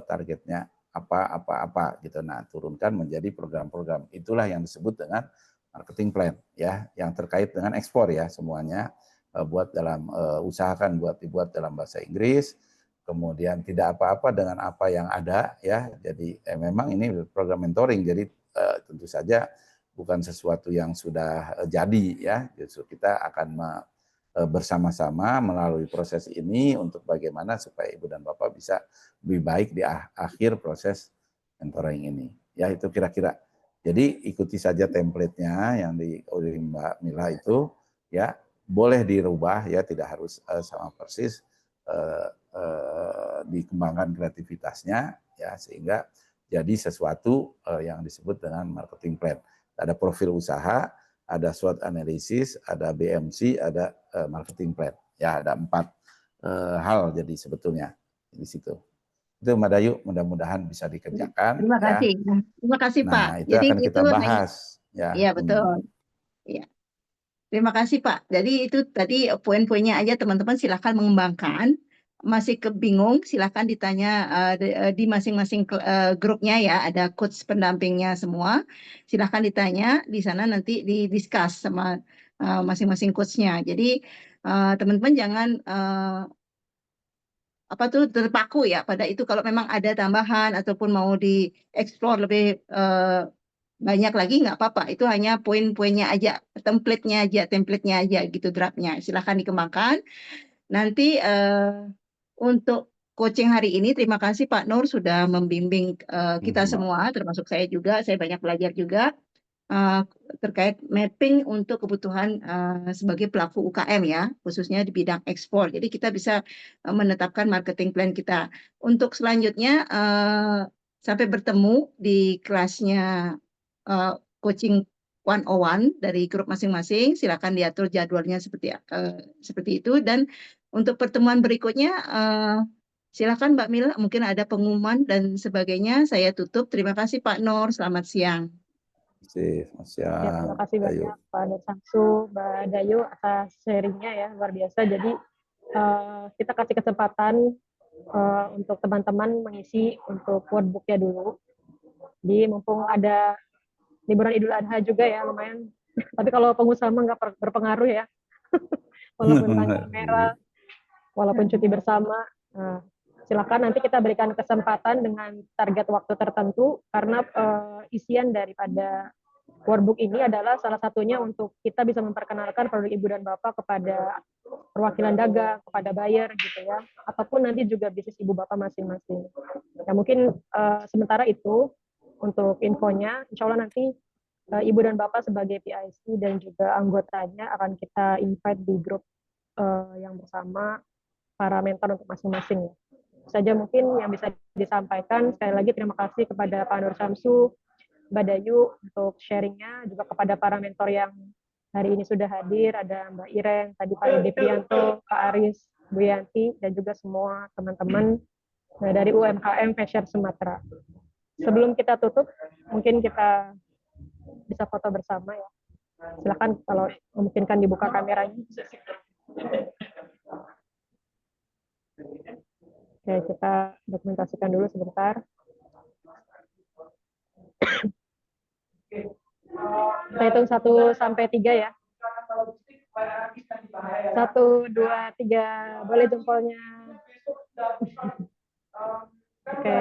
targetnya apa gitu. Nah, turunkan menjadi program-program. Itulah yang disebut dengan marketing plan, ya, yang terkait dengan ekspor ya semuanya. Buat dalam usahakan dibuat dalam bahasa Inggris, kemudian tidak apa-apa dengan apa yang ada ya. Jadi memang ini program mentoring, jadi tentu saja bukan sesuatu yang sudah jadi ya. Justru kita akan bersama-sama melalui proses ini untuk bagaimana supaya Ibu dan Bapak bisa lebih baik di akhir proses mentoring ini. Ya itu kira-kira. Jadi ikuti saja template-nya yang oleh Mbak Mila itu ya. Boleh dirubah ya, tidak harus sama persis, dikembangkan kreativitasnya ya sehingga jadi sesuatu yang disebut dengan marketing plan. Ada profil usaha, ada SWOT analysis, ada BMC, ada marketing plan. Ya ada 4 hal jadi sebetulnya di situ. Itu Mbak Dayu, mudah-mudahan bisa dikerjakan. Terima ya. kasih. Terima kasih Pak. Nah itu Jadi akan itu kita bahas. Ya. iya betul. Ya. Terima kasih Pak. Jadi itu tadi poin-poinnya aja teman-teman silakan mengembangkan. Masih kebingung silakan ditanya di masing-masing grupnya ya, ada coach pendampingnya semua. Silakan ditanya di sana, nanti didiskus sama masing-masing coachnya. Jadi teman-teman jangan apa tuh terpaku ya pada itu. Kalau memang ada tambahan ataupun mau dieksplor lebih banyak lagi nggak apa-apa. Itu hanya poin-poinnya aja, template-nya aja gitu, draftnya. Silahkan dikembangkan. Nanti untuk coaching hari ini, terima kasih Pak Nur sudah membimbing kita semua, termasuk saya juga. Saya banyak belajar juga terkait mapping untuk kebutuhan sebagai pelaku UKM ya, khususnya di bidang ekspor. Jadi kita bisa menetapkan marketing plan kita. Untuk selanjutnya sampai bertemu di kelasnya coaching 101 dari grup masing-masing. Silakan diatur jadwalnya seperti itu. Dan untuk pertemuan berikutnya Silakan Mbak Mila, mungkin ada pengumuman dan sebagainya. Saya tutup. Terima kasih Pak Nur. Selamat siang. Selamat Ya, siang. terima kasih Ayo. banyak Pak Nur Samsu, Mbak Dayu atas sharingnya ya, luar biasa. Jadi kita kasih kesempatan untuk teman-teman mengisi untuk workbook-nya dulu. Jadi mumpung ada liburan Idul Adha juga ya, lumayan. Tapi kalau pengusaha mah nggak berpengaruh ya. Walaupun tanggal merah, walaupun cuti bersama. Silakan nanti kita berikan kesempatan dengan target waktu tertentu karena isian daripada workbook ini adalah salah satunya untuk kita bisa memperkenalkan produk Ibu dan Bapak kepada perwakilan dagang, kepada buyer gitu ya, ataupun nanti juga bisnis Ibu Bapak masing-masing. Ya mungkin sementara itu untuk infonya, insya Allah nanti Ibu dan Bapak sebagai PIC dan juga anggotanya akan kita invite di grup yang bersama para mentor untuk masing-masing. Saja mungkin yang bisa disampaikan. Sekali lagi terima kasih kepada Pak Nur Samsu, Mbak Dayu untuk sharingnya, juga kepada para mentor yang hari ini sudah hadir, ada Mbak Iren, tadi Pak Edi Prianto, Kak Aris, Bu Yanti, dan juga semua teman-teman dari UMKM Fashion Sumatera. Sebelum kita tutup, mungkin kita bisa foto bersama ya. Silakan kalau memungkinkan dibuka kameranya. Oke, kita dokumentasikan dulu sebentar. Kita hitung 1 sampai 3 ya. 1, 2, 3. Boleh jempolnya. Oke.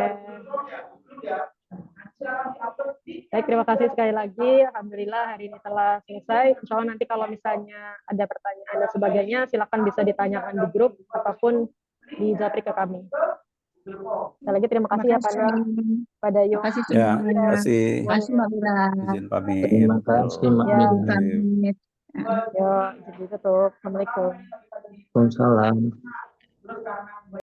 Baik, terima kasih sekali lagi. Alhamdulillah hari ini telah selesai. Insya Allah nanti kalau misalnya ada pertanyaan dan sebagainya, silakan bisa ditanyakan di grup ataupun di japri ke kami. Sekali lagi terima kasih ya Pak Nur, Pak Dayu. Terima kasih Ya, semuanya. terima kasih. Terima kasih Mbak Mila. Izin pamit. Terima kasih, Mbak Ya. Izin Mila. pamit. Yo, jadi tutup. Assalamualaikum. Waalaikumsalam.